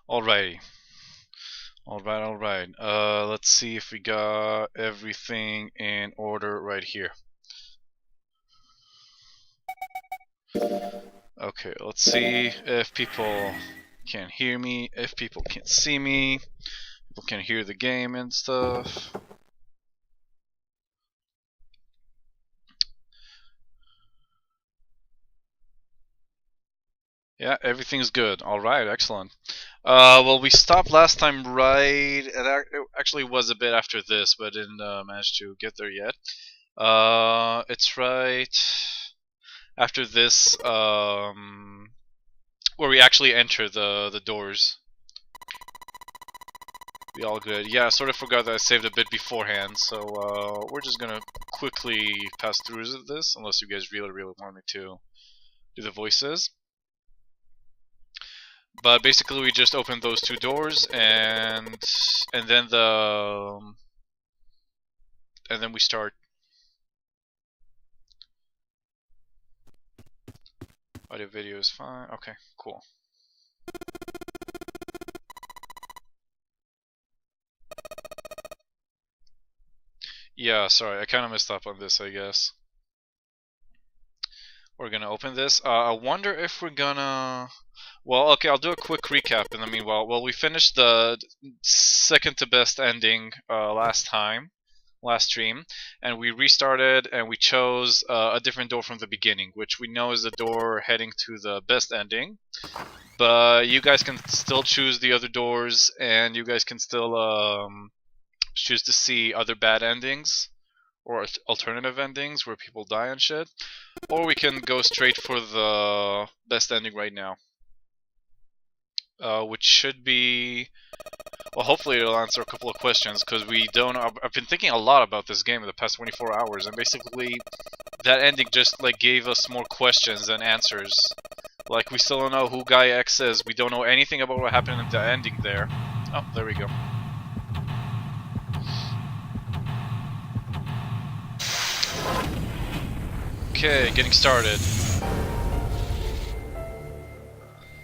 Alrighty. Alright. Let's see if we got everything in order right here. Okay, let's see if people can hear me, if people can see me, people can hear the game and stuff. Yeah, everything's good. Alright, excellent. Well, we stopped last time right. It actually was a bit after this, but didn't manage to get there yet. It's right after this, where we actually enter the doors. Be all good. Yeah, I sort of forgot that I saved a bit beforehand, so we're just gonna quickly pass through this, unless you guys really want me to do the voices. But basically, we just open those two doors, and then we start. Audio video is fine. Okay, cool. Yeah, sorry, I kind of messed up on this, I guess. We're gonna open this. I wonder if we're gonna... Well, okay, I'll do a quick recap in the meanwhile. Well, we finished the second to best ending last stream, and we restarted and we chose a different door from the beginning, which we know is the door heading to the best ending. But you guys can still choose the other doors, and you guys can still choose to see other bad endings or alternative endings where people die and shit. Or we can go straight for the best ending right now. Which should be... Well, hopefully it'll answer a couple of questions, because we don't... I've been thinking a lot about this game in the past 24 hours, and basically that ending just like gave us more questions than answers. Like, we still don't know who Guy X is, we don't know anything about what happened in the ending there. Oh, there we go. Okay, getting started.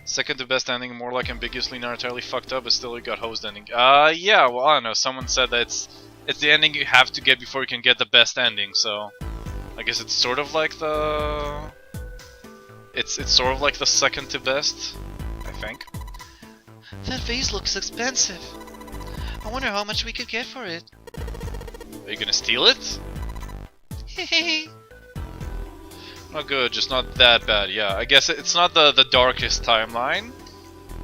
Second to best ending, more like ambiguously not entirely fucked up, but still you got hosed ending. Yeah, well, I don't know, someone said that it's the ending you have to get before you can get the best ending, so... I guess it's sort of like the... It's sort of like the second to best, I think. That vase looks expensive. I wonder how much we could get for it. Are you gonna steal it? Hehehe. Not good, just not that bad, yeah. I guess it's not the darkest timeline.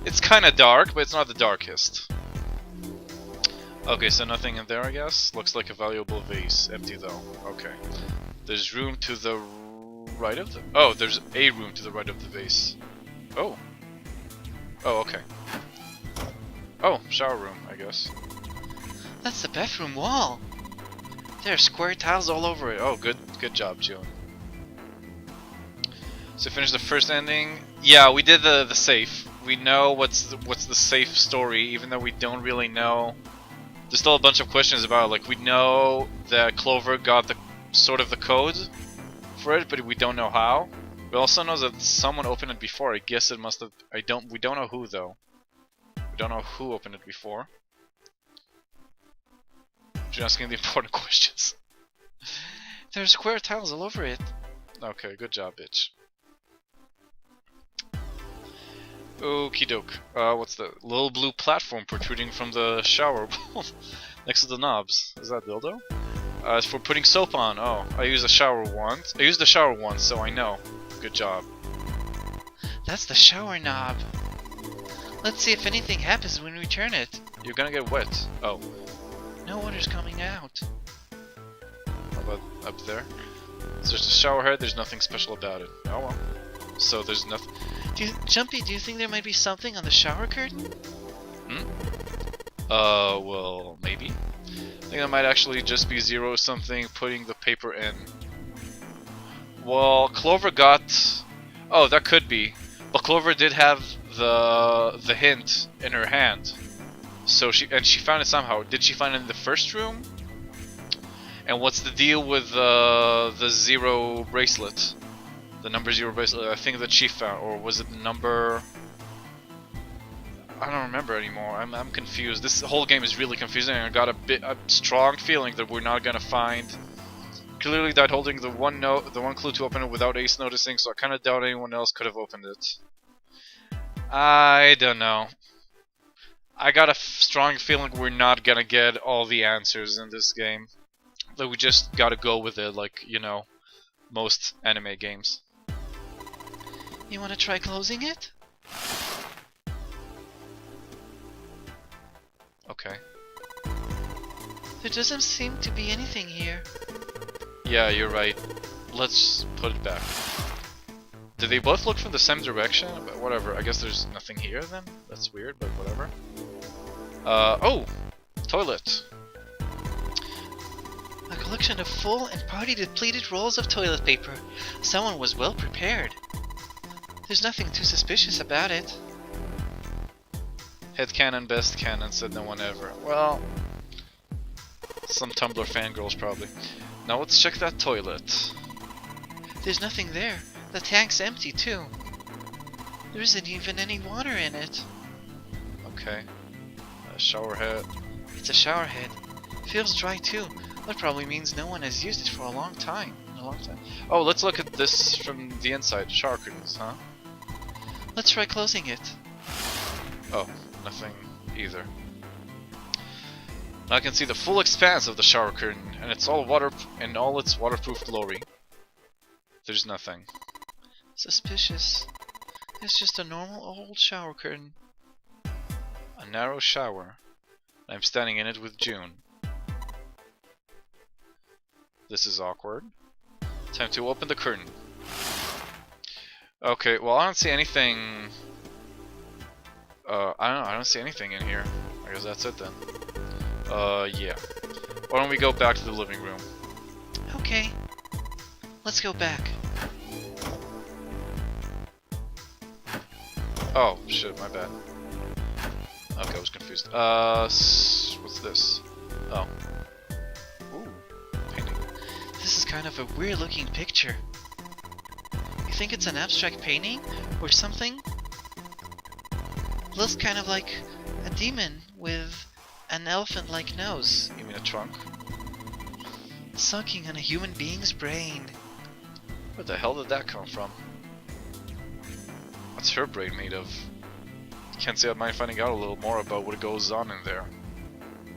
It's kinda dark, but it's not the darkest. Okay, so nothing in there, I guess. Looks like a valuable vase. Empty though. Okay. There's room to the right of the... Oh, there's a room to the right of the vase. Oh. Oh, okay. Oh, shower room, I guess. That's the bathroom wall. There are square tiles all over it. Oh, good job, June. So finish the first ending. Yeah, we did the safe. We know what's the safe story, even though we don't really know. There's still a bunch of questions about it. Like, we know that Clover got the sort of the code for it, but we don't know how. We also know that someone opened it before. I guess it must have. We don't know who though. We don't know who opened it before. You're asking the important questions. There are square tiles all over it. Okay, good job, bitch. Okie doke. What's the little blue platform protruding from the shower next to the knobs? Is that dildo? It's for putting soap on. Oh, I used the shower once. So I know. Good job. That's the shower knob. Let's see if anything happens when we turn it. You're gonna get wet. Oh. No water's coming out. How about up there? So there's a shower head. There's nothing special about it. Oh well. So there's nothing. Jumpy, do you think there might be something on the shower curtain? Well, maybe. I think that might actually just be zero something putting the paper in. Well, Clover got... Oh, that could be. But Clover did have the hint in her hand. So she found it somehow. Did she find it in the first room? And what's the deal with the zero bracelet? The number 0 bracelet, I think that she found, or was it the number... I don't remember anymore. I'm confused. This whole game is really confusing, and I got a strong feeling that we're not gonna find. Clearly died holding the one clue to open it without Ace noticing, so I kind of doubt anyone else could have opened it. I don't know. I got a strong feeling we're not gonna get all the answers in this game. That we just gotta go with it, like, you know, most anime games. You wanna try closing it? Okay. There doesn't seem to be anything here. Yeah, you're right. Let's put it back. Did they both look from the same direction? But whatever, I guess there's nothing here then? That's weird, but whatever. Oh! Toilet. A collection of full and partly depleted rolls of toilet paper. Someone was well prepared. There's nothing too suspicious about it. Headcanon, best canon, said no one ever. Well, some Tumblr fangirls probably. Now let's check that toilet. There's nothing there. The tank's empty too. There isn't even any water in it. Okay. A shower head. It's a shower head. Feels dry too. That probably means no one has used it for a long time. Oh, let's look at this from the inside. Shower curtains, huh? Let's try closing it. Oh, nothing either. Now I can see the full expanse of the shower curtain, and it's all in all its waterproof glory. There's nothing. Suspicious. It's just a normal old shower curtain. A narrow shower. I'm standing in it with June. This is awkward. Time to open the curtain. Okay, well I don't see anything. I don't see anything in here. I guess that's it then. Yeah. Why don't we go back to the living room? Okay. Let's go back. Oh, shit, my bad. Okay, I was confused. What's this? Oh. Ooh, painting. This is kind of a weird looking picture. You think it's an abstract painting? Or something? Looks kind of like a demon with an elephant-like nose. You mean a trunk? Sucking on a human being's brain. Where the hell did that come from? What's her brain made of? Can't say I mind finding out a little more about what goes on in there.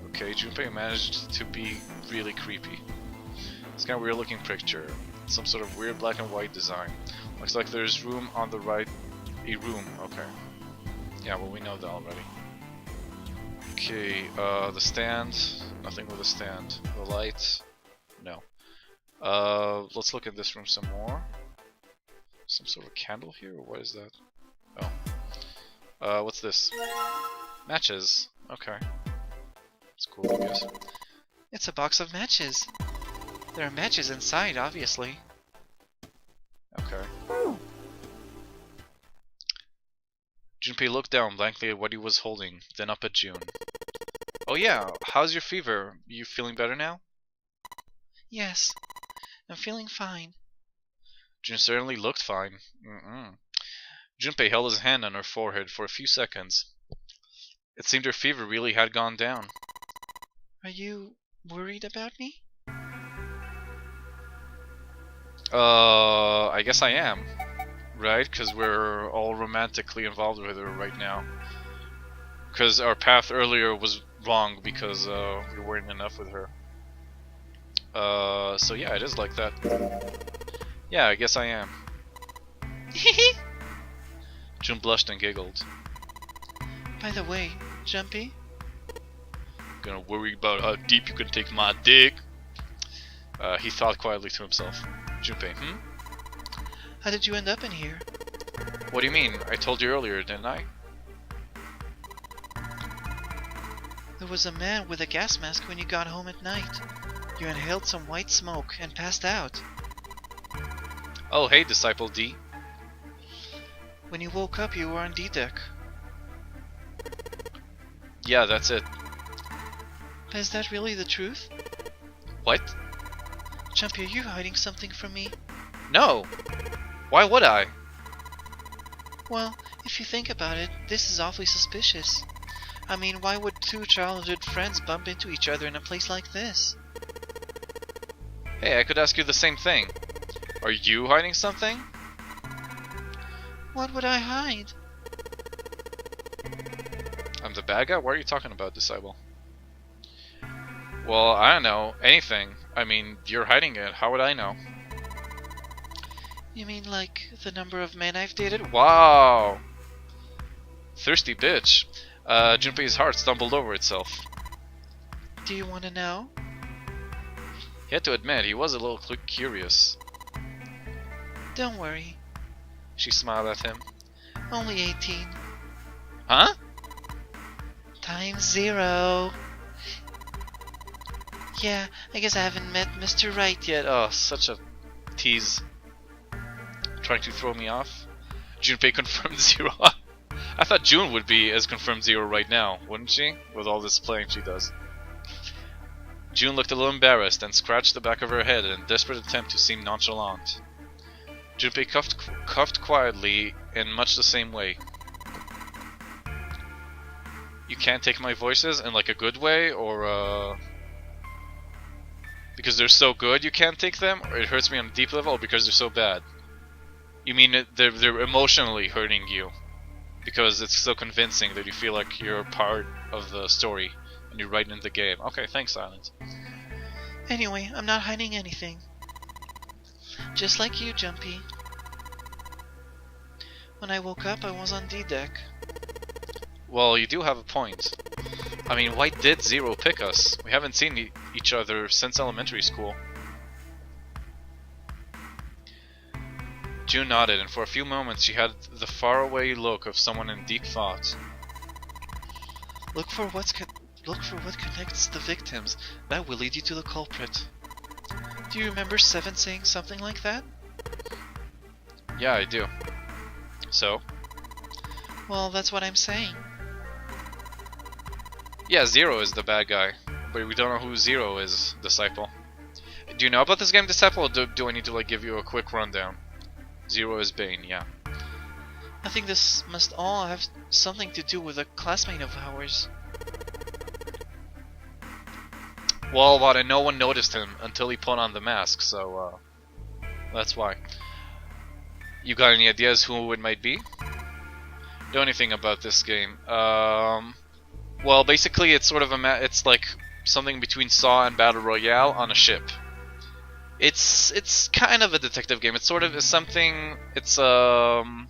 Okay, Junpei managed to be really creepy. It's kind of weird looking picture. Some sort of weird black and white design. Looks like there's room on the right. A room, okay. Yeah, well we know that already. Okay, the stand. Nothing with the stand. The light. No. Let's look at this room some more. Some sort of candle here, or what is that? Oh. What's this? Matches. Okay. It's cool, I guess. It's a box of matches. There are matches inside, obviously. Okay. Junpei looked down blankly at what he was holding, then up at June. Oh yeah, how's your fever? You feeling better now? Yes, I'm feeling fine. June certainly looked fine. Junpei held his hand on her forehead for a few seconds. It seemed her fever really had gone down. Are you worried about me? I guess I am. Right? Because we're all romantically involved with her right now. Because our path earlier was wrong because we weren't enough with her. So yeah, it is like that. Yeah, I guess I am. June blushed and giggled. By the way, Jumpy? Gonna worry about how deep you can take my dick? He thought quietly to himself. Junpei, How did you end up in here? What do you mean? I told you earlier, didn't I? There was a man with a gas mask when you got home at night. You inhaled some white smoke and passed out. Oh, hey, Disciple D. When you woke up, you were on D-Deck. Yeah, that's it. Is that really the truth? What? Jumpy, are you hiding something from me? No! Why would I? Well, if you think about it, this is awfully suspicious. I mean, why would two childhood friends bump into each other in a place like this? Hey, I could ask you the same thing. Are you hiding something? What would I hide? I'm the bad guy? What are you talking about, Disciple? Well, I don't know. Anything. I mean, you're hiding it. How would I know? You mean like the number of men I've dated? Wow! Thirsty bitch. Junpei's heart stumbled over itself. Do you want to know? He had to admit, he was a little curious. Don't worry. She smiled at him. Only 18. Huh? Times 0. Yeah, I guess I haven't met Mr. Right yet. Oh, such a tease. Trying to throw me off. Junpei confirmed 0. I thought June would be as confirmed 0 right now, wouldn't she? With all this playing she does. June looked a little embarrassed and scratched the back of her head in a desperate attempt to seem nonchalant. Junpei coughed quietly in much the same way. You can't take my voices in like a good way, or because they're so good you can't take them, or it hurts me on a deep level, or because they're so bad? You mean they're emotionally hurting you because it's so convincing that you feel like you're part of the story and you're right in the game. Okay, thanks, Silent. Anyway, I'm not hiding anything. Just like you, Jumpy. When I woke up, I was on D-Deck. Well, you do have a point. I mean, why did Zero pick us? We haven't seen each other since elementary school. June nodded, and for a few moments she had the faraway look of someone in deep thought. Look for what connects the victims. That will lead you to the culprit. Do you remember Seven saying something like that? Yeah, I do. So? Well, that's what I'm saying. Yeah, Zero is the bad guy, but we don't know who Zero is, Disciple. Do you know about this game, Disciple, or do I need to like give you a quick rundown? Zero is Bane, yeah. I think this must all have something to do with a classmate of ours. Well, no one noticed him until he put on the mask, so that's why. You got any ideas who it might be? Know anything about this game? Well, basically, it's sort of it's like something between Saw and Battle Royale on a ship. It's kind of a detective game. It's sort of something. It's an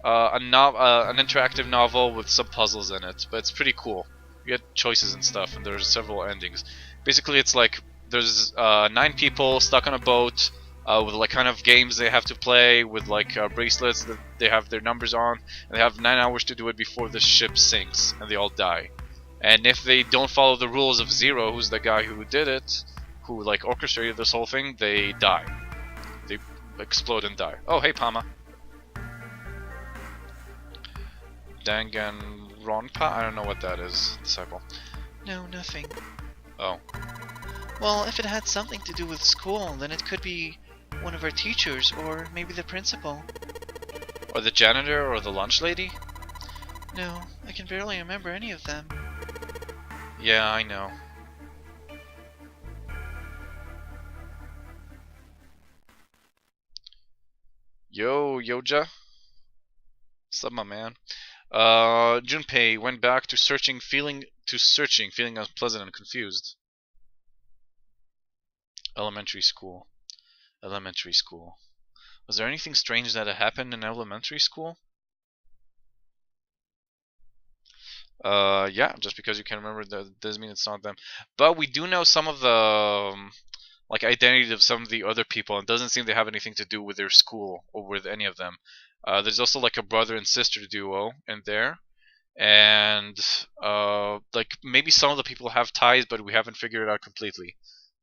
interactive novel with some puzzles in it, but it's pretty cool. You get choices and stuff, and there's several endings. Basically, it's like there's 9 people stuck on a boat with like kind of games they have to play with like bracelets that they have their numbers on, and they have 9 hours to do it before the ship sinks, and they all die. And if they don't follow the rules of Zero, who's the guy who did it, who like orchestrated this whole thing, they die. They explode and die. Oh, hey, Pama. Danganronpa? I don't know what that is, Disciple. No, nothing. Oh. Well, if it had something to do with school, then it could be one of our teachers, or maybe the principal. Or the janitor, or the lunch lady? No, I can barely remember any of them. Yeah, I know. Yo, Yoja. What's up, my man? Junpei went back to searching, feeling unpleasant and confused. Elementary school. Elementary school. Was there anything strange that had happened in elementary school? Yeah, just because you can remember that doesn't mean it's not them. But we do know some of the like identity of some of the other people, and it doesn't seem they have anything to do with their school or with any of them. There's also like a brother and sister duo in there, and like maybe some of the people have ties, but we haven't figured it out completely.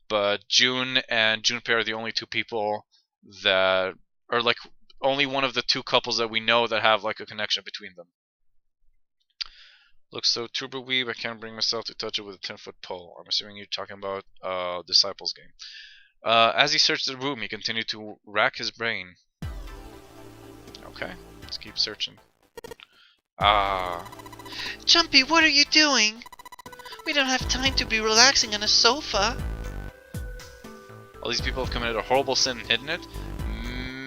But June and Junpei are the only 2 people that are like only one of the 2 couples that we know that have like a connection between them. Looks so turbo weeb, I can't bring myself to touch it with a 10-foot pole. I'm assuming you're talking about Disciples game. As he searched the room, he continued to rack his brain. Okay, Let's keep searching. Ah. Jumpy, what are you doing? We don't have time to be relaxing on a sofa. All these people have committed a horrible sin and hidden it?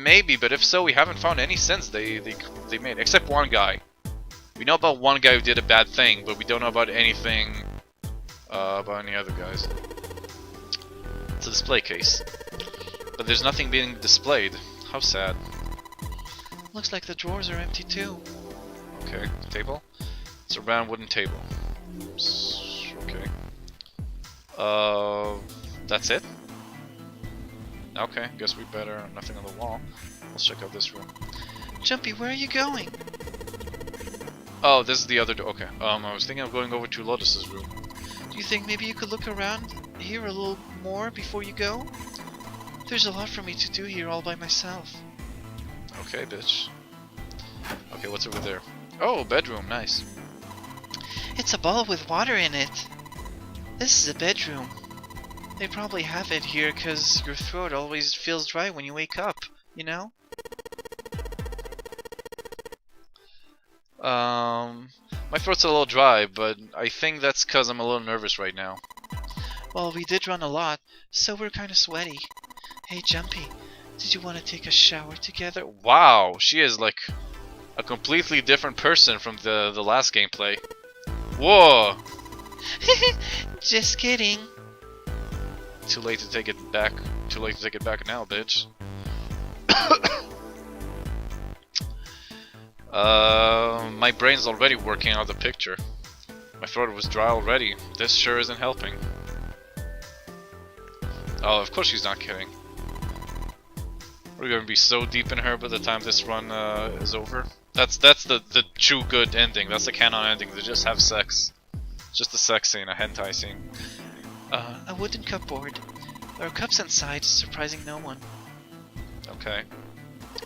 Maybe, but if so, we haven't found any sins they made, except one guy. We know about one guy who did a bad thing, but we don't know about anything about any other guys. It's a display case, but there's nothing being displayed. How sad. Looks like the drawers are empty too. Okay, table. It's a round wooden table. Okay. That's it? Okay, guess we better. Nothing on the wall. Let's check out this room. Jumpy, where are you going? Oh, this is the other door. Okay. I was thinking of going over to Lotus's room. Do you think maybe you could look around here a little more before you go? There's a lot for me to do here all by myself. Okay, bitch. Okay, what's over there? Oh, bedroom. Nice. It's a bowl with water in it. This is a bedroom. They probably have it here because your throat always feels dry when you wake up, you know? My throat's a little dry, but I think that's because I'm a little nervous right now. Well, we did run a lot, so we're kind of sweaty. Hey, Jumpy, did you want to take a shower together? Wow, she is like a completely different person from the last gameplay. Whoa! Just kidding. Too late to take it back. Too late to take it back now, bitch. My brain's already working out the picture. My throat was dry already. This sure isn't helping. Oh, of course she's not kidding. We're gonna be so deep in her by the time this run is over. That's the true good ending. That's the canon ending. They just have sex. It's just a sex scene, a hentai scene. A wooden cupboard. There are cups inside, surprising no one. Okay.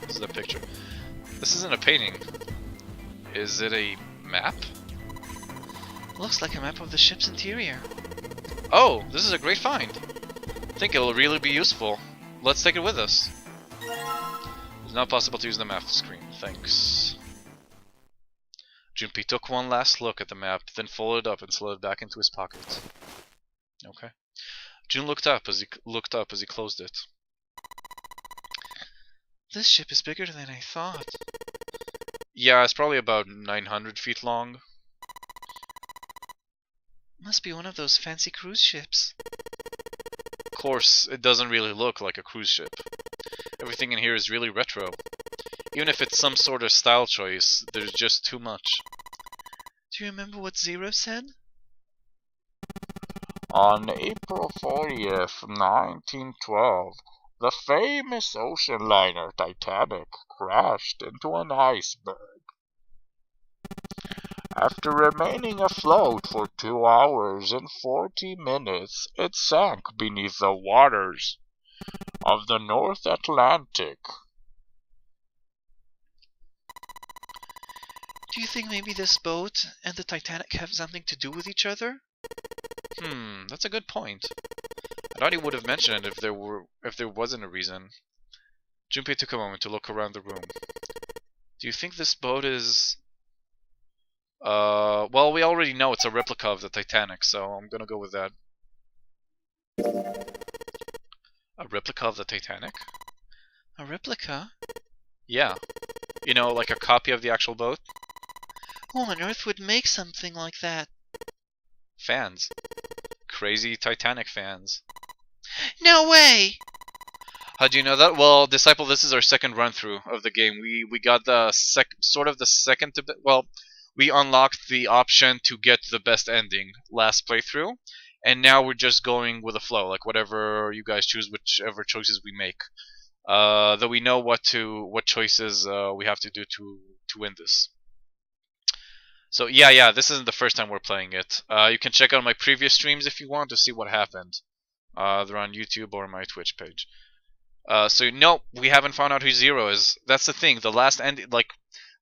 This is a picture. This isn't a painting. Is it a map? Looks like a map of the ship's interior. Oh, this is a great find. I think it will really be useful. Let's take it with us. It's not possible to use the map screen. Thanks. Junpei took one last look at the map, then folded it up and slid it back into his pocket. Okay. Jun looked up as he closed it. This ship is bigger than I thought. Yeah, it's probably about 900 feet long. Must be one of those fancy cruise ships. Of course, it doesn't really look like a cruise ship. Everything in here is really retro. Even if it's some sort of style choice, there's just too much. Do you remember what Zero said? On April 40th, 1912, the famous ocean liner Titanic crashed into an iceberg. After remaining afloat for 2 hours and 40 minutes, it sank beneath the waters of the North Atlantic. Do you think maybe this boat and the Titanic have something to do with each other? That's a good point. I thought he would have mentioned it if there wasn't a reason. Junpei took a moment to look around the room. Do you think this boat is... well, we already know it's a replica of the Titanic, so I'm gonna go with that. A replica of the Titanic? A replica? Yeah. You know, like a copy of the actual boat? Who on earth would make something like that? Fans. Crazy Titanic fans. No way! How do you know that? Well, Disciple, this is our second run-through of the game. We got the second to... Well, we unlocked the option to get the best ending last playthrough. And now we're just going with the flow. Like, whatever you guys choose, whichever choices we make. Though we know what choices we have to do to win this. So yeah, this isn't the first time we're playing it. You can check out my previous streams if you want to see what happened. They're on YouTube or my Twitch page. So no, we haven't found out who Zero is. That's the thing. The last end, like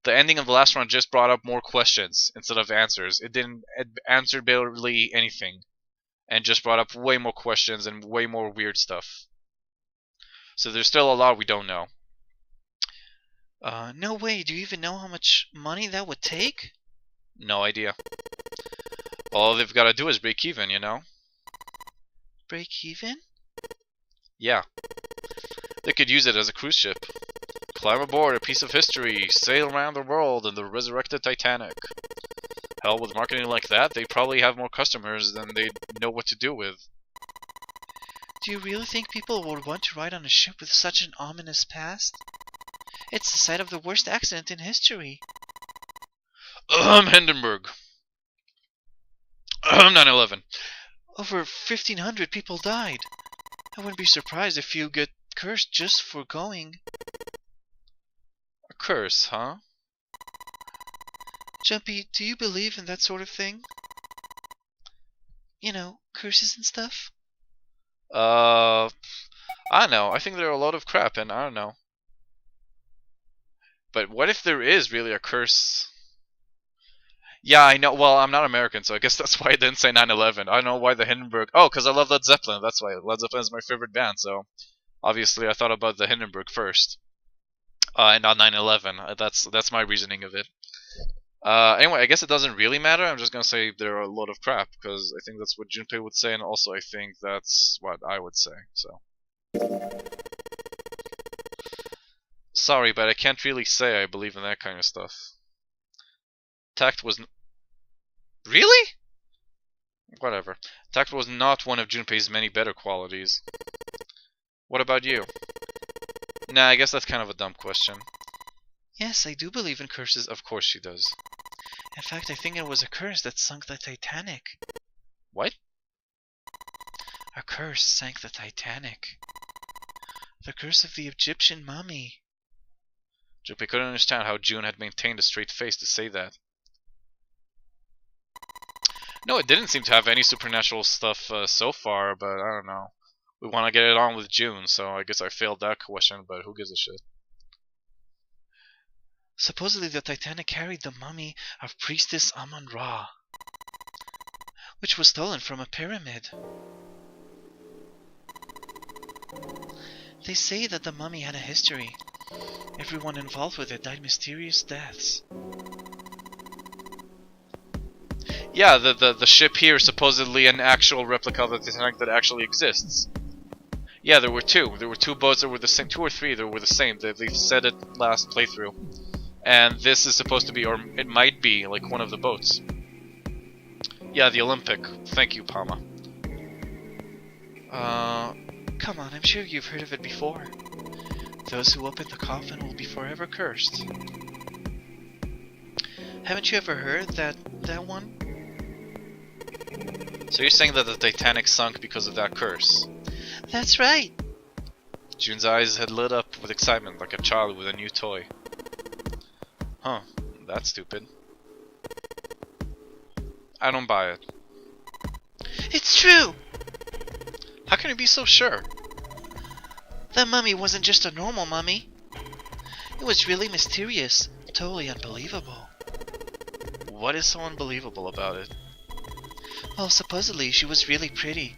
the ending of the last round, just brought up more questions instead of answers. It didn't answer barely anything, and just brought up way more questions and way more weird stuff. So there's still a lot we don't know. No way. Do you even know how much money that would take? No idea. All they've got to do is break even, you know? Break even? Yeah. They could use it as a cruise ship. Climb aboard a piece of history, sail around the world in the resurrected Titanic. Hell, with marketing like that, they probably have more customers than they know what to do with. Do you really think people would want to ride on a ship with such an ominous past? It's the site of the worst accident in history. Hindenburg. 9/11. Over 1,500 people died. I wouldn't be surprised if you get cursed just for going. A curse, huh? Jumpy, do you believe in that sort of thing? You know, curses and stuff? I don't know. I think they're a load of crap, and I don't know. But what if there is really a curse? Yeah, I know. Well, I'm not American, so I guess that's why I didn't say 9/11. I don't know why the Hindenburg. Oh, because I love Led Zeppelin. That's why. Led Zeppelin is my favorite band, so obviously I thought about the Hindenburg first, and not 9/11. That's my reasoning of it. Anyway, I guess it doesn't really matter. I'm just gonna say they're a load of crap because I think that's what Junpei would say, and also I think that's what I would say. So sorry, but I can't really say I believe in that kind of stuff. Tact was really? Whatever. Tact was not one of Junpei's many better qualities. What about you? Nah, I guess that's kind of a dumb question. Yes, I do believe in curses. Of course she does. In fact, I think it was a curse that sunk the Titanic. What? A curse sank the Titanic. The curse of the Egyptian mummy. Junpei couldn't understand how June had maintained a straight face to say that. No, it didn't seem to have any supernatural stuff so far, but I don't know. We want to get it on with June, so I guess I failed that question, but who gives a shit? Supposedly the Titanic carried the mummy of priestess Amun-Ra, which was stolen from a pyramid. They say that the mummy had a history. Everyone involved with it died mysterious deaths. Yeah, the ship here is supposedly an actual replica of the Titanic that actually exists. Yeah, there were two. There were two boats that were the same, 2 or 3 that were the same. They said it last playthrough. And this is supposed to be, or it might be, like one of the boats. Yeah, the Olympic. Thank you, Palma. Come on, I'm sure you've heard of it before. Those who open the coffin will be forever cursed. Haven't you ever heard that one? So you're saying that the Titanic sunk because of that curse? That's right. June's eyes had lit up with excitement like a child with a new toy. Huh, that's stupid. I don't buy it. It's true! How can you be so sure? The mummy wasn't just a normal mummy. It was really mysterious, totally unbelievable. What is so unbelievable about it? Well, supposedly she was really pretty.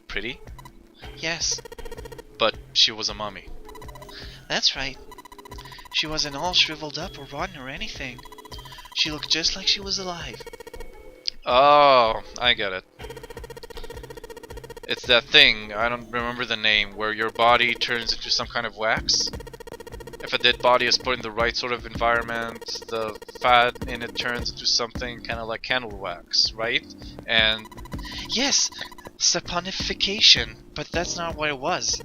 Pretty? Yes, But she was a mummy. that's right. She wasn't all shriveled up or rotten or anything. She looked just like she was alive. Oh, I get it. It's that thing, I don't remember the name, where your body turns into some kind of wax. If a dead body is put in the right sort of environment, the fat in it turns into something kind of like candle wax, right? And... Yes, saponification, but that's not what it was.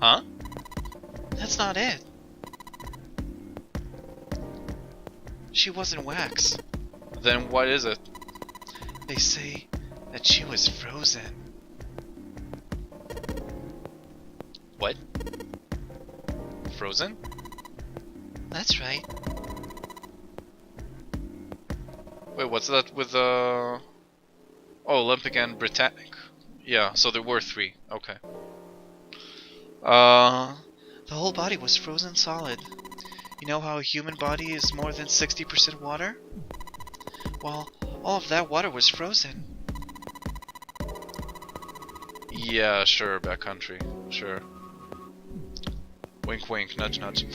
Huh? That's not it. She wasn't wax. Then what is it? They say that she was frozen. What? Frozen? That's right. Wait, what's that with Oh, Olympic and Britannic. Yeah, so there were 3. Okay. The whole body was frozen solid. You know how a human body is more than 60% water? Well, all of that water was frozen. Yeah, sure, backcountry. Sure. Wink wink, nudge nudge.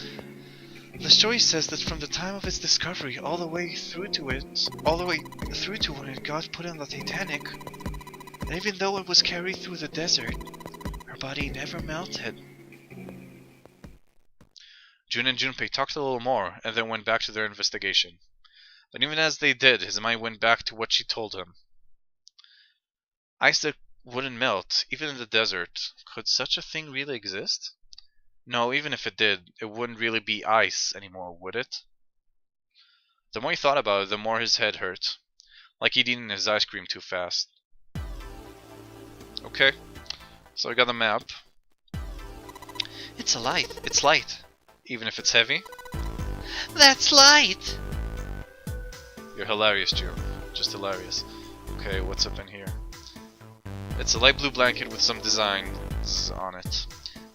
The story says that from the time of its discovery all the way through to when it got put on the Titanic, and even though it was carried through the desert, her body never melted. Jun and Junpei talked a little more, and then went back to their investigation. But even as they did, his mind went back to what she told him. Ice that wouldn't melt, even in the desert. Could such a thing really exist? No, even if it did, it wouldn't really be ice anymore, would it? The more he thought about it, the more his head hurt. Like he'd eaten his ice cream too fast. Okay, so I got the map. It's a light. It's light. Even if it's heavy? That's light! You're hilarious, June. Just hilarious. Okay, what's up in here? It's a light blue blanket with some designs on it.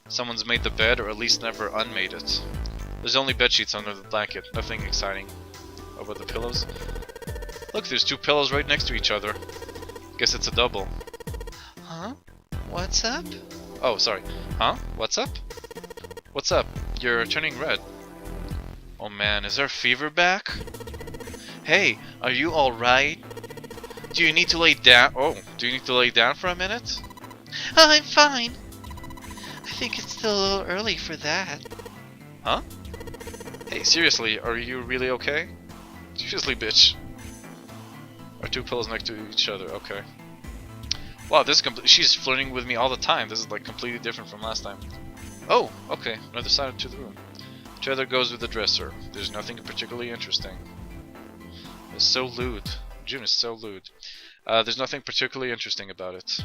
Someone's made the bed, or at least never unmade it. There's only bed sheets under the blanket, nothing exciting. How about the pillows? Look, there's two pillows right next to each other. Guess it's a double. Huh? What's up? Oh, sorry. Huh? What's up? What's up? You're turning red. Oh man, is our fever back? Hey, are you alright? Do you need to lay down? Oh, do you need to lay down for a minute? I'm fine. I think it's still a little early for that. Huh? Hey, seriously, are you really okay? Seriously, bitch. Our two pillows next to each other, okay. Wow, she's flirting with me all the time. This is like completely different from last time. Oh, okay, another side to the room. Trailer goes with the dresser. There's nothing particularly interesting. It's so lewd. June is so lewd. There's nothing particularly interesting about it.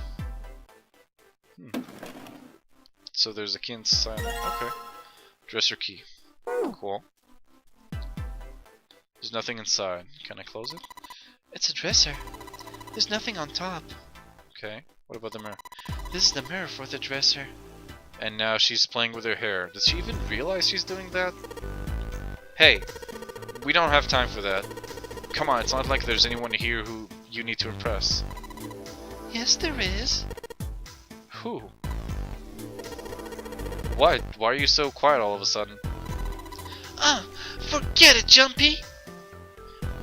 So there's a key inside. Okay. Dresser key. Cool. There's nothing inside. Can I close it? It's a dresser. There's nothing on top. Okay. What about the mirror? This is the mirror for the dresser. And now she's playing with her hair. Does she even realize she's doing that? Hey, we don't have time for that. Come on, it's not like there's anyone here who you need to impress. Yes, there is. Who? What? Why are you so quiet all of a sudden? Forget it, Jumpy!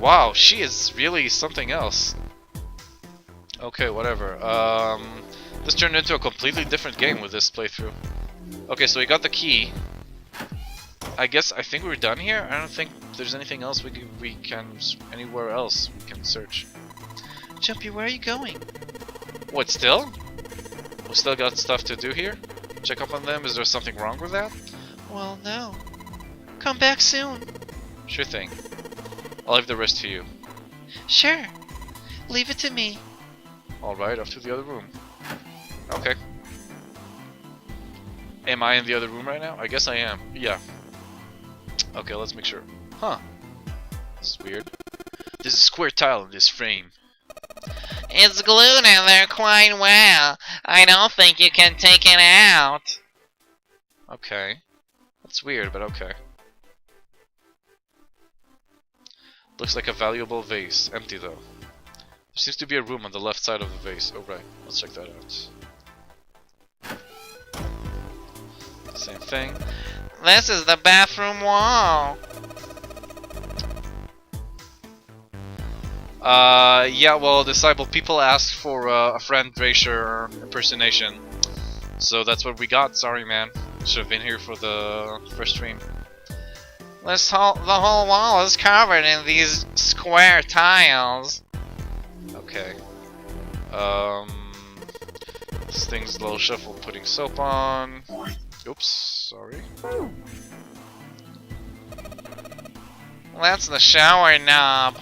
Wow, she is really something else. Okay, whatever. This turned into a completely different game with this playthrough. Okay, so we got the key. I think we're done here. I don't think there's anything else we can anywhere else we can search. Jumpy, where are you going? What, still? We still got stuff to do here? Check up on them. Is there something wrong with that? Well, no. Come back soon. Sure thing. I'll leave the rest to you. Sure. Leave it to me. Alright, off to the other room. Okay. Am I in the other room right now? I guess I am. Yeah. Okay, let's make sure. Huh. This is weird. There's a square tile in this frame. It's glued in there quite well. I don't think you can take it out. Okay. That's weird, but okay. Looks like a valuable vase. Empty though. There seems to be a room on the left side of the vase. Oh right, let's check that out. Same thing. This is the bathroom wall. Yeah, well, Disciple, people asked for a Fran Drescher impersonation. So that's what we got. Sorry, man. Should have been here for the first stream. The whole wall is covered in these square tiles. Okay. This thing's a little shuffled. Putting soap on. Oops, sorry. That's the shower knob.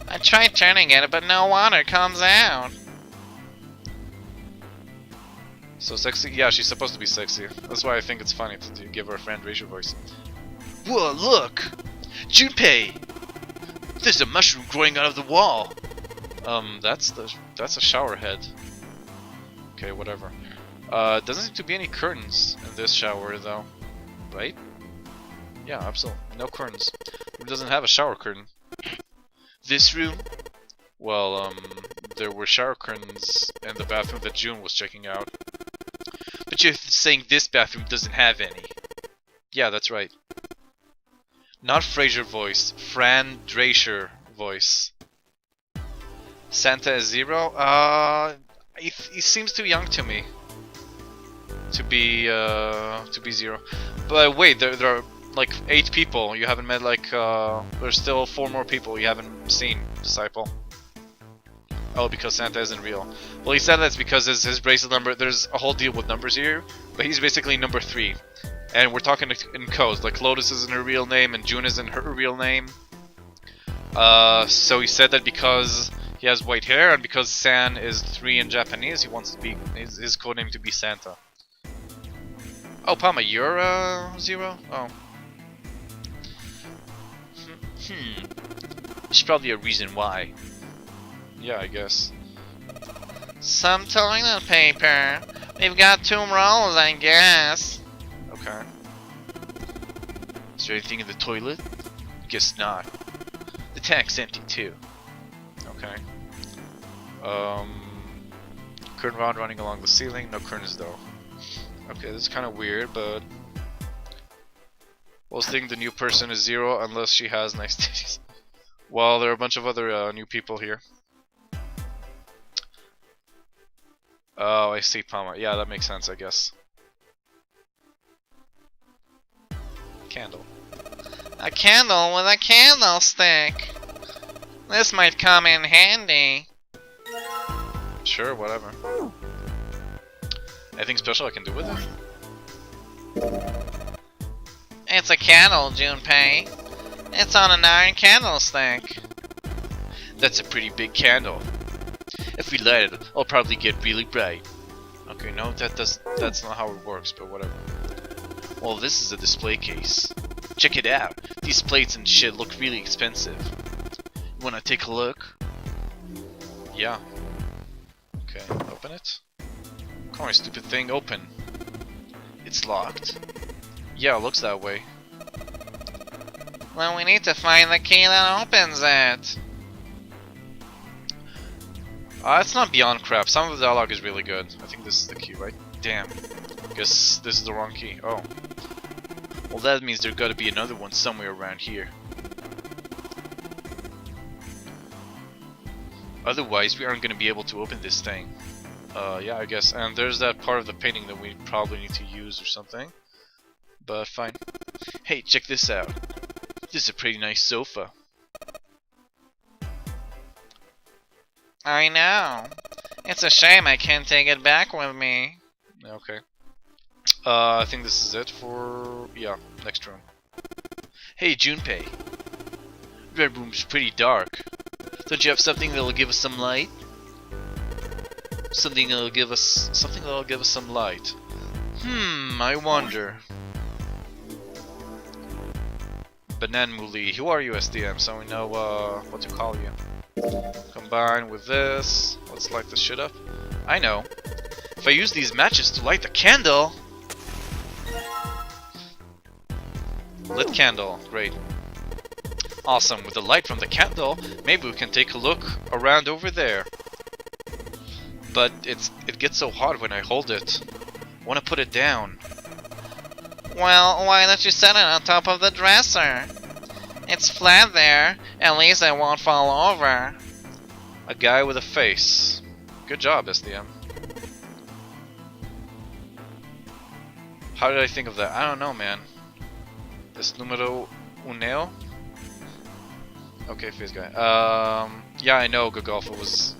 I tried turning it, but no water comes out. So sexy? Yeah, she's supposed to be sexy. That's why I think it's funny to give her a Fran Drescher voice. Whoa, look! Junpei! There's a mushroom growing out of the wall! That's a shower head. Okay, whatever. Doesn't seem to be any curtains in this shower though. Right? Yeah, absolutely. No curtains. It doesn't have a shower curtain. This room? Well, there were shower curtains in the bathroom that June was checking out. But you're saying this bathroom doesn't have any. Yeah, that's right. Not Frasier voice. Fran Drescher voice. Santa is 0? He seems too young to me. To be 0. But wait, there are like 8 people you haven't met. Like there's still 4 more people you haven't seen, Disciple. Oh, because Santa isn't real. Well, he said that's because his bracelet number. There's a whole deal with numbers here, but he's basically number 3, and we're talking in codes. Like Lotus isn't her real name, and June isn't her real name. So he said that because he has white hair, and because San is 3 in Japanese, he wants to be his codename to be Santa. Oh, Palma, you're 0? Oh. There's probably a reason why. Yeah, I guess. Some toilet paper. We've got 2 rolls, I guess. Okay. Is there anything in the toilet? Guess not. The tank's empty too. Okay. Curtain rod running along the ceiling. No curtains though. Okay, this is kind of weird, but I was thinking the new person is 0 unless she has nice titties. Well, there are a bunch of other new people here. Oh, I see, Palma. Yeah, that makes sense, I guess. Candle. A candle with a candlestick. This might come in handy. Sure, whatever. Anything special I can do with it? It's a candle, Junpei. It's on an iron candlestick. That's a pretty big candle. If we light it, it'll probably get really bright. Okay, no, that's not how it works, but whatever. Well, this is a display case. Check it out. These plates and shit look really expensive. You wanna take a look? Yeah. Okay, open it. Come on, stupid thing, open. It's locked. Yeah, it looks that way. Well, we need to find the key that opens it. It's not beyond crap. Some of the dialogue is really good. I think this is the key, right? Damn. Guess this is the wrong key. Oh. Well, that means there's gotta be another one somewhere around here. Otherwise, we aren't gonna be able to open this thing. Yeah, I guess. And there's that part of the painting that we probably need to use or something. But fine. Hey, check this out. This is a pretty nice sofa. I know. It's a shame I can't take it back with me. Okay. I think this is it for... yeah, next room. Hey, Junpei. Red room's pretty dark. Don't you have something that'll give us some light? Something that'll give us some light. I wonder. Bananmuli, who are you, SDM? So we know what to call you. Combine with this. Let's light this shit up. I know. If I use these matches to light the candle. Lit candle, great. Awesome. With the light from the candle, maybe we can take a look around over there. But it gets so hot when I hold it. I want to put it down. Well, why don't you set it on top of the dresser? It's flat there. At least it won't fall over. A guy with a face. Good job, SDM. How did I think of that? I don't know, man. This numero uneo? Okay, face guy. Yeah, I know, Gogolfa was...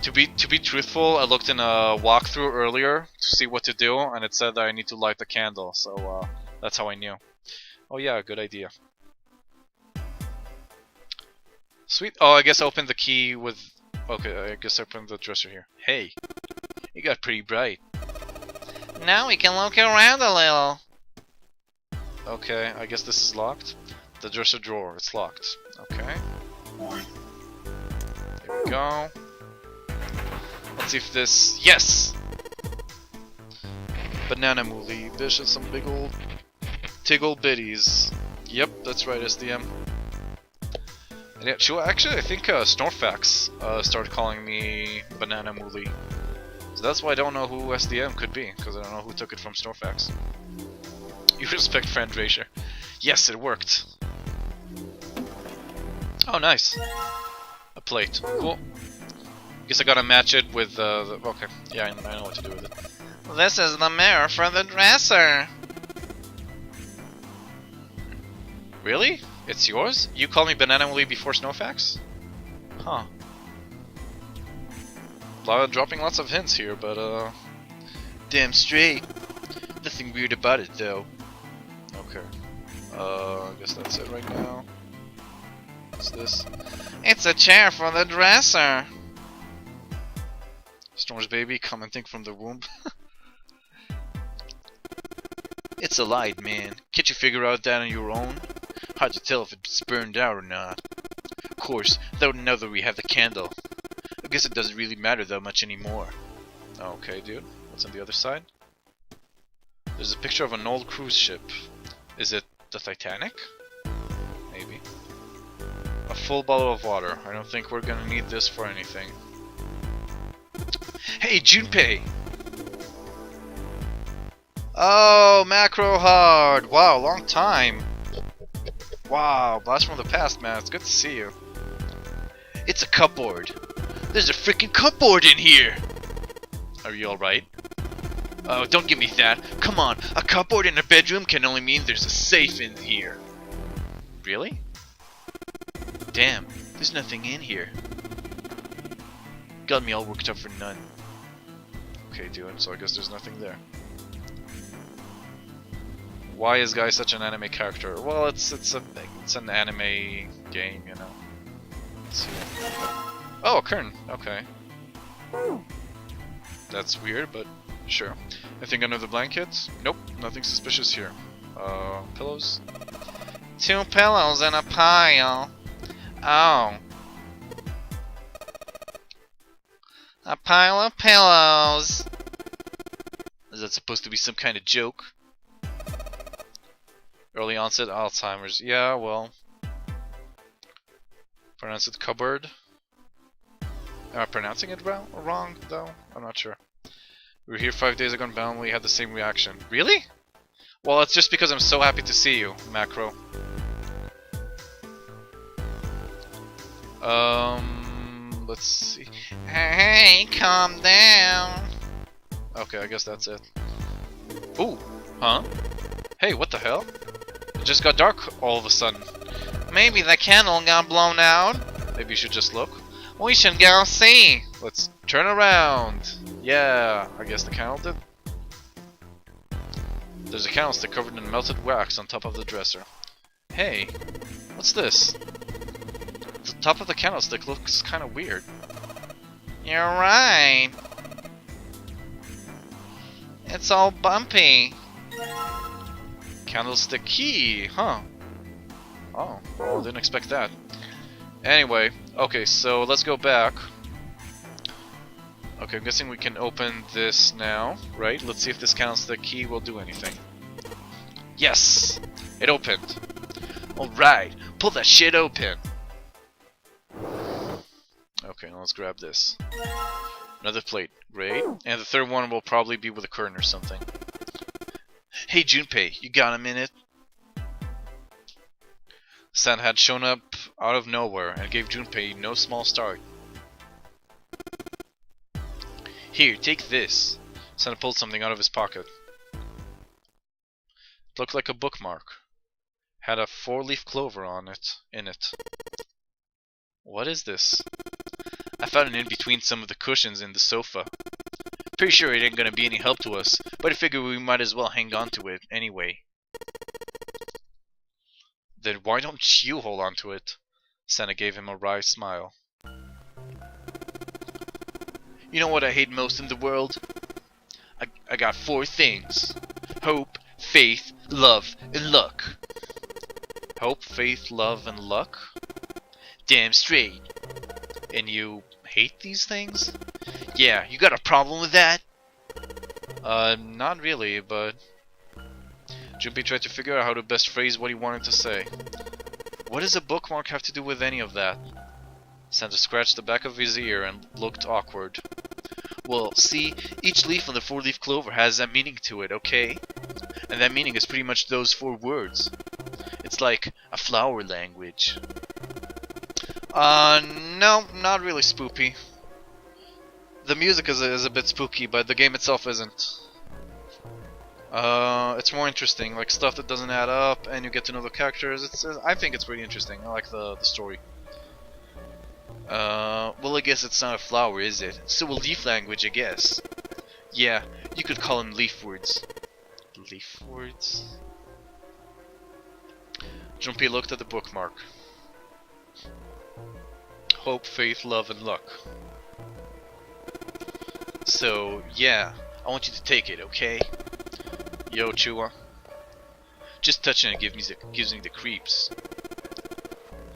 To be truthful, I looked in a walkthrough earlier to see what to do, and it said that I need to light the candle, so that's how I knew. Oh yeah, good idea. Sweet. Oh, I guess I opened the key with... Okay, I guess I opened the dresser here. Hey, it got pretty bright. Now we can look around a little. Okay, I guess this is locked. The dresser drawer, it's locked. Okay. Here we go. Let's see if this... Yes! Bananmuli, bish and some big old tiggle bitties. Yep, that's right, SDM. And yeah, actually, I think Snorfax started calling me Bananmuli. So that's why I don't know who SDM could be, because I don't know who took it from Snorfax. You respect Fran Drescher. Yes, it worked. Oh, nice. A plate. Cool. Guess I gotta match it with okay. Yeah, I know what to do with it. This is the mirror for the dresser. Really? It's yours? You call me Banana Willy before Snowfax? Huh. Dropping lots of hints here, but Damn straight. Nothing weird about it though. okay. I guess that's it right now. What's this? It's a chair for the dresser. Storm's baby commenting from the womb. It's a light, man. Can't you figure out that on your own? Hard to tell if it's burned out or not. Of course, though now that we have the candle, I guess it doesn't really matter that much anymore. Okay, dude. What's on the other side? There's a picture of an old cruise ship. Is it the Titanic? Maybe. A full bottle of water. I don't think we're gonna need this for anything. Hey, Junpei! Oh, Macro Hard! Wow, long time! Wow, blast from the past, man. It's good to see you. It's a cupboard. There's a freaking cupboard in here! Are you alright? Oh, don't give me that. Come on, a cupboard in a bedroom can only mean there's a safe in here. Really? Damn, there's nothing in here. Got me all worked up for none. Okay, dude, so I guess there's nothing there. Why is Guy such an anime character? Well, it's an anime game, you know. Let's see. Oh, a Kern. Okay. That's weird, but sure. Anything under the blankets? Nope, nothing suspicious here. Pillows? 2 pillows in a pile. Oh. A pile of pillows. Is that supposed to be some kind of joke? Early onset Alzheimer's. Yeah, well. Pronounce it cupboard. Am I pronouncing it wrong, though? I'm not sure. We were here 5 days ago and Bound we had the same reaction. Really? Well, it's just because I'm so happy to see you, Macro. Let's see. Hey, calm down. Okay, I guess that's it. Ooh, huh? Hey, what the hell? It just got dark all of a sudden. Maybe the candle got blown out. Maybe you should just look. We should go see. Let's turn around. Yeah, I guess the candle did. There's a candlestick covered in melted wax on top of the dresser. Hey, what's this? The top of the candlestick looks kind of weird. You're right. It's all bumpy. Candlestick key, huh? Oh, well, didn't expect that. Anyway, okay, so let's go back. Okay, I'm guessing we can open this now, right? Let's see if this candlestick key will do anything. Yes! It opened! Alright, pull that shit open. Okay, now let's grab this. Another plate, great. And the third one will probably be with a curtain or something. Hey Junpei, you got a minute? San had shown up out of nowhere and gave Junpei no small start. Here, take this. San pulled something out of his pocket. It looked like a bookmark. Had a 4-leaf clover on it, in it. What is this? I found it in between some of the cushions in the sofa. Pretty sure it ain't gonna be any help to us, but I figure we might as well hang on to it anyway. Then why don't you hold on to it? Santa gave him a wry smile. You know what I hate most in the world? I got 4 things. Hope, faith, love, and luck. Hope, faith, love, and luck? Damn straight. And you hate these things? Yeah, you got a problem with that? Not really, but... Junpei tried to figure out how to best phrase what he wanted to say. What does a bookmark have to do with any of that? Santa scratched the back of his ear and looked awkward. Well, see, each leaf on the 4-leaf clover has a meaning to it, okay? And that meaning is pretty much those 4 words. it's like a flower language. No, not really spoopy. The music is a bit spooky, but the game itself isn't. It's more interesting, like stuff that doesn't add up, and you get to know the characters. I think it's pretty interesting. I like the story. Well, I guess it's not a flower, is it? So a leaf language, I guess. Yeah, you could call them leaf words. Leaf words? Junpei looked at the bookmark. Hope, faith, love, and luck. So, yeah, I want you to take it, okay? Yo, Chua. Just touching it gives me the creeps.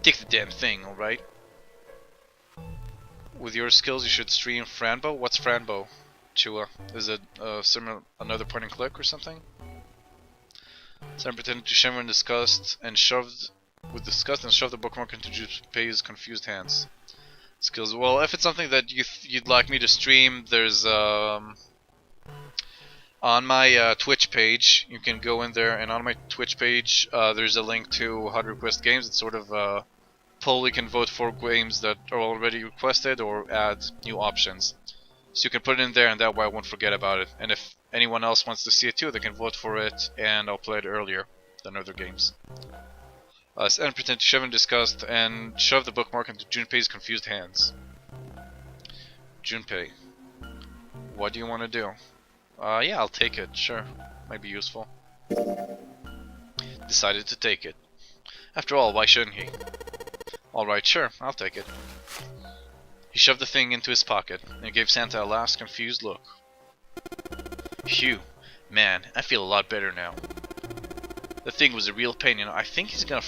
Take the damn thing, alright? With your skills, you should stream Franbo? What's Franbo, Chua? Is it similar, another point and click or something? Sam pretended to shimmer in disgust and shoved the bookmark into Junpei's confused hands. Skills. Well, if it's something that you'd like me to stream, there's on my Twitch page. You can go in there, and on my Twitch page, there's a link to how to request games. It's sort of a poll. You can vote for games that are already requested or add new options. So you can put it in there, and that way I won't forget about it. And if anyone else wants to see it too, they can vote for it, and I'll play it earlier than other games. And pretend to shove in disgust and shove the bookmark into Junpei's confused hands. Junpei, what do you want to do? Yeah, I'll take it, sure. Might be useful. Decided to take it. After all, why shouldn't he? Alright, sure, I'll take it. He shoved the thing into his pocket and gave Santa a last confused look. Phew, man, I feel a lot better now. The thing was a real pain, you know. I think he's gonna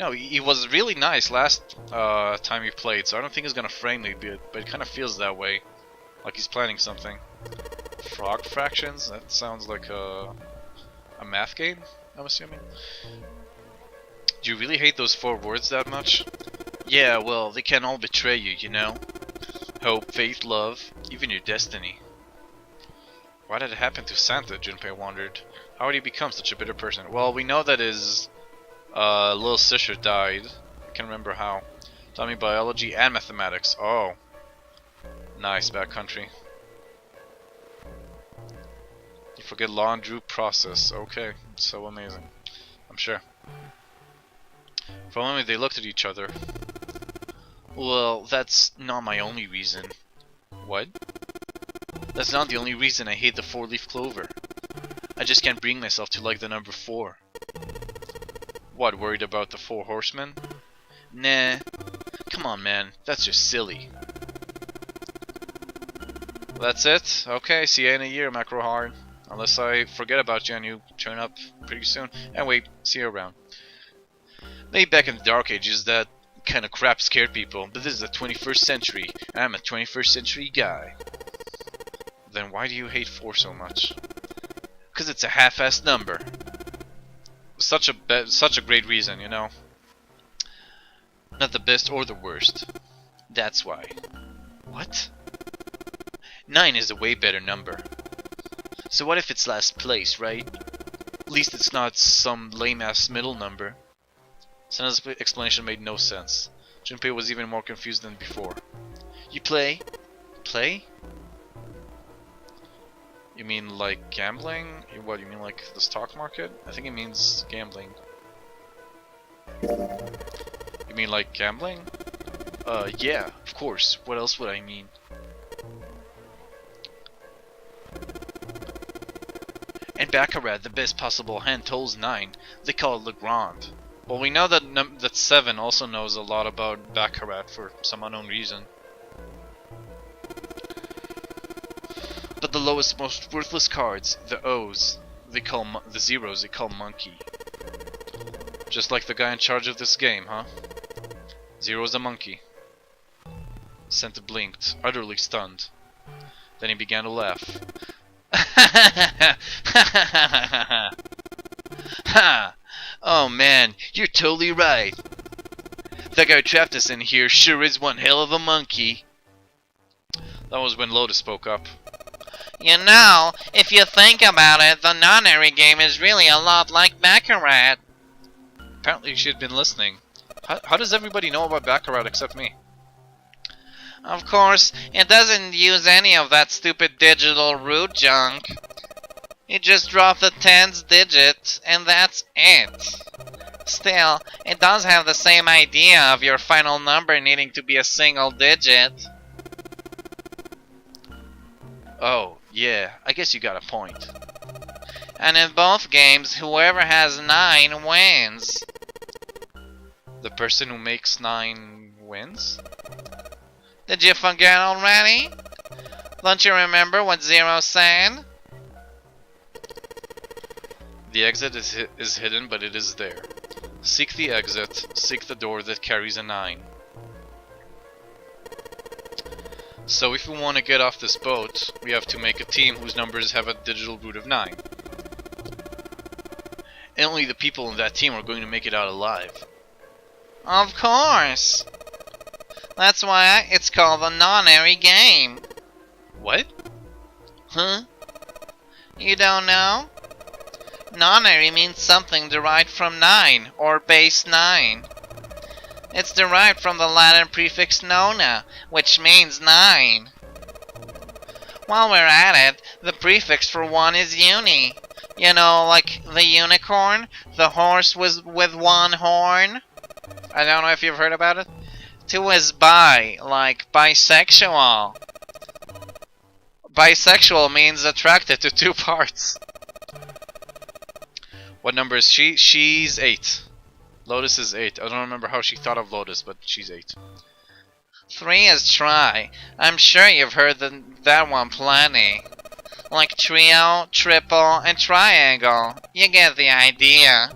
no, he was really nice last time we played, so I don't think he's gonna frame me, but it kind of feels that way. Like he's planning something. Frog fractions? That sounds like a math game, I'm assuming. Do you really hate those 4 words that much? Yeah, well, they can all betray you, you know. Hope, faith, love, even your destiny. Why did it happen to Santa? Junpei wondered. How did he become such a bitter person? Well, we know that his little sister died. I can't remember how. Taught me biology and mathematics. Oh. Nice, backcountry. You forget law and due process. Okay, so amazing. I'm sure. For a moment they looked at each other. Well, that's not my only reason. What? That's not the only reason I hate the 4-leaf clover. I just can't bring myself to like the number 4. What, worried about the 4 horsemen? Nah. Come on, man. That's just silly. That's it? Okay, see you in a year, Macro Hard. Unless I forget about you and you turn up pretty soon. Anyway, see you around. Maybe back in the Dark Ages that kind of crap scared people, but this is the 21st century, and I'm a 21st century guy. Then why do you hate 4 so much? Because it's a half-assed number. Such a great reason, you know. Not the best or the worst. That's why. What? 9 is a way better number. So what if it's last place, right? At least it's not some lame-ass middle number. Santa's explanation made no sense. Junpei was even more confused than before. You play? Play? You mean like gambling? What, you mean like the stock market? I think it means gambling. You mean like gambling? Yeah, of course. What else would I mean? In Baccarat, the best possible hand tolls 9. They call it Le Grand. Well, we know that that 7 also knows a lot about Baccarat for some unknown reason. But the lowest, most worthless cards, the O's, the zeros, they call monkey. Just like the guy in charge of this game, huh? Zero's a monkey. Santa blinked, utterly stunned. Then he began to laugh. Ha! Oh man, you're totally right. That guy who trapped us in here sure is one hell of a monkey. That was when Lotus spoke up. You know, if you think about it, the Nonary game is really a lot like Baccarat. Apparently she had been listening. How does everybody know about Baccarat except me? Of course, it doesn't use any of that stupid digital root junk. You just drop the tens digit, and that's it. Still, it does have the same idea of your final number needing to be a single digit. Oh, yeah, I guess you got a point. And in both games, whoever has 9 wins. The person who makes 9 wins? Did you forget already? Don't you remember what Zero said? The exit is hidden, but it is there. Seek the exit, seek the door that carries a 9. So if we want to get off this boat, we have to make a team whose numbers have a digital root of 9. And only the people in that team are going to make it out alive. Of course. That's why it's called the Nonary game. What? Huh? You don't know? Nonary means something derived from 9, or base 9. It's derived from the Latin prefix nona, which means 9. While we're at it, the prefix for 1 is uni. You know, like the unicorn, the horse with one horn. I don't know if you've heard about it. 2 is bi, like bisexual. Bisexual means attracted to 2 parts. What number is she? She's 8. Lotus is 8. I don't remember how she thought of Lotus, but she's 8. 3 is try. I'm sure you've heard that one plenty. Like trio, triple, and triangle. You get the idea.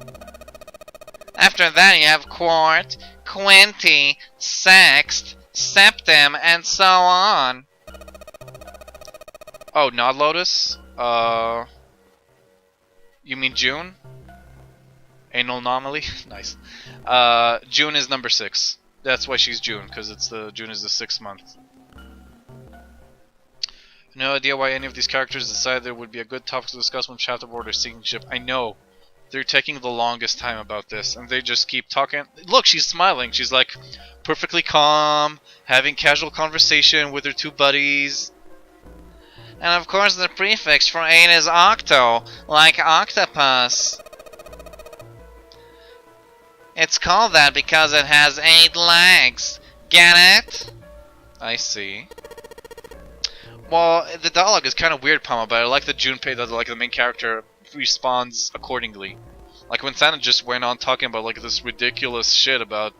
After that you have quart, quinty, sext, septim, and so on. Oh, not Lotus? You mean June? Anal anomaly? Nice. June is number 6. That's why she's June, because June is the 6th month. No idea why any of these characters decided there would be a good topic to discuss when chapter board or sinking ship. I know. They're taking the longest time about this, and they just keep talking. Look, she's smiling. She's like perfectly calm, having casual conversation with her 2 buddies. And of course the prefix for 8 is octo, like octopus. It's called that because it has 8 legs. Get it? I see. Well, the dialogue is kind of weird, Pama, but I like that Junpei, like the main character, responds accordingly. Like when Santa just went on talking about like this ridiculous shit about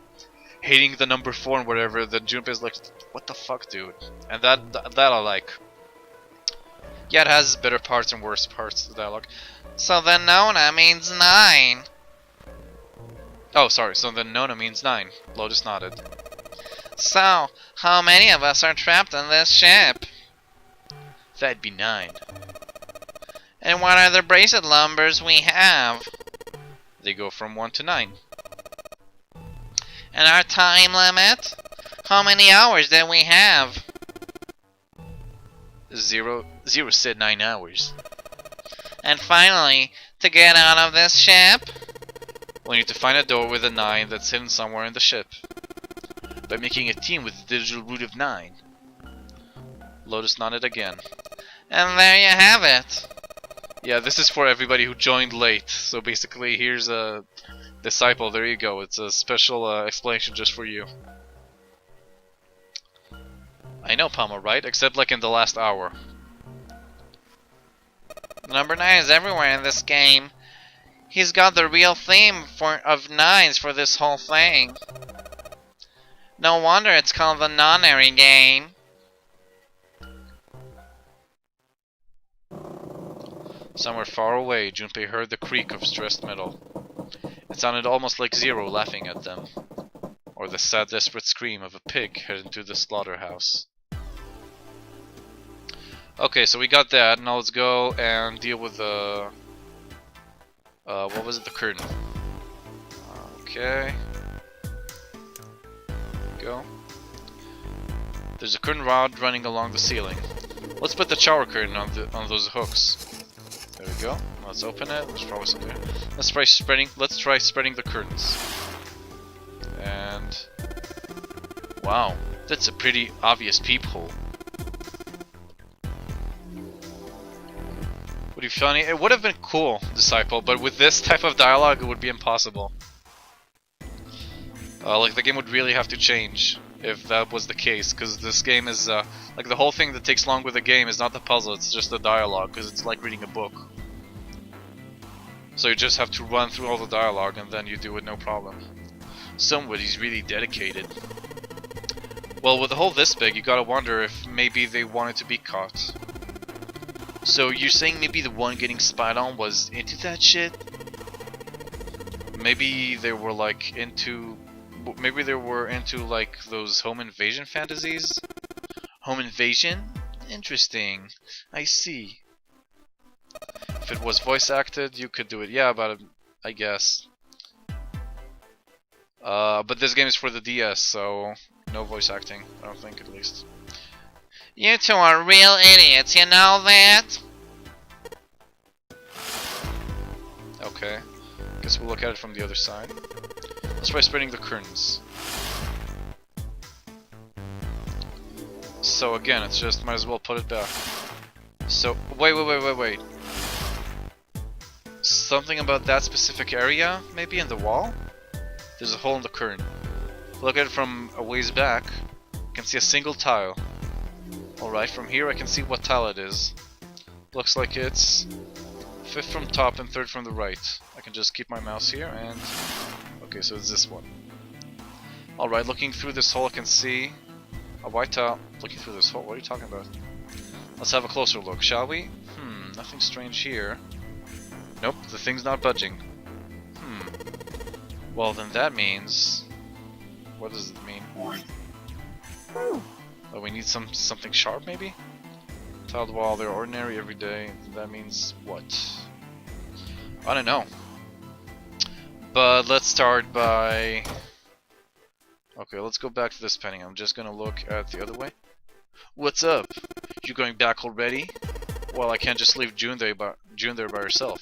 hating the number 4 and whatever, then Junpei's like, what the fuck, dude? And that I like. Yeah, it has better parts and worse parts of the dialogue. So the nona means 9. Oh, sorry, so the nona means 9. Lotus nodded. So, how many of us are trapped on this ship? That'd be 9. And what are the bracelet numbers we have? They go from 1 to 9. And our time limit? How many hours did we have? Zero said 9 hours. And finally, to get out of this ship? We need to find a door with a 9 that's hidden somewhere in the ship. By making a team with a digital root of 9. Lotus nodded again. And there you have it. Yeah, this is for everybody who joined late. So basically, here's a disciple. There you go. It's a special explanation just for you. I know, Pama, right? Except like in the last hour. Number 9 is everywhere in this game. He's got the real theme of 9s for this whole thing. No wonder it's called the Nonary game. Somewhere far away, Junpei heard the creak of stressed metal. It sounded almost like Zero laughing at them. Or the sad, desperate scream of a pig heading to the slaughterhouse. Okay, so we got that. Now let's go and deal with the... what was it? The curtain. Okay. Go. There's a curtain rod running along the ceiling. Let's put the shower curtain on those hooks. There we go. Now let's open it. There's probably something there. Let's try spreading the curtains. And wow, that's a pretty obvious peephole. Would be funny. It would have been cool, Disciple, but with this type of dialogue, it would be impossible. Like the game would really have to change if that was the case, because this game is like the whole thing that takes long with the game is not the puzzle, it's just the dialogue, because it's like reading a book. So you just have to run through all the dialogue and then you do it no problem. Somebody's really dedicated. Well, with a hole this big, you gotta wonder if maybe they wanted to be caught. So you're saying maybe the one getting spied on was into that shit? Maybe they were like into... Maybe they were into like those home invasion fantasies? Home invasion? Interesting. I see. If it was voice acted, you could do it. Yeah, but I guess. But this game is for the DS, so no voice acting. I don't think, at least. You two are real idiots, you know that? Okay. Guess we'll look at it from the other side. Let's try spreading the curtains. So again, it's just might as well put it back. So wait. Something about that specific area, maybe in the wall? There's a hole in the curtain. Look at it from a ways back. You can see a single tile. Alright, from here I can see what tile it is. Looks like it's 5th from top and 3rd from the right. I can just keep my mouse here and... Okay, so it's this one. Alright, looking through this hole I can see a white tile. Looking through this hole, what are you talking about? Let's have a closer look, shall we? Nothing strange here. Nope, the thing's not budging. Well then that means... What does it mean? Oh, we need something sharp maybe? Tiled wall, they're ordinary every day. That means what? I don't know. But let's start by... Okay, let's go back to this painting. I'm just gonna look at the other way. What's up? You going back already? Well, I can't just leave June there by herself.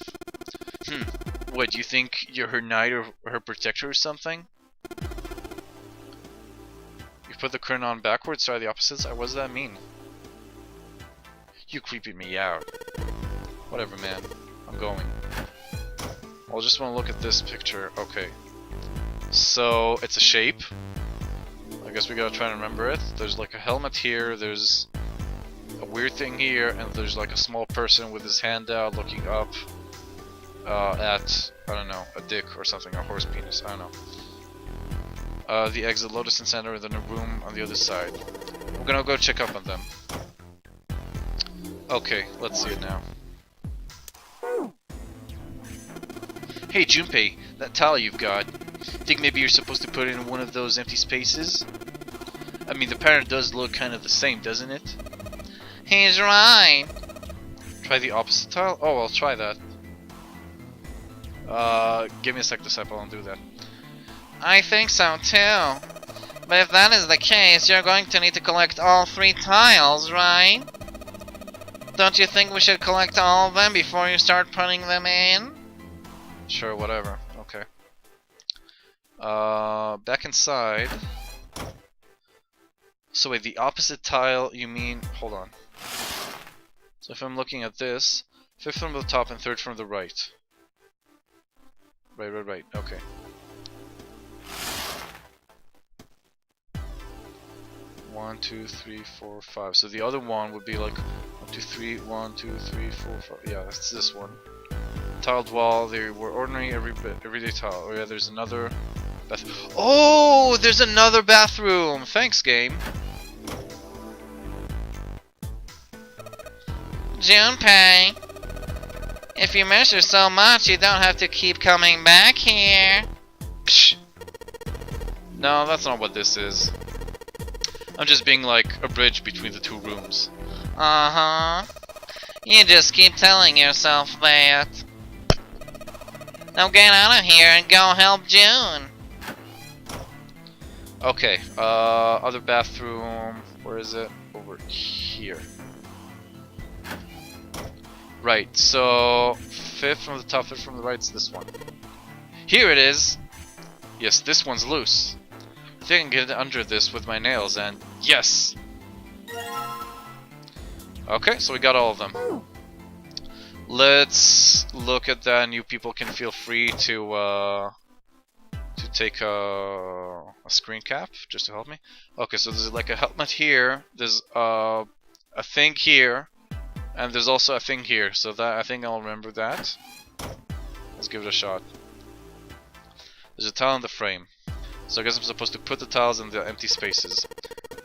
What, you think you're her knight or her protector or something? You put the curtain on backwards, try the opposites? What does that mean? You creeping me out. Whatever, man. I'm going. I just want to look at this picture. Okay. So, it's a shape. I guess we gotta try and remember it. There's like a helmet here, there's a weird thing here, and there's like a small person with his hand out looking up at, I don't know, a dick or something, a horse penis, I don't know. The exit, Lotus and Center, and then a room on the other side. We're gonna go check up on them. Okay, let's see it now. Hey Junpei, that tile you've got, think maybe you're supposed to put it in one of those empty spaces? I mean, the pattern does look kind of the same, doesn't it? He's right. Try the opposite tile? Oh, I'll try that. Give me a sec, Disciple, I'll do that. I think so too. But if that is the case, you're going to need to collect all 3 tiles, right? Don't you think we should collect all of them before you start putting them in? Sure, whatever. Okay. Back inside. So wait, the opposite tile, you mean... Hold on. So if I'm looking at this, 5th from the top and 3rd from the right. Right. Okay. One, 2, 3, 4, 5. So the other one would be like 1, 2, 3, 1, 2, 3, 4, 5. Yeah, that's this one. Tiled wall. They were ordinary everyday tile. Oh yeah, there's another bathroom. Oh, there's another bathroom. Thanks, game. Junpei, if you miss her so much, you don't have to keep coming back here. Psh. No, that's not what this is. I'm just being like a bridge between the 2 rooms. Uh-huh. You just keep telling yourself that. Now get out of here and go help June. Okay, other bathroom. Where is it? Over here. Right, so fifth from the top, fifth from the right is this one. Here it is! Yes, this one's loose. I think I can get under this with my nails and yes! Okay, so we got all of them. Let's look at that and you people can feel free to take a screen cap just to help me. Okay, so there's like a helmet here, there's a thing here, and there's also a thing here, so that I think I'll remember that. Let's give it a shot. There's a tile in the frame, so I guess I'm supposed to put the tiles in the empty spaces.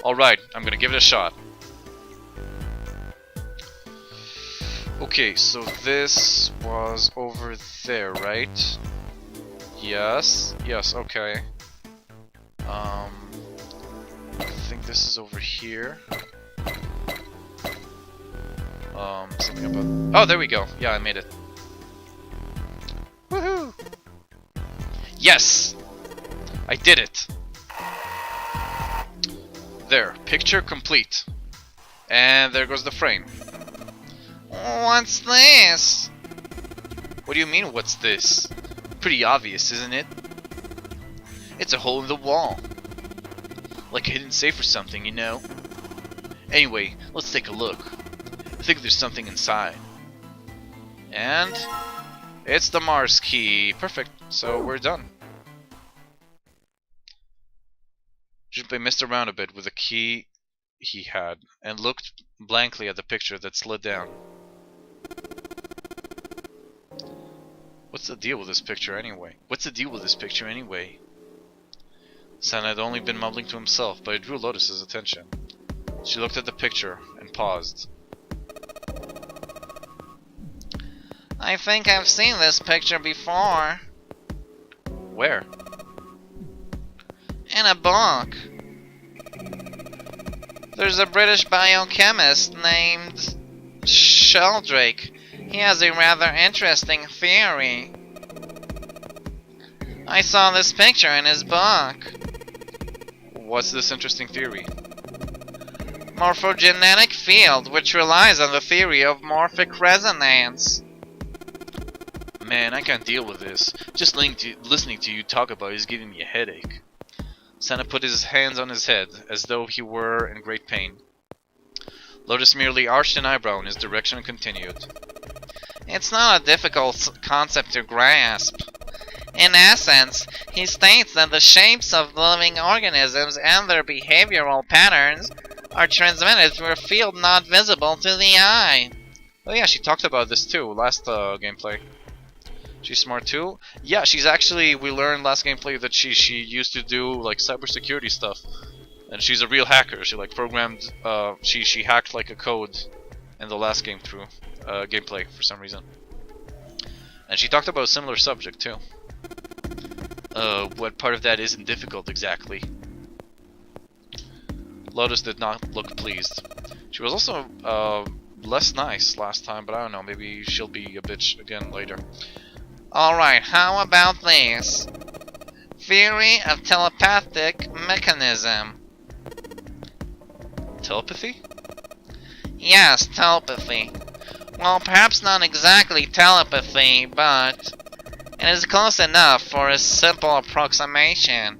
Alright, I'm gonna give it a shot. Okay, so this was over there, right? Yes, yes, okay. I think this is over here. Something about... Oh, there we go. Yeah, I made it. Woohoo! Yes! I did it! There, picture complete. And there goes the frame. What's this? What do you mean, what's this? Pretty obvious, isn't it? It's a hole in the wall. Like a hidden safe or something, you know? Anyway, let's take a look. I think there's something inside. And... it's the Mars key. Perfect. So we're done. Junpei messed around a bit with the key he had and looked blankly at the picture that slid down. What's the deal with this picture anyway? San had only been mumbling to himself, but it drew Lotus's attention. She looked at the picture and paused. I think I've seen this picture before. Where? In a book. There's a British biochemist named Sheldrake. He has a rather interesting theory. I saw this picture in his book. What's this interesting theory? Morphogenetic field, which relies on the theory of morphic resonance. Man, I can't deal with this. Just listening to you talk about it is giving me a headache. Santa put his hands on his head, as though he were in great pain. Lotus merely arched an eyebrow in his direction and continued. It's not a difficult concept to grasp. In essence, he states that the shapes of living organisms and their behavioral patterns are transmitted through a field not visible to the eye. Oh yeah, she talked about this too, last gameplay. She's smart too? Yeah, she's actually, we learned last gameplay that she used to do like cybersecurity stuff. And she's a real hacker. She like programmed, she hacked like a code in the last gameplay for some reason. And she talked about a similar subject too. What part of that isn't difficult exactly? Lotus did not look pleased. She was also less nice last time, but I don't know, maybe she'll be a bitch again later. Alright, how about this? Theory of telepathic mechanism. Telepathy? Yes, telepathy. Well, perhaps not exactly telepathy, but it is close enough for a simple approximation.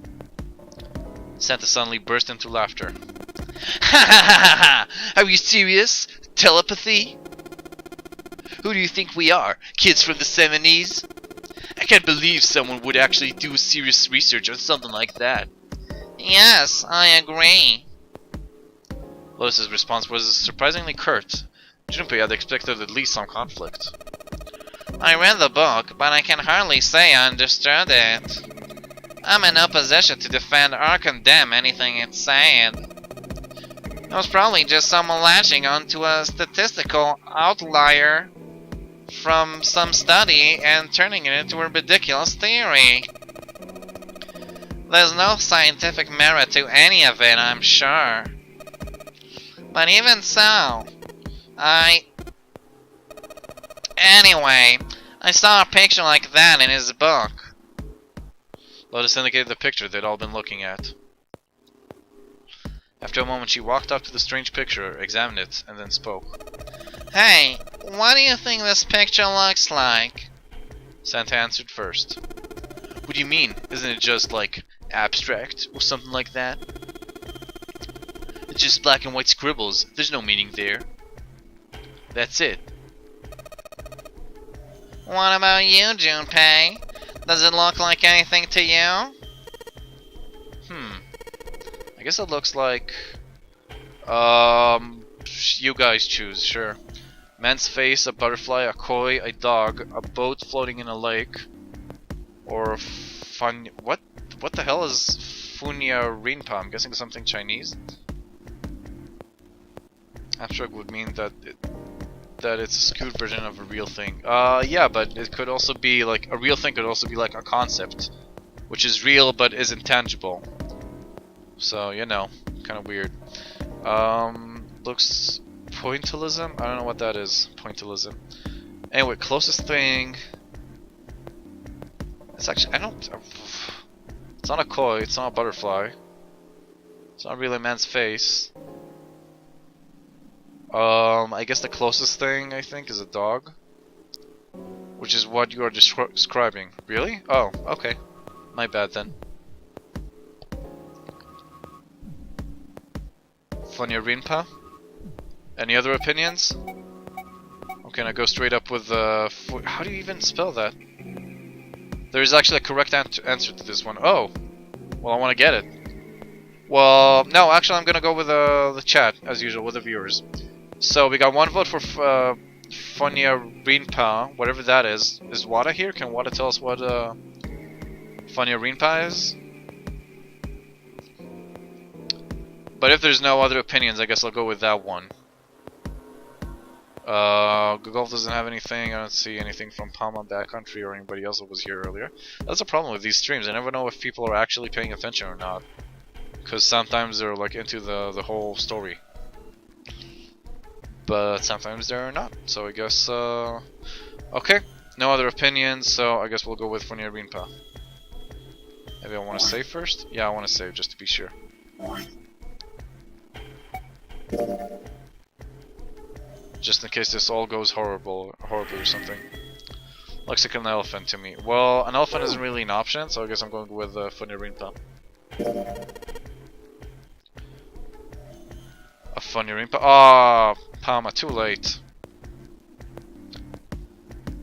Santa suddenly burst into laughter. Ha ha ha ha! Are you serious? Telepathy? Who do you think we are? Kids from the 70s? I can't believe someone would actually do serious research on something like that. Yes, I agree. Lotus's response was surprisingly curt. Junpei had expected at least some conflict. I read the book, but I can hardly say I understood it. I'm in no position to defend or condemn anything it said. It was probably just someone latching onto a statistical outlier from some study and turning it into a ridiculous theory. There's no scientific merit to any of it, I'm sure. But even so, Anyway, I saw a picture like that in his book. Lotus indicated the picture they'd all been looking at. After a moment, she walked up to the strange picture, examined it, and then spoke. Hey, what do you think this picture looks like? Santa answered first. What do you mean? Isn't it just like abstract or something like that? It's just black and white scribbles. There's no meaning there. That's it. What about you, Junpei? Does it look like anything to you? I guess it looks like you guys choose, sure. Man's face, a butterfly, a koi, a dog, a boat floating in a lake, or fun. What the hell is Funya Rinpa? I'm guessing something Chinese. Abstract would mean that it's a skewed version of a real thing. Yeah, but it could also be like a real thing. Could also be like a concept, which is real but is intangible. So you know, kind of weird. Looks pointillism. I don't know what that is. Pointillism. Anyway, closest thing. It's actually it's not a koi. It's not a butterfly. It's not really a man's face. I guess the closest thing I think is a dog, which is what you are describing. Really? Oh, okay. My bad then. Funya Rinpa? Any other opinions? Okay, now go straight up with how do you even spell that? There is actually a correct answer to this one. Oh, well, I want to get it. Well, no, actually, I'm gonna go with the chat as usual with the viewers. So we got one vote for Funya Rinpa, whatever that is. Is Wada here? Can Wada tell us what Funya Rinpa is? But if there's no other opinions, I guess I'll go with that one. Google doesn't have anything. I don't see anything from Palma Backcountry or anybody else that was here earlier. That's a problem with these streams. I never know if people are actually paying attention or not. Because sometimes they're like into the whole story. But sometimes they're not. So I guess, okay. No other opinions, so I guess we'll go with Funya Rinpa. Maybe I want to save first? Yeah, I want to save just to be sure. Just in case this all goes horribly or something. Looks like an elephant to me. Well, an elephant isn't really an option, so I guess I'm going with Funya Rinpa. A Funya Rinpa. Ah, Palma, too late.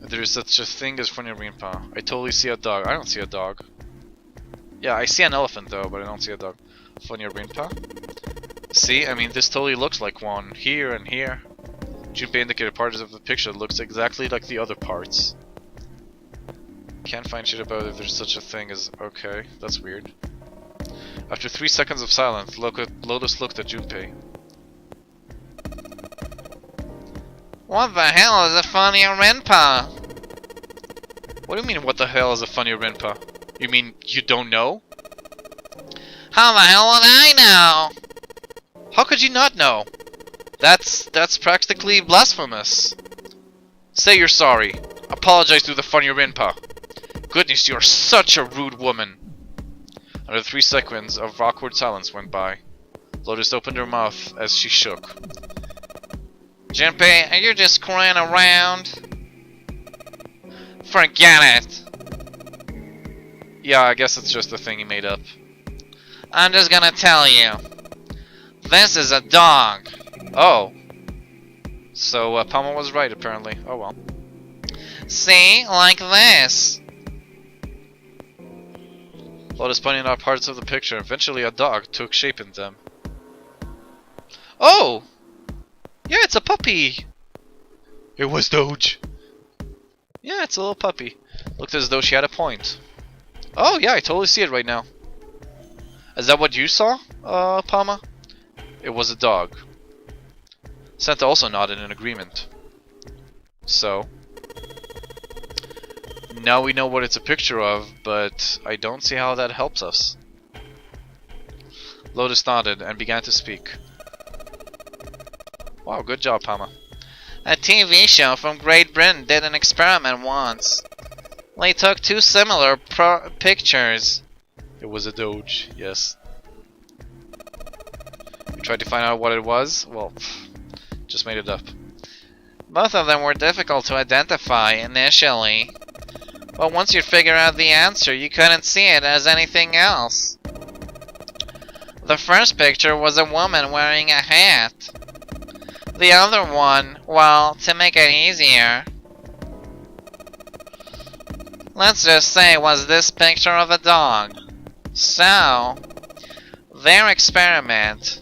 There is such a thing as Funya Rinpa. I totally see a dog. I don't see a dog. Yeah, I see an elephant though, but I don't see a dog. Funya Rinpa. See, I mean, this totally looks like one. Here and here. Junpei indicated parts of the picture that looks exactly like the other parts. Can't find shit about if there's such a thing as... Okay, that's weird. After 3 seconds of silence, Lotus looked at Junpei. What the hell is a Funya Rinpa? What do you mean, what the hell is a Funya Rinpa? You mean you don't know? How the hell would I know? How could you not know? That's practically blasphemous. Say you're sorry. Apologize to the Funya Rinpa. Goodness, you're such a rude woman. Another 3 seconds of awkward silence went by. Lotus opened her mouth as she shook. Junpei, are you just crying around? Forget it. Yeah, I guess it's just a thing he made up. I'm just gonna tell you. This is a dog. Oh. So, Palma was right, apparently. Oh well. See? Like this. Lotus pointing out parts of the picture. Eventually a dog took shape in them. Oh! Yeah, it's a puppy! It was Doge. Yeah, it's a little puppy. Looked as though she had a point. Oh, yeah, I totally see it right now. Is that what you saw, Palma? It was a dog. Santa also nodded in agreement. So, now we know what it's a picture of, but I don't see how that helps us. Lotus nodded and began to speak. Wow, good job, Palma. A TV show from Great Britain did an experiment once. They took 2 similar pictures. It was a Doge, yes. We tried to find out what it was. Well, just made it up. Both of them were difficult to identify initially, but once you figure out the answer, you couldn't see it as anything else. The first picture was a woman wearing a hat. The other one, well, to make it easier, let's just say was this picture of a dog. So, their experiment.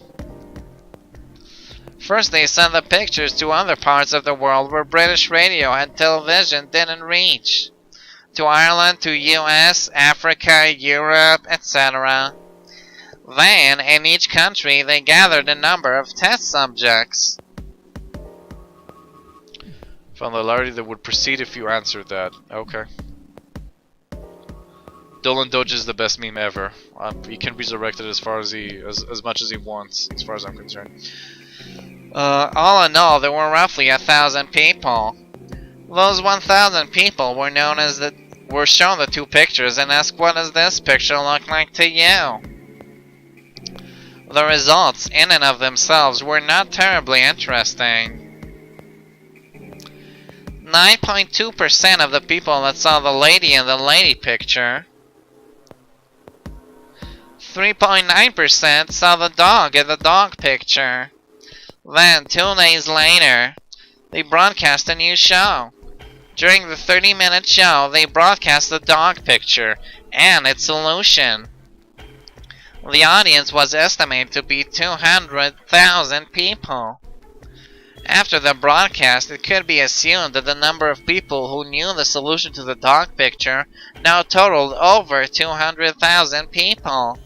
First they sent the pictures to other parts of the world where British radio and television didn't reach. To Ireland, to US, Africa, Europe, etc. Then, in each country, they gathered a number of test subjects. From the hilarity that would proceed if you answered that. Okay. Dolan Doge is the best meme ever. He can resurrect it as much as he wants, as far as I'm concerned. All in all, there were roughly 1,000 people. Those 1,000 people were shown the two pictures and asked, what does this picture look like to you? The results, in and of themselves, were not terribly interesting. 9.2% of the people that saw the lady in the lady picture, 3.9% saw the dog in the dog picture. Then, 2 days later, they broadcast a new show. During the 30-minute show, they broadcast the dog picture and its solution. The audience was estimated to be 200,000 people. After the broadcast, it could be assumed that the number of people who knew the solution to the dog picture now totaled over 200,000 people.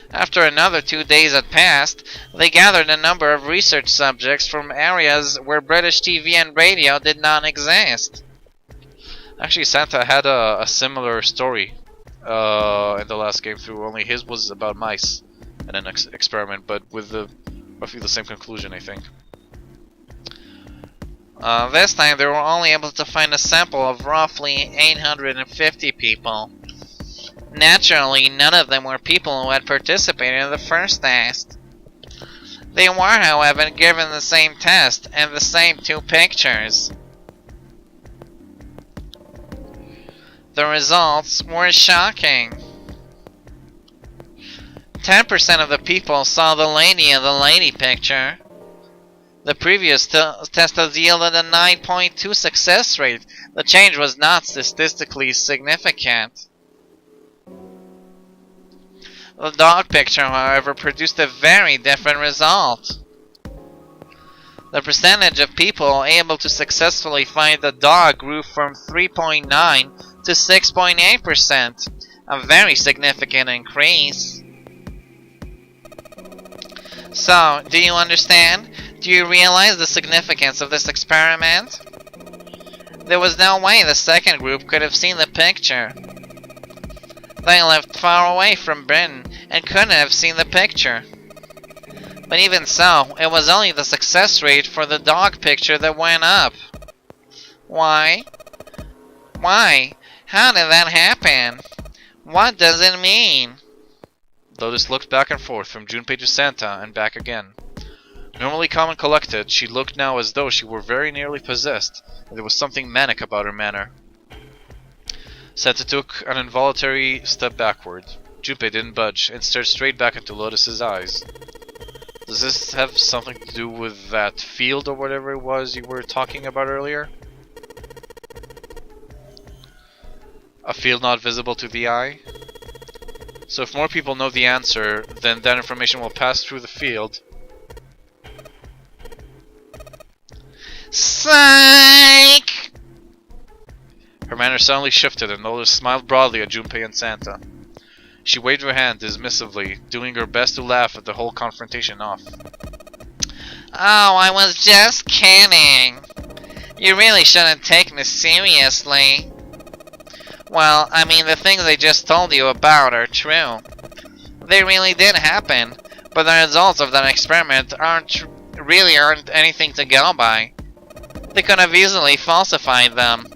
After another 2 days had passed, they gathered a number of research subjects from areas where British TV and radio did not exist. Actually, Santa had a similar story in the last game through, only his was about mice and an experiment, but with roughly the same conclusion, I think. This time they were only able to find a sample of roughly 850 people. Naturally, none of them were people who had participated in the first test. They were, however, given the same test and the same 2 pictures. The results were shocking. 10% of the people saw the lady in the lady picture. The previous test has yielded a 9.2 success rate. The change was not statistically significant. The dog picture, however, produced a very different result. The percentage of people able to successfully find the dog grew from 3.9 to 6.8%, a very significant increase. So, do you understand? Do you realize the significance of this experiment? There was no way the second group could have seen the picture. They lived far away from Britain and couldn't have seen the picture. But even so, it was only the success rate for the dog picture that went up. Why? Why? How did that happen? What does it mean? Lotus looked back and forth from Junpei to Santa and back again. Normally calm and collected, she looked now as though she were very nearly possessed, and there was something manic about her manner. Santa took an involuntary step backward. Junpei didn't budge and stared straight back into Lotus's eyes. Does this have something to do with that field or whatever it was you were talking about earlier? A field not visible to the eye? So if more people know the answer, then that information will pass through the field. Psych! Her manner suddenly shifted and Lotus smiled broadly at Junpei and Santa. She waved her hand dismissively, doing her best to laugh at the whole confrontation off. Oh, I was just kidding. You really shouldn't take me seriously. Well, I mean, the things I just told you about are true. They really did happen, but the results of that experiment aren't anything to go by. They could have easily falsified them.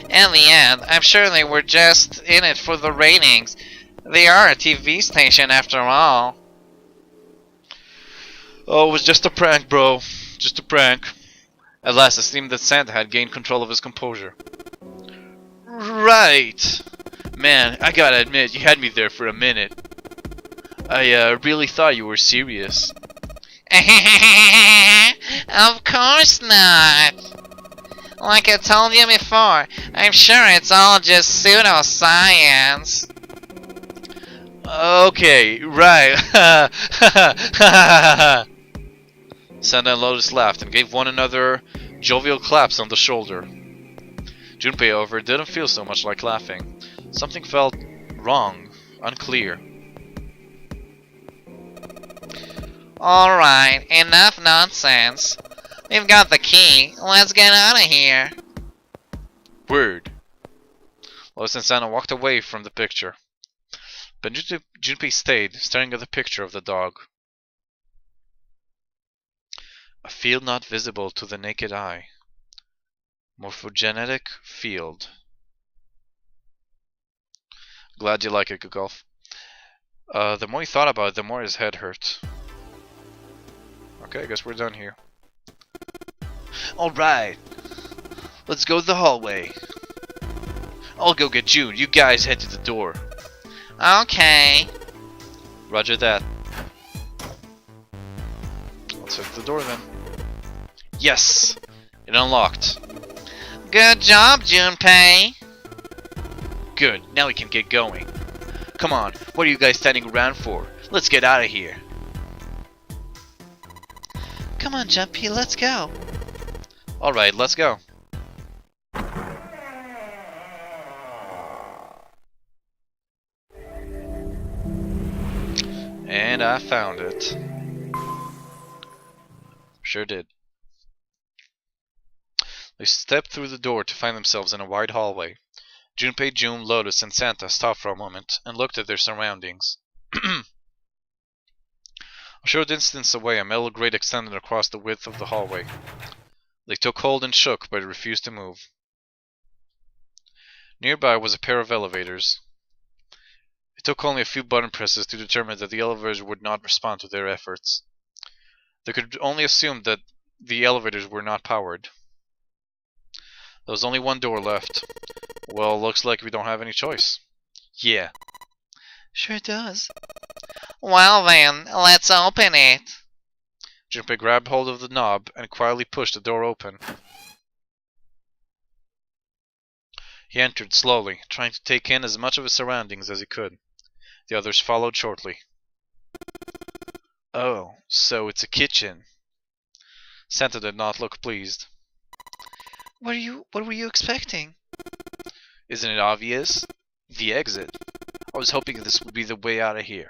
In the end, I'm sure they were just in it for the ratings. They are a TV station after all. Oh, it was just a prank, bro. Just a prank. At last, it seemed that Santa had gained control of his composure. Right. Man, I gotta admit, you had me there for a minute. I really thought you were serious. Of course not. Like I told you before, I'm sure it's all just pseudoscience. Okay, right. Santa and Lotus laughed and gave one another jovial claps on the shoulder. Junpei, however, didn't feel so much like laughing. Something felt wrong, unclear. Alright, enough nonsense. We've got the key. Let's get out of here. Word. Lotus and Santa walked away from the picture. But Junpei stayed, staring at the picture of the dog. A field not visible to the naked eye. Morphogenetic field. Glad you like it, Gugolf. The more he thought about it, the more his head hurt. Okay, I guess we're done here. Alright. Let's go to the hallway. I'll go get June. You guys head to the door. Okay. Roger that. Let's head to the door then. Yes! It unlocked. Good job, Junpei. Good, now we can get going. Come on, what are you guys standing around for? Let's get out of here. Come on, Junpei, let's go. Alright, let's go. And I found it. Sure did. They stepped through the door to find themselves in a wide hallway. Junpei, June, Lotus, and Santa stopped for a moment and looked at their surroundings. A short distance away, a metal grate extended across the width of the hallway. They took hold and shook, but refused to move. Nearby was a pair of elevators. It took only a few button presses to determine that the elevators would not respond to their efforts. They could only assume that the elevators were not powered. There was only one door left. Well, looks like we don't have any choice. Yeah. Sure does. Well then, let's open it. Junpei grabbed hold of the knob and quietly pushed the door open. He entered slowly, trying to take in as much of his surroundings as he could. The others followed shortly. Oh, so it's a kitchen. Santa did not look pleased. What were you expecting? Isn't it obvious? The exit. I was hoping this would be the way out of here.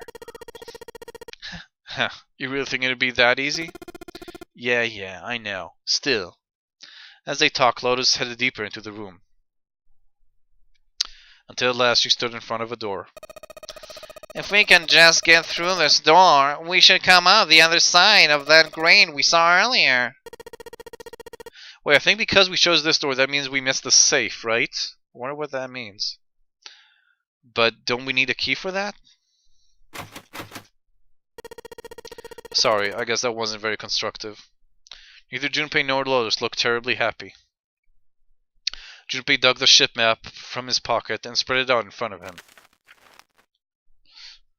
You really think it'd be that easy? Yeah, I know. Still. As they talked, Lotus headed deeper into the room. Until at last she stood in front of a door. If we can just get through this door, we should come out the other side of that grate we saw earlier. Wait, I think because we chose this door, that means we missed the safe, right? I wonder what that means. But don't we need a key for that? Sorry, I guess that wasn't very constructive. Neither Junpei nor Lotus looked terribly happy. Junpei dug the ship map from his pocket and spread it out in front of him.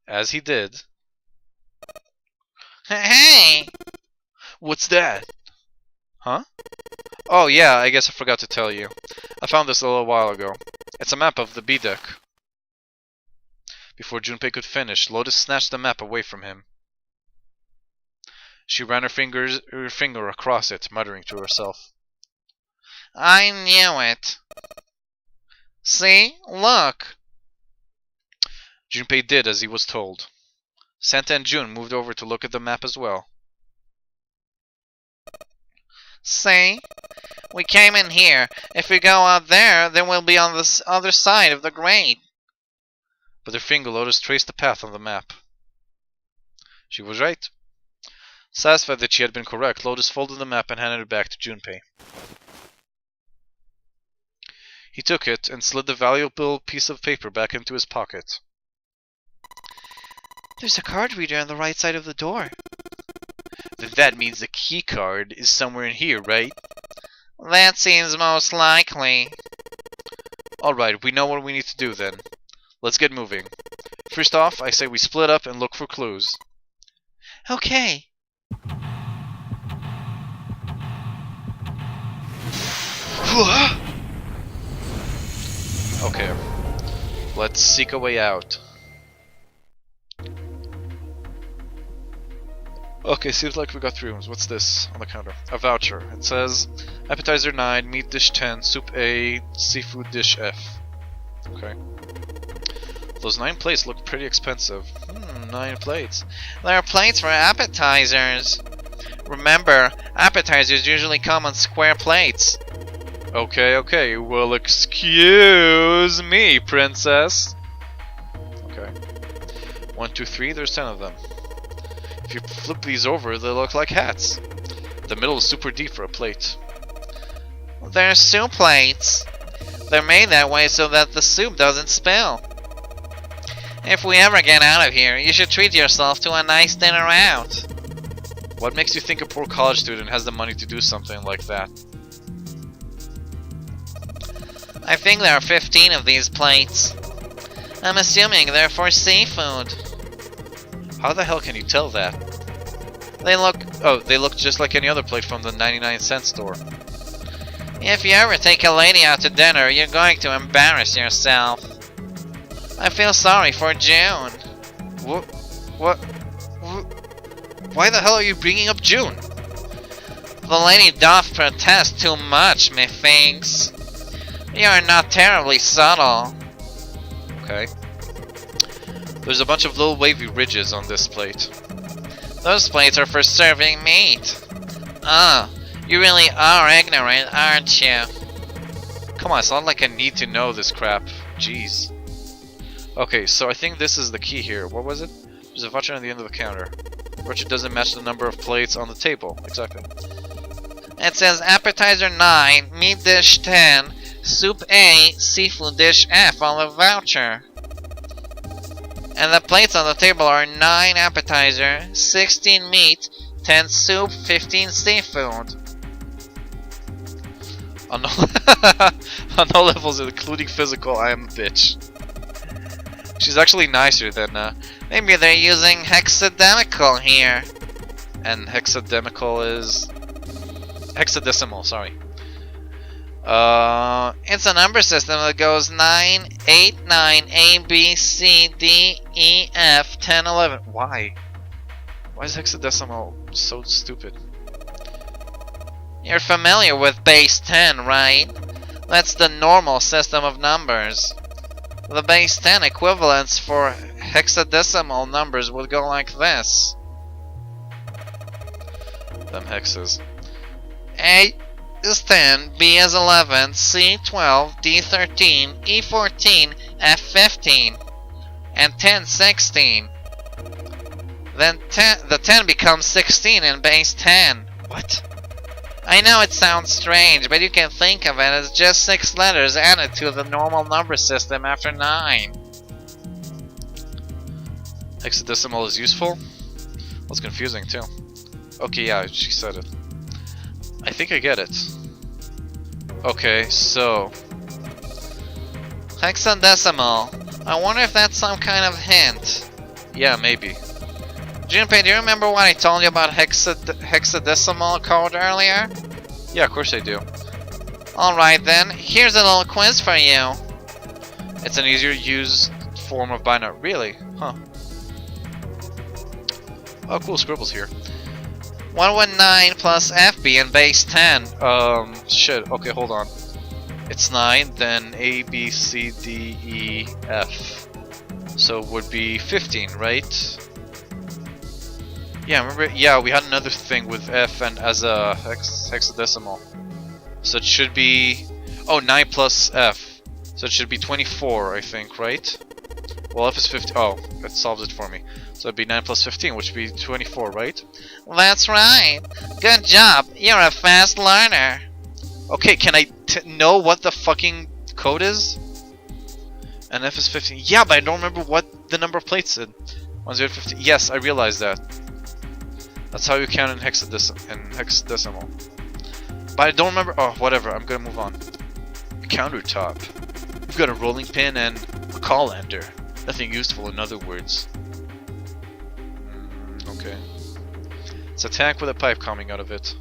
As he did... Hey! What's that? Huh? Oh yeah, I guess I forgot to tell you. I found this a little while ago. It's a map of the B-deck. Before Junpei could finish, Lotus snatched the map away from him. She ran her finger across it, muttering to herself. I knew it. See? Look! Junpei did as he was told. Santa and June moved over to look at the map as well. See? We came in here. If we go out there, then we'll be on the other side of the grate. With her finger, Lotus traced the path on the map. She was right. Satisfied that she had been correct, Lotus folded the map and handed it back to Junpei. He took it and slid the valuable piece of paper back into his pocket. There's a card reader on the right side of the door. then that means the key card is somewhere in here, right? That seems most likely. Alright, we know what we need to do then. Let's get moving. First off, I say we split up and look for clues. Okay. Okay. Let's seek a way out. Okay, seems like we got 3 rooms. What's this on the counter? A voucher. It says appetizer 9, meat dish 10, soup A, seafood dish F. Okay. Those 9 plates look pretty expensive. 9 plates. There are plates for appetizers. Remember, appetizers usually come on square plates. Okay. Well, excuse me, princess. Okay. 1, 2, 3, there's 10 of them. If you flip these over, they look like hats. The middle is super deep for a plate. They're soup plates. They're made that way so that the soup doesn't spill. If we ever get out of here, you should treat yourself to a nice dinner out. What makes you think a poor college student has the money to do something like that? I think there are 15 of these plates. I'm assuming they're for seafood. How the hell can you tell that? They look just like any other plate from the 99-cent store. If you ever take a lady out to dinner, you're going to embarrass yourself. I feel sorry for June. What? Why the hell are you bringing up June? The lady doth protest too much, methinks. You are not terribly subtle. Okay. There's a bunch of little wavy ridges on this plate. Those plates are for serving meat. You really are ignorant, aren't you? Come on, it's not like I need to know this crap. Jeez. Okay, so I think this is the key here. What was it? There's a voucher on the end of the counter. The voucher doesn't match the number of plates on the table. Exactly. It says appetizer 9, meat dish 10, soup A, seafood dish F on the voucher. And the plates on the table are 9 appetizer, 16 meat, 10 soup, 15 seafood. On all levels, including physical, I am a bitch. She's actually nicer than, Maybe they're using hexadecimal here. And hexadecimal is... hexadecimal, sorry. It's a number system that goes 9, 8, 9, A, B, C, D, E, F, 10, 11. Why? Why is hexadecimal so stupid? You're familiar with base 10, right? That's the normal system of numbers. The base 10 equivalents for hexadecimal numbers would go like this. Them hexes. A is 10, B is 11, C 12, D 13, E 14, F 15, and 10 16. Then the 10 becomes 16 in base 10. What? I know it sounds strange, but you can think of it as just 6 letters added to the normal number system after 9. Hexadecimal is useful? That's confusing too. Okay, yeah, she said it. I think I get it. Okay, so... hexadecimal. I wonder if that's some kind of hint. Yeah, maybe. Junpei, do you remember what I told you about hexadecimal code earlier? Yeah, of course I do. Alright then, here's a little quiz for you. It's an easier used form of binary. Really? Huh. Oh, cool, scribbles here. What would 9 plus F be in base 10? Shit. Okay, hold on. It's 9, then A, B, C, D, E, F. So it would be 15, right? Yeah, remember? Yeah, we had another thing with F and as a hexadecimal. So it should be... oh, 9 plus F. So it should be 24, I think, right? Well, F is 15. Oh, that solves it for me. So it'd be 9 plus 15, which would be 24, right? That's right. Good job. You're a fast learner. Okay, can I know what the fucking code is? And F is 15. Yeah, but I don't remember what the number of plates said. 1, 0, 15. Yes, I realized that. That's how you count in hexadecimal. But I don't remember. Oh, whatever. I'm gonna move on. Countertop. We've got a rolling pin and a colander. Nothing useful, in other words. Okay. It's a tank with a pipe coming out of it.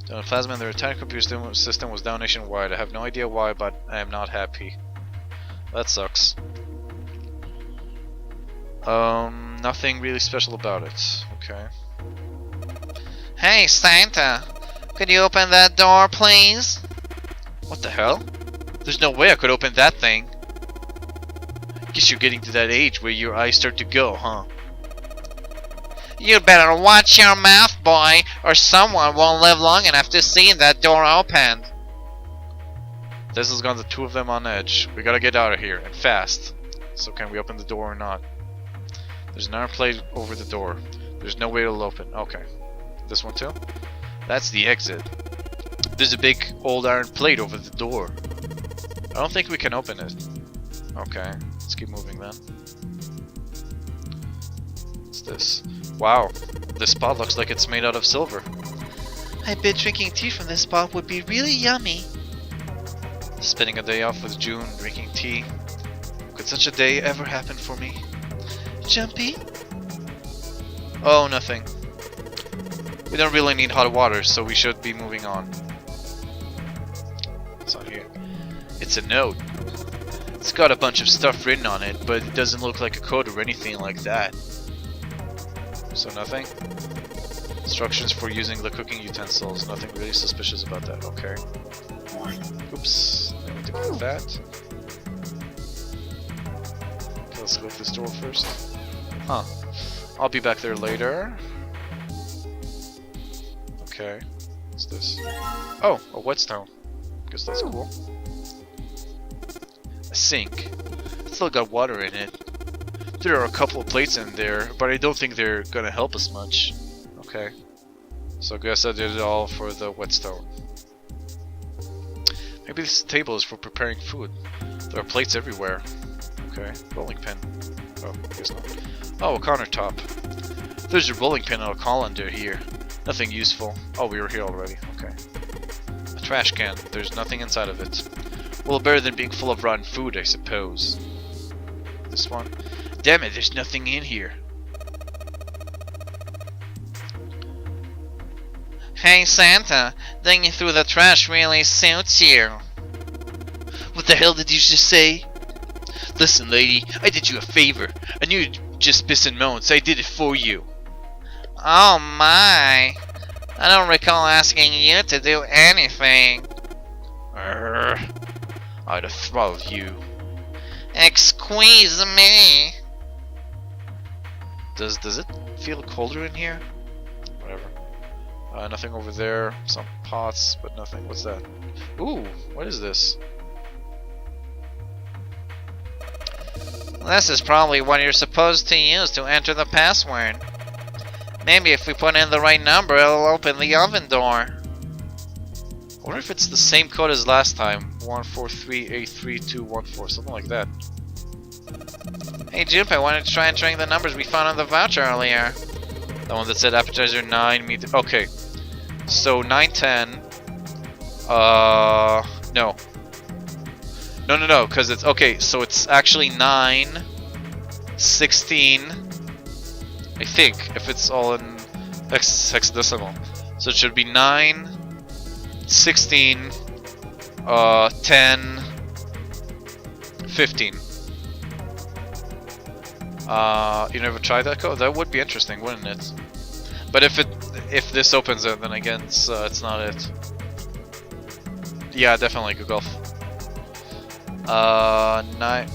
The plasma in their entire computer system was down nationwide. I have no idea why, but I am not happy. That sucks. Nothing really special about it. Okay. Hey, Santa. Could you open that door, please? What the hell? There's no way I could open that thing. Guess you're getting to that age where your eyes start to go, huh? You'd better watch your mouth, boy, or someone won't live long enough to see that door opened. This has got the two of them on edge. We gotta get out of here, and fast. So can we open the door or not? There's an iron plate over the door. There's no way it'll open. Okay. This one too? That's the exit. There's a big old iron plate over the door. I don't think we can open it. Okay. Let's keep moving then. What's this? Wow. This spot looks like it's made out of silver. I bet drinking tea from this spot would be really yummy. Spending a day off with June, drinking tea. Could such a day ever happen for me? Jumpy? Oh, nothing. We don't really need hot water, so we should be moving on. What's on here? It's a note. It's got a bunch of stuff written on it, but it doesn't look like a code or anything like that. So nothing? Instructions for using the cooking utensils. Nothing really suspicious about that. Okay. Oops. I need to click that. Okay, let's click this door first. Huh. I'll be back there later. Okay. What's this? Oh, a whetstone. Guess that's cool. A sink. It's still got water in it. There are a couple of plates in there, but I don't think they're gonna help us much. Okay. So I guess I did it all for the whetstone. Maybe this table is for preparing food. There are plates everywhere. Okay. Rolling pin. Oh, I guess not. Oh, a countertop. There's a rolling pin and a colander here. Nothing useful. Oh, we were here already. Okay. A trash can. There's nothing inside of it. Well, better than being full of rotten food, I suppose. This one. Damn it, there's nothing in here. Hey, Santa. Digging through the trash really suits you. What the hell did you just say? Listen, lady, I did you a favor. I knew you'd just piss and moan, so I did it for you. Oh my. I don't recall asking you to do anything. I'd have throttled you. Excuse me. Does it feel colder in here? Whatever. Nothing over there. Some pots, but nothing. What's that? Ooh, what is this? This is probably what you're supposed to use to enter the password. Maybe if we put in the right number, it'll open the oven door. I wonder if it's the same code as last time. 143832214, something like that. Hey Jupe, I wanted to try entering the numbers we found on the voucher earlier. The one that said appetizer 9, meat. Okay. So 910. No. No, because it's okay. So it's actually 9, 16. I think if it's all in hexadecimal. So it should be 9, 16, 10, 15. You never tried that code? That would be interesting, wouldn't it? But if this opens it, then again it's not it. Yeah, definitely good golf. 9.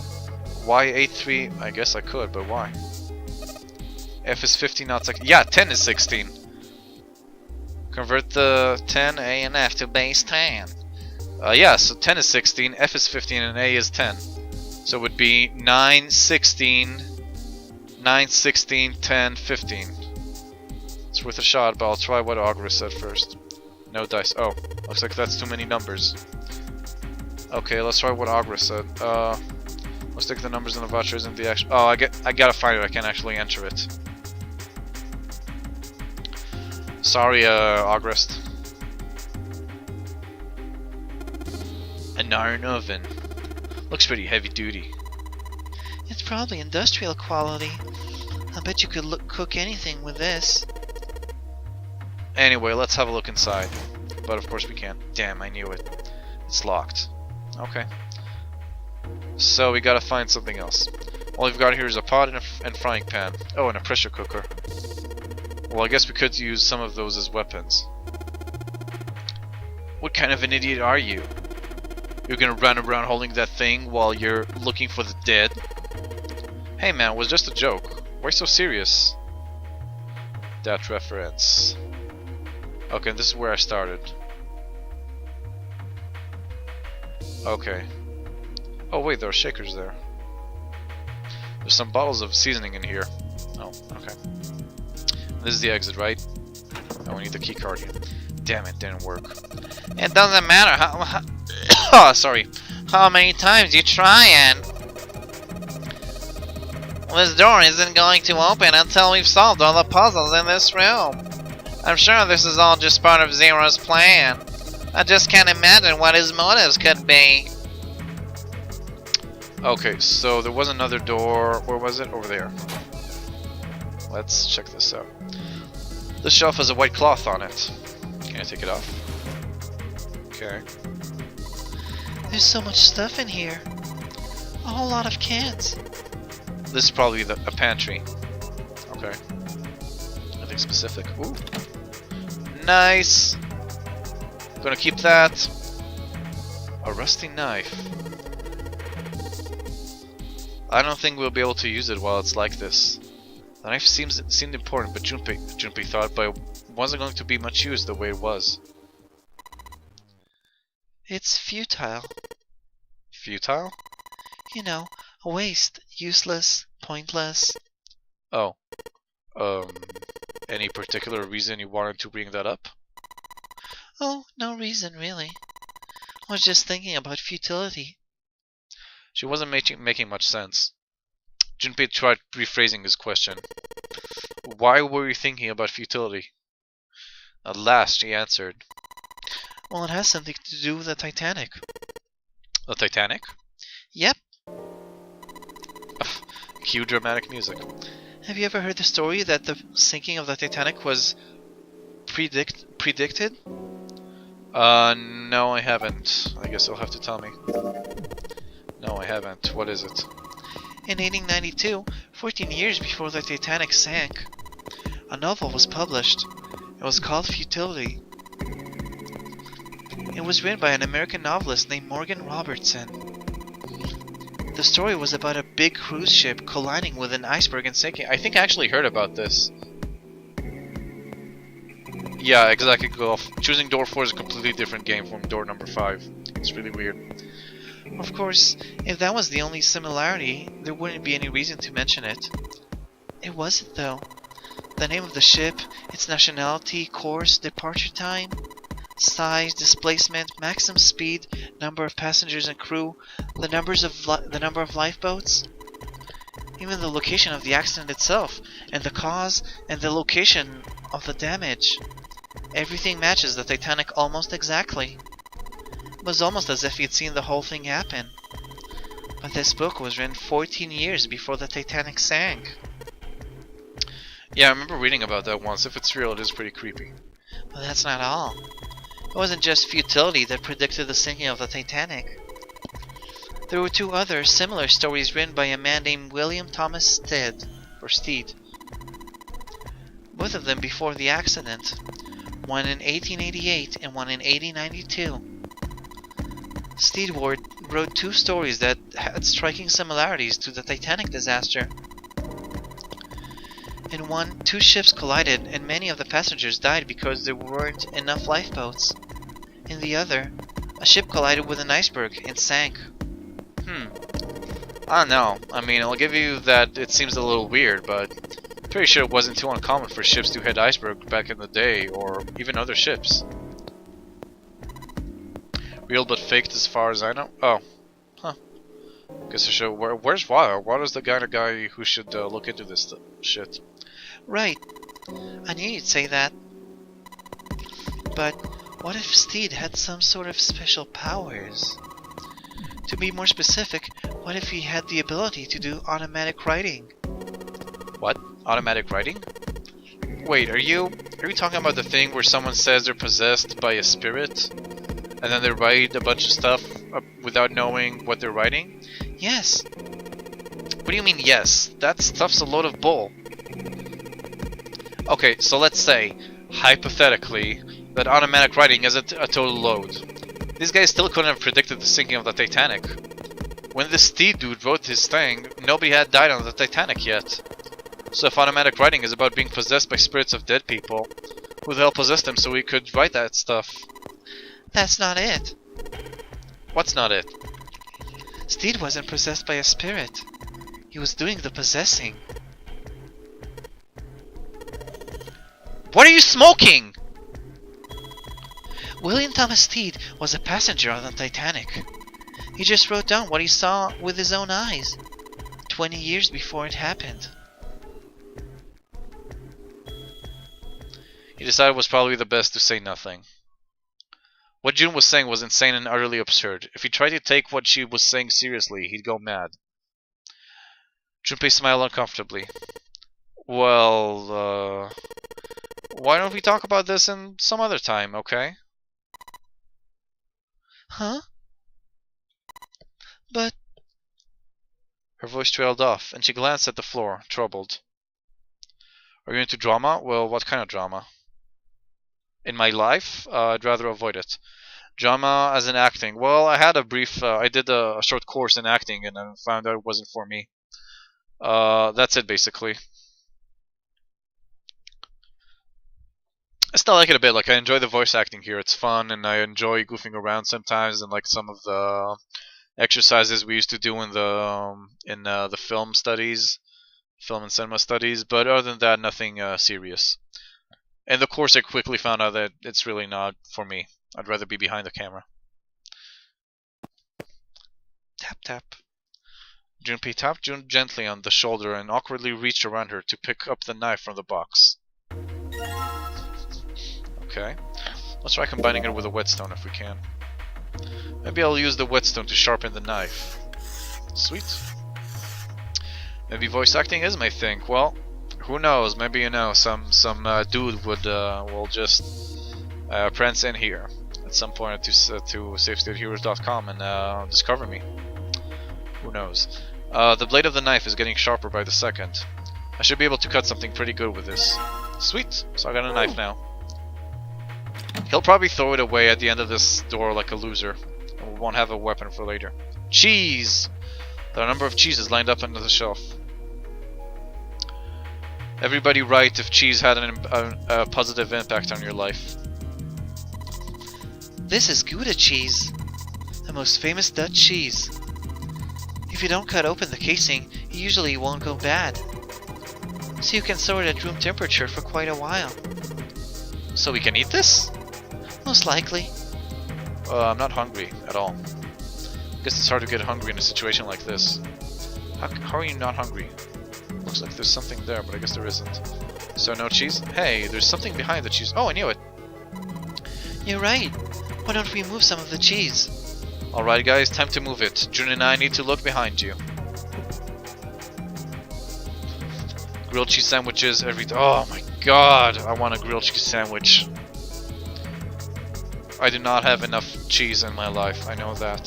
Why 83? I guess I could, but why? F is 15, not 16. Yeah, 10 is 16. Convert the 10, A, and F to base 10. Yeah, so 10 is 16, F is 15, and A is 10. So it would be 9, 16, 9, 16, 10, 15. It's worth a shot, but I'll try what Augury said first. No dice. Oh, looks like that's too many numbers. Okay, let's try what Augury said. Let's take the numbers in the vouchers and the actual. Oh, I gotta find it. I can't actually enter it. Sorry, Agrest. An iron oven. Looks pretty heavy duty. It's probably industrial quality. I bet you could cook anything with this. Anyway, let's have a look inside. But of course we can't. Damn, I knew it. It's locked. Okay. So we gotta find something else. All we've got here is a pot and frying pan. Oh, and a pressure cooker. Well, I guess we could use some of those as weapons. What kind of an idiot are you? You're gonna run around holding that thing while you're looking for the dead? Hey man, it was just a joke. Why so serious? That reference. Okay, this is where I started. Okay. Oh wait, there are shakers there. There's some bottles of seasoning in here. Oh, okay. This is the exit, right? Oh, we need the key card here. Damn it, didn't work. It doesn't matter how oh, sorry. How many times you try it. This door isn't going to open until we've solved all the puzzles in this room. I'm sure this is all just part of Zero's plan. I just can't imagine what his motives could be. Okay, so there was another door. Where was it? Over there. Let's check this out. This shelf has a white cloth on it. Can I take it off? Okay. There's so much stuff in here. A whole lot of cans. This is probably a pantry. Okay. Nothing specific. Ooh. Nice. Gonna keep that. A rusty knife. I don't think we'll be able to use it while it's like this. The knife seemed important, but Junpei thought, but it wasn't going to be much use the way it was. It's futile. Futile? You know, a waste. Useless. Pointless. Oh. Any particular reason you wanted to bring that up? Oh, no reason really. I was just thinking about futility. She wasn't making much sense. Junpei tried rephrasing his question. Why were you thinking about futility? At last, she answered. Well, it has something to do with the Titanic. The Titanic? Yep. Cue dramatic music. Have you ever heard the story that the sinking of the Titanic was predicted? No, I haven't. I guess you'll have to tell me. No, I haven't. What is it? In 1892, 14 years before the Titanic sank, a novel was published. It was called Futility. It was written by an American novelist named Morgan Robertson. The story was about a big cruise ship colliding with an iceberg and sinking. I think I actually heard about this. Yeah, exactly. Golf. Choosing door 4 is a completely different game from door number 5. It's really weird. Of course, if that was the only similarity, there wouldn't be any reason to mention it. It wasn't, though. The name of the ship, its nationality, course, departure time, size, displacement, maximum speed, number of passengers and crew, the number of lifeboats, even the location of the accident itself, and the cause and the location of the damage. Everything matches the Titanic almost exactly. It was almost as if he'd seen the whole thing happen. But this book was written 14 years before the Titanic sank. Yeah, I remember reading about that once. If it's real, it is pretty creepy. But that's not all. It wasn't just futility that predicted the sinking of the Titanic. There were two other similar stories written by a man named William Thomas Stead, or Steed. Both of them before the accident. One in 1888 and one in 1892. Steed wrote two stories that had striking similarities to the Titanic disaster. In one, two ships collided and many of the passengers died because there weren't enough lifeboats. In the other, a ship collided with an iceberg and sank. I don't know. I mean, I'll give you that it seems a little weird, but I'm pretty sure it wasn't too uncommon for ships to hit iceberg back in the day, or even other ships. Real but faked as far as I know. Oh. Huh. Guess I should... Where's Water? Water's the kind of guy who should look into this shit. Right. I knew you'd say that. But what if Steed had some sort of special powers? To be more specific, what if he had the ability to do automatic writing? What? Automatic writing? Wait, are you talking about the thing where someone says they're possessed by a spirit, and then they write a bunch of stuff without knowing what they're writing? Yes. What do you mean, yes? That stuff's a load of bull. Okay, so let's say, hypothetically, that automatic writing is a total load. These guys still couldn't have predicted the sinking of the Titanic. When this Steed dude wrote his thing, nobody had died on the Titanic yet. So if automatic writing is about being possessed by spirits of dead people, who the hell possessed them so he could write that stuff? That's not it. What's not it? Steed wasn't possessed by a spirit. He was doing the possessing. What are you smoking? William Thomas Steed was a passenger on the Titanic. He just wrote down what he saw with his own eyes, 20 years before it happened. He decided it was probably the best to say nothing. What June was saying was insane and utterly absurd. If he tried to take what she was saying seriously, he'd go mad. Junpei smiled uncomfortably. Well, why don't we talk about this in some other time, okay? Huh? But... Her voice trailed off, and she glanced at the floor, troubled. Are you into drama? Well, what kind of drama? In my life? I'd rather avoid it. Drama as in acting. Well, I had a brief... I did a short course in acting, and I found out it wasn't for me. That's it, basically. I still like it a bit. Like, I enjoy the voice acting here. It's fun, and I enjoy goofing around sometimes, and like some of the exercises we used to do in the film studies, film and cinema studies. But other than that, nothing serious. In the course, I quickly found out that it's really not for me. I'd rather be behind the camera. Tap tap. Junpei tapped June gently on the shoulder and awkwardly reached around her to pick up the knife from the box. Okay. Let's try combining it with a whetstone if we can. Maybe I'll use the whetstone to sharpen the knife. Sweet. Maybe voice acting is my thing. Well, who knows? Maybe, you know, some dude will just prance in here at some point to SafeStateHeroes.com and discover me. Who knows? The blade of the knife is getting sharper by the second. I should be able to cut something pretty good with this. Sweet! So I got a knife now. He'll probably throw it away at the end of this door like a loser, and we won't have a weapon for later. Cheese! There are a number of cheeses lined up under the shelf. Everybody write if cheese had a positive impact on your life. this is Gouda cheese, the most famous Dutch cheese. If you don't cut open the casing, it usually won't go bad. So you can store it at room temperature for quite a while. So we can eat this? Most likely. I'm not hungry at all. Guess it's hard to get hungry in a situation like this. How are you not hungry? Looks like there's something there, but I guess there isn't. So no cheese? Hey, there's something behind the cheese. Oh, I knew it. You're right. Why don't we move some of the cheese? Alright guys, time to move it. June and I need to look behind you. Grilled cheese sandwiches every... Oh my god, I want a grilled cheese sandwich. I do not have enough cheese in my life, I know that.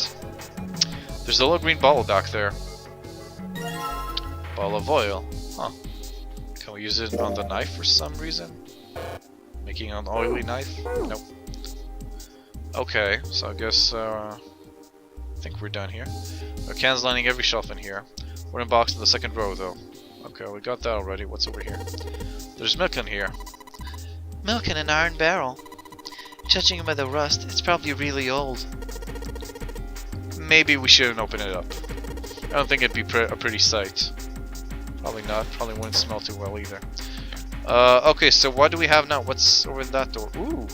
There's a little green bottle back there. Bottle of oil. Huh. Can we use it on the knife for some reason? Making an oily knife? Nope. Okay, so I guess I think we're done here. There are cans lining every shelf in here. Wooden box in the second row though. Okay, we got that already. What's over here? There's milk in here. Milk in an iron barrel. Judging by the rust, it's probably really old. Maybe we shouldn't open it up. I don't think it'd be a pretty sight. Probably not. Probably wouldn't smell too well either. Okay, so what do we have now? What's over that door? Ooh!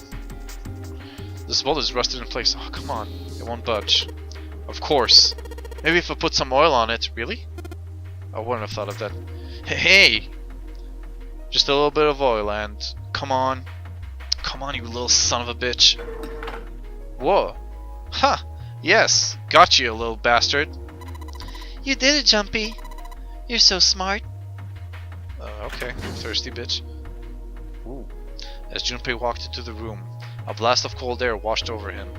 This bolt is rusted in place. Oh, come on. It won't budge. Of course. Maybe if I put some oil on it. Really? I wouldn't have thought of that. Hey! Just a little bit of oil and... Come on. come on, you little son of a bitch. Whoa. Huh. Yes. Got you, little bastard. You did it, Jumpy. You're so smart. Okay. Thirsty bitch. Ooh. As Junpei walked into the room, a blast of cold air washed over him.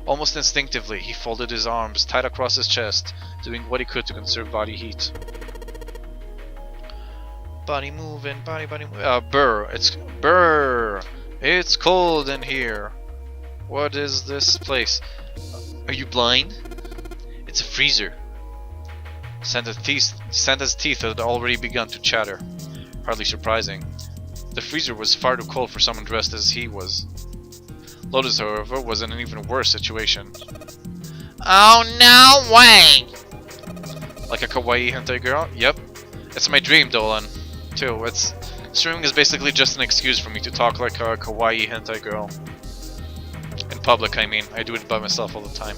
Almost instinctively, he folded his arms tight across his chest, doing what he could to conserve body heat. Body moving, body moving. Brr. It's cold in here. What is this place? Are you blind? It's a freezer. Santa's teeth had already begun to chatter. Hardly surprising. The freezer was far too cold for someone dressed as he was. Lotus, however, was in an even worse situation. Oh, no way! Like a kawaii hentai girl? Yep. It's my dream, Dolan. Too. Streaming is basically just an excuse for me to talk like a kawaii hentai girl. In public, I mean. I do it by myself all the time.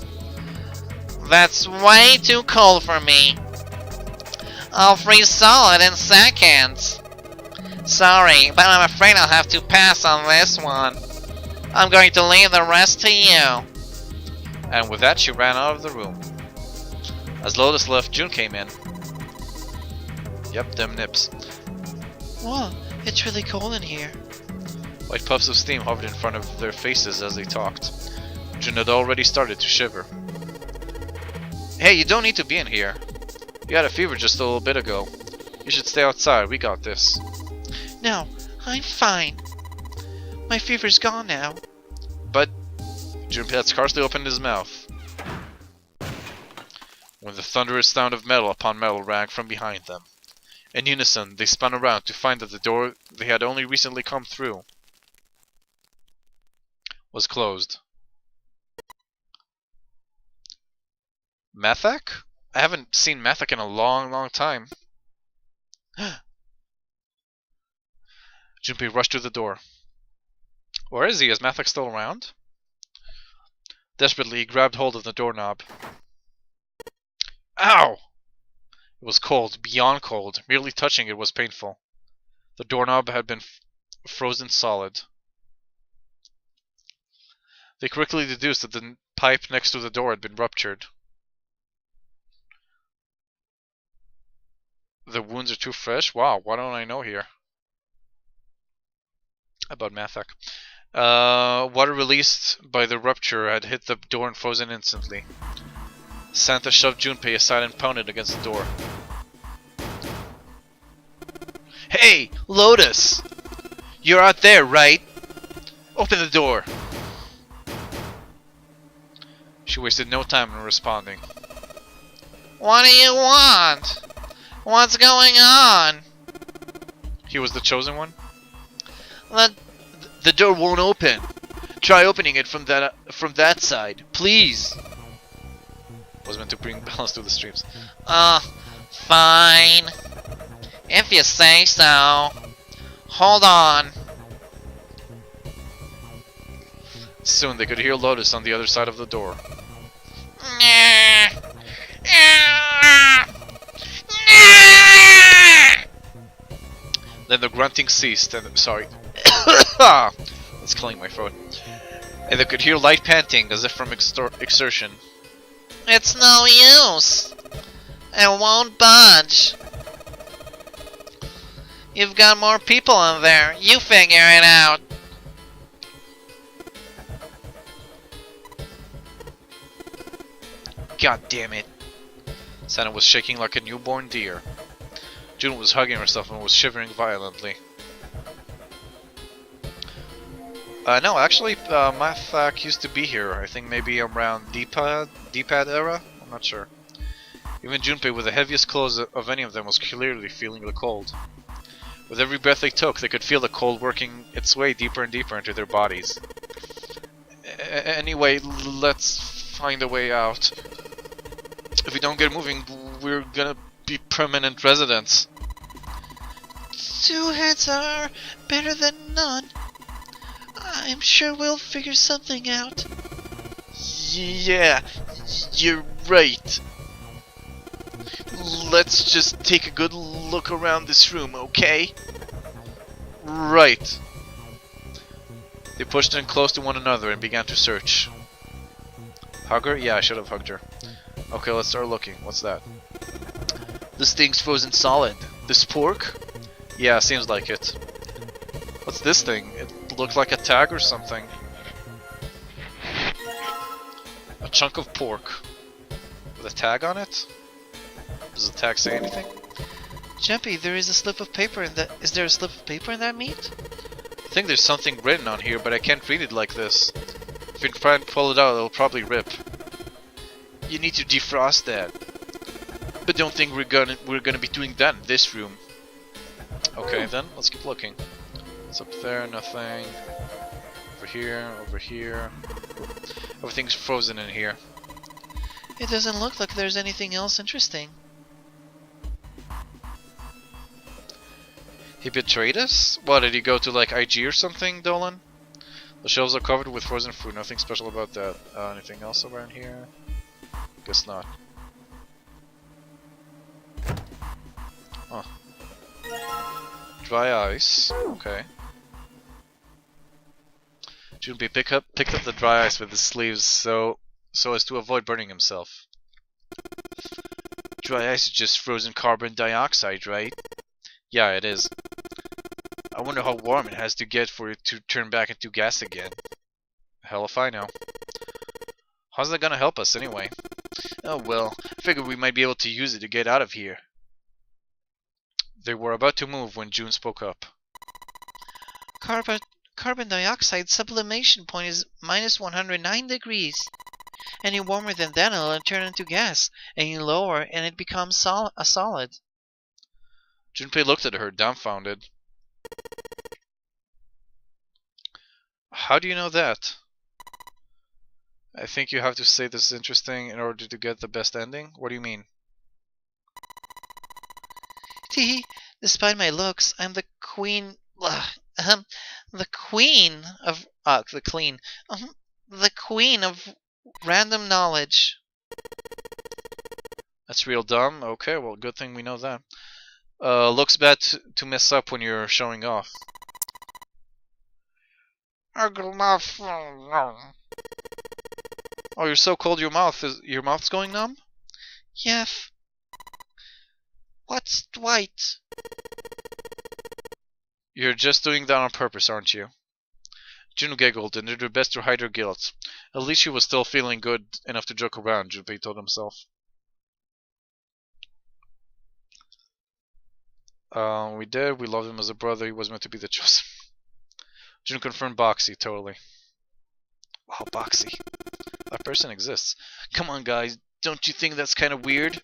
That's way too cold for me. I'll freeze solid in seconds. Sorry, but I'm afraid I'll have to pass on this one. I'm going to leave the rest to you. And with that, she ran out of the room. As Lotus left, June came in. Yep, them nips. Whoa, it's really cold in here. White puffs of steam hovered in front of their faces as they talked. June had already started to shiver. Hey, you don't need to be in here. You had a fever just a little bit ago. You should stay outside, we got this. No, I'm fine. My fever's gone now. But Junpei had scarcely opened his mouth when the thunderous sound of metal upon metal rang from behind them. In unison, they spun around to find that the door they had only recently come through was closed. Mathak? I haven't seen Mathak in a long time. Junpei rushed to the door. Where is he? Is Mathak still around? Desperately, he grabbed hold of the doorknob. Ow! It was cold, beyond cold. Merely touching it was painful. The doorknob had been frozen solid. They quickly deduced that the pipe next to the door had been ruptured. The wounds are too fresh? Wow, why don't I know here? About Mathak. Water released by the rupture had hit the door and frozen instantly. Santa shoved Junpei aside and pounded against the door. Hey, Lotus! You're out there, right? Open the door! She wasted no time in responding. What do you want? What's going on? He was the chosen one? The door won't open. Try opening it from that side, please. Was meant to bring balance to the streams. Fine. If you say so. Hold on. Soon they could hear Lotus on the other side of the door. Then the grunting ceased and it's killing my throat. And they could hear light panting as if from exertion. It's no use. It won't budge. You've got more people in there. You figure it out. God damn it. Santa was shaking like a newborn deer. June was hugging herself and was shivering violently. No, actually, Mathak used to be here. I think maybe around D-pad era? I'm not sure. Even Junpei, with the heaviest clothes of any of them, was clearly feeling the cold. With every breath they took, they could feel the cold working its way deeper and deeper into their bodies. Anyway, let's find a way out. If we don't get moving, we're gonna be permanent residents. 2 heads are better than none. I'm sure we'll figure something out. Yeah, you're right. Let's just take a good look around this room, okay? Right. They pushed in close to one another and began to search. Hug her? Yeah, I should have hugged her. Okay, let's start looking. What's that? This thing's frozen solid. This pork? Yeah, seems like it. What's this thing? It looks like a tag or something. A chunk of pork. With a tag on it? Does the tag say anything? Jumpy, there is a slip of paper in that. Is there a slip of paper in that meat? I think there's something written on here, but I can't read it like this. If you try and pull it out, it'll probably rip. You need to defrost that. But don't think we're gonna be doing that in this room. Okay, then let's keep looking. It's up there, nothing. Over here, over here. Everything's frozen in here. It doesn't look like there's anything else interesting. He betrayed us? What, did he go to like IG or something, Dolan? The shelves are covered with frozen food, nothing special about that. Anything else around here? Guess not. Huh. Dry ice. Okay. Junpei picked up the dry ice with his sleeves so as to avoid burning himself. Dry ice is just frozen carbon dioxide, right? Yeah, it is. I wonder how warm it has to get for it to turn back into gas again. Hell if I know. How's that gonna help us anyway? Oh well, I figured we might be able to use it to get out of here. They were about to move when June spoke up. Carbon dioxide sublimation point is minus 109 degrees. Any warmer than that it'll turn into gas. Any lower and it becomes a solid. Junpei looked at her, dumbfounded. How do you know that? I think you have to say this is interesting in order to get the best ending? What do you mean? Tee, despite my looks, I'm the queen. The queen of the queen of random knowledge. That's real dumb. Okay, well, good thing we know that. Looks bad to mess up when you're showing off. Oh, you're so cold. Your mouth's going numb. Yef. What's Dwight? You're just doing that on purpose, aren't you? June giggled and did her best to hide her guilt. At least she was still feeling good enough to joke around, Junpei told himself. We did. We loved him as a brother. He was meant to be the chosen. June confirmed Boxy, totally. Wow, Boxy. That person exists. Come on, guys. Don't you think that's kind of weird?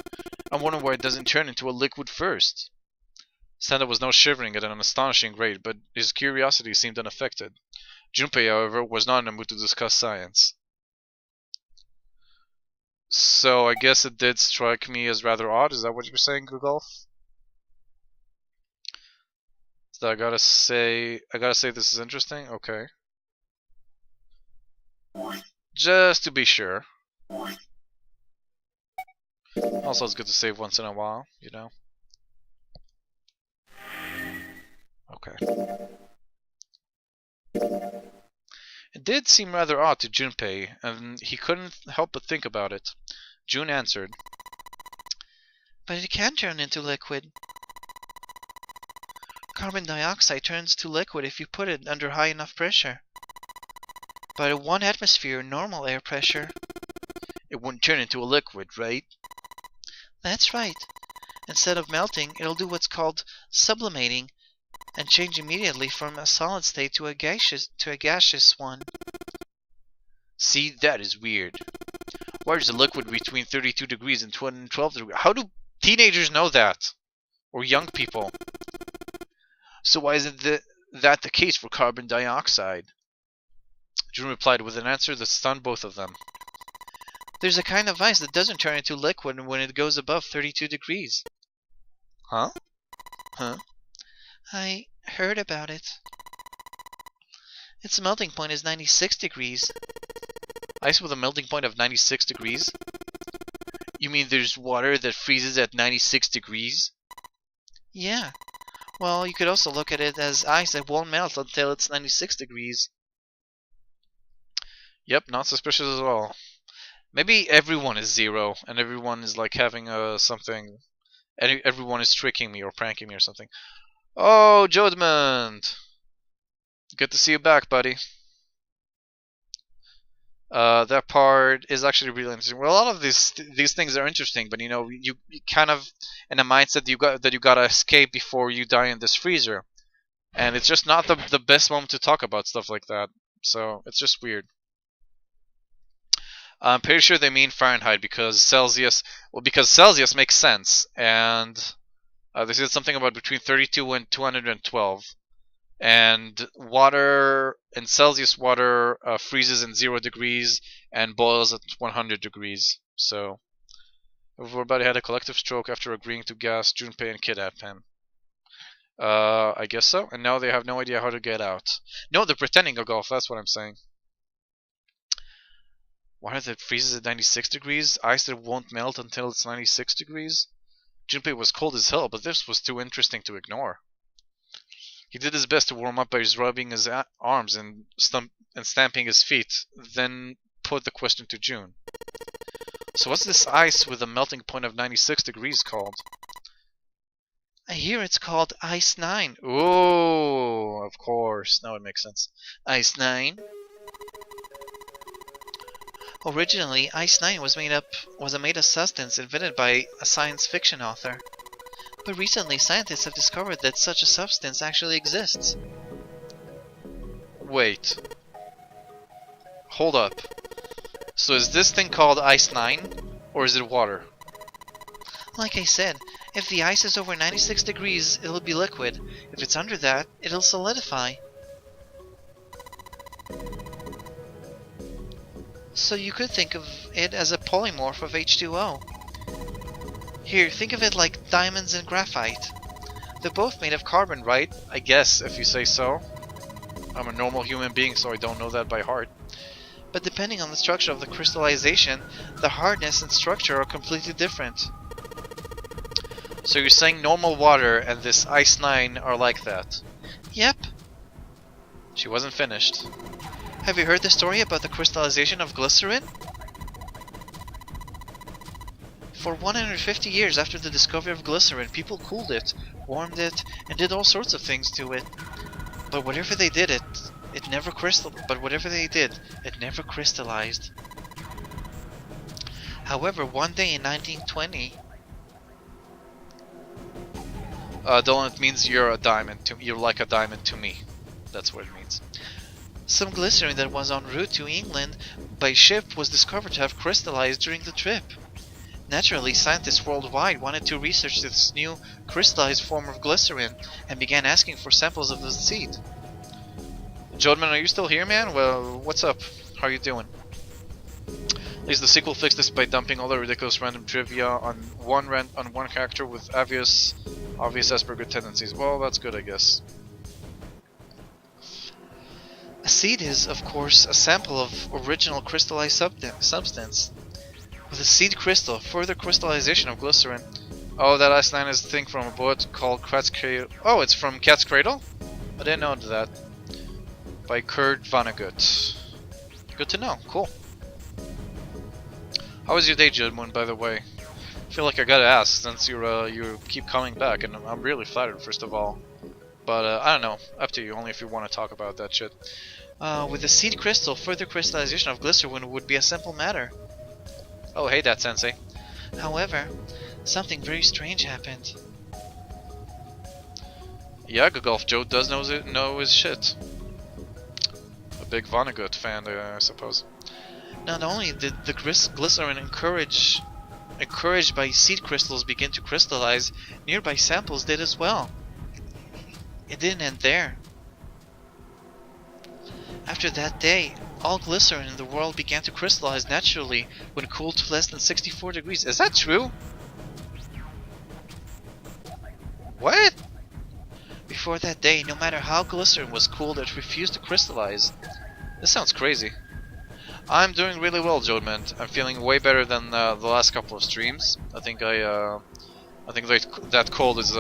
I wonder why it doesn't turn into a liquid first. Santa was now shivering at an astonishing rate, but his curiosity seemed unaffected. Junpei, however, was not in the mood to discuss science. So I guess it did strike me as rather odd. Is that what you're saying, Gugolf? So I gotta say this is interesting. Okay. Just to be sure. Also, it's good to save once in a while, you know. Okay. It did seem rather odd to Junpei, and he couldn't help but think about it. June answered. But it can turn into liquid. Carbon dioxide turns to liquid if you put it under high enough pressure. But at 1 atmosphere normal air pressure, it wouldn't turn into a liquid, right? That's right. Instead of melting, it'll do what's called sublimating, and change immediately from a solid state to a gaseous one. See, that is weird. Why is a liquid between 32 degrees and 12 degrees? How do teenagers know that? Or young people? So why isn't that the case for carbon dioxide? June replied with an answer that stunned both of them. There's a kind of ice that doesn't turn into liquid when it goes above 32 degrees. Huh? I heard about it. Its melting point is 96 degrees. Ice with a melting point of 96 degrees? You mean there's water that freezes at 96 degrees? Yeah. Well, you could also look at it as ice that won't melt until it's 96 degrees. Yep, not suspicious at all. Maybe everyone is zero, and everyone is like having something. Everyone is tricking me or pranking me or something. Oh, Judgment! Good to see you back, buddy. That part is actually really interesting. Well, a lot of these things are interesting, but you know, you kind of in a mindset that you gotta escape before you die in this freezer, and it's just not the best moment to talk about stuff like that. So it's just weird. I'm pretty sure they mean Fahrenheit because Celsius. Well, because Celsius makes sense, and they said something about between 32 and 212. And water in Celsius water freezes in 0 degrees and boils at 100 degrees. So everybody had a collective stroke after agreeing to gas Junpei and kidnap him. I guess so. And now they have no idea how to get out. No, they're pretending to golf. That's what I'm saying. Water that freezes at 96 degrees, ice that won't melt until it's 96 degrees. Junpei was cold as hell, but this was too interesting to ignore. He did his best to warm up by rubbing his arms and stamping his feet, then put the question to June. So what's this ice with a melting point of 96 degrees called? I hear it's called Ice 9. Oh, of course. Now it makes sense. Ice 9? Originally, Ice 9 was a made-up substance invented by a science fiction author. But recently, scientists have discovered that such a substance actually exists. Wait. Hold up. So is this thing called Ice 9? Or is it water? Like I said, if the ice is over 96 degrees, it'll be liquid. If it's under that, it'll solidify. So you could think of it as a polymorph of H2O. Here, think of it like diamonds and graphite. They're both made of carbon, right? I guess, if you say so. I'm a normal human being, so I don't know that by heart. But depending on the structure of the crystallization, the hardness and structure are completely different. So you're saying normal water and this Ice 9 are like that? Yep. She wasn't finished. Have you heard the story about the crystallization of glycerin? For 150 years after the discovery of glycerin, people cooled it, warmed it, and did all sorts of things to it. But whatever they did, it never crystallized. However, one day in 1920, Dylan, it means you're a diamond. You're like a diamond to me. That's what it means. Some glycerin that was en route to England by ship was discovered to have crystallized during the trip. Naturally, scientists worldwide wanted to research this new crystallized form of glycerin and began asking for samples of the seed. Jodman, are you still here, man? Well, what's up? How are you doing? At least the sequel fixed this by dumping all the ridiculous random trivia on one character with obvious Asperger tendencies. Well, that's good, I guess. A seed is, of course, a sample of original crystallized substance. With a seed crystal, further crystallization of glycerin. Oh, that last line is a thing from a book called Cat's Cradle. Oh, it's from Cat's Cradle? I didn't know that. By Kurt Vonnegut. Good to know. Cool. How was your day, Judmoon, by the way? I feel like I gotta ask since you keep coming back, and I'm really flattered, first of all. But I don't know. Up to you. Only if you want to talk about that shit. With a seed crystal, further crystallization of glycerin would be a simple matter. Oh, hey, that sensei. However, something very strange happened. Yeah, Golf Joe does know his shit. A big Vonnegut fan, I suppose. Not only did the glycerin encouraged by seed crystals begin to crystallize, nearby samples did as well. It didn't end there. After that day, all glycerin in the world began to crystallize naturally when cooled to less than 64 degrees. Is that true? What? Before that day, no matter how glycerin was cooled, it refused to crystallize. This sounds crazy. I'm doing really well, Jodman. I'm feeling way better than the last couple of streams. I think that cold is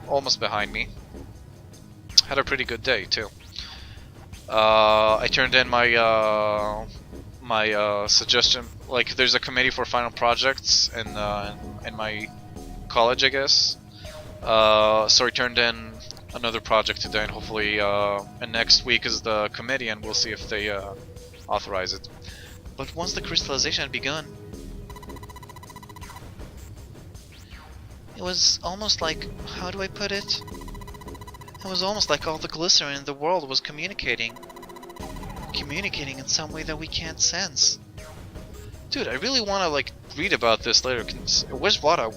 almost behind me. Had a pretty good day too. I turned in my my suggestion. Like, there's a committee for final projects in my college, I guess. So he turned in another project today, and hopefully, and next week is the committee, and we'll see if they authorize it. But once the crystallization had begun, it was almost like, how do I put it? It was almost like all the glycerin in the world was communicating. Communicating in some way that we can't sense. Dude, I really want to like read about this later. Where's Vlada?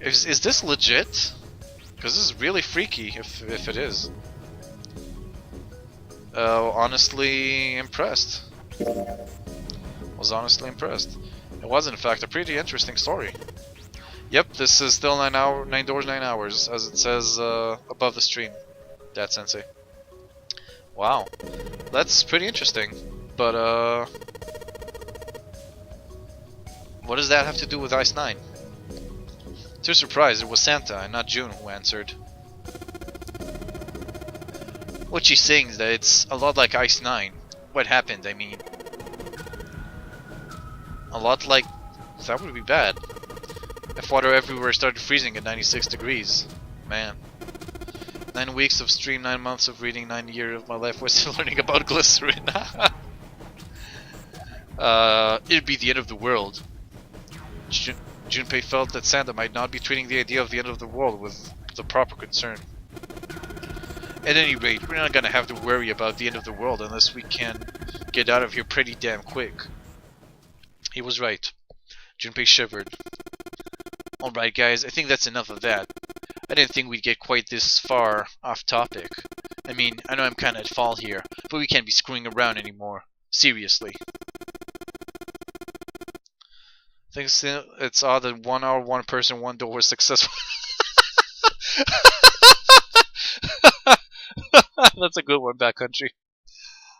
Is this legit? Because this is really freaky if it is. Honestly impressed. Was honestly impressed. It was in fact a pretty interesting story. Yep, this is still 9 doors, 9 hours, as it says above the stream. That sensei. Wow, that's pretty interesting. But what does that have to do with Ice 9? To your surprise, it was Santa and not June who answered. What she's saying is that it's a lot like Ice 9. What happened, I mean. A lot like... that would be bad. If water everywhere started freezing at 96 degrees. Man. 9 weeks of stream, 9 months of reading, 9 years of my life was still learning about glycerin. It'd be the end of the world. Junpei felt that Santa might not be treating the idea of the end of the world with the proper concern. At any rate, we're not gonna have to worry about the end of the world unless we can get out of here pretty damn quick. He was right. Junpei shivered. Alright guys, I think that's enough of that. I didn't think we'd get quite this far off topic. I mean, I know I'm kinda at fault here, but we can't be screwing around anymore. Seriously. I think it's odd that 1 hour, 1 person, 1 door was successful. That's a good one, Backcountry.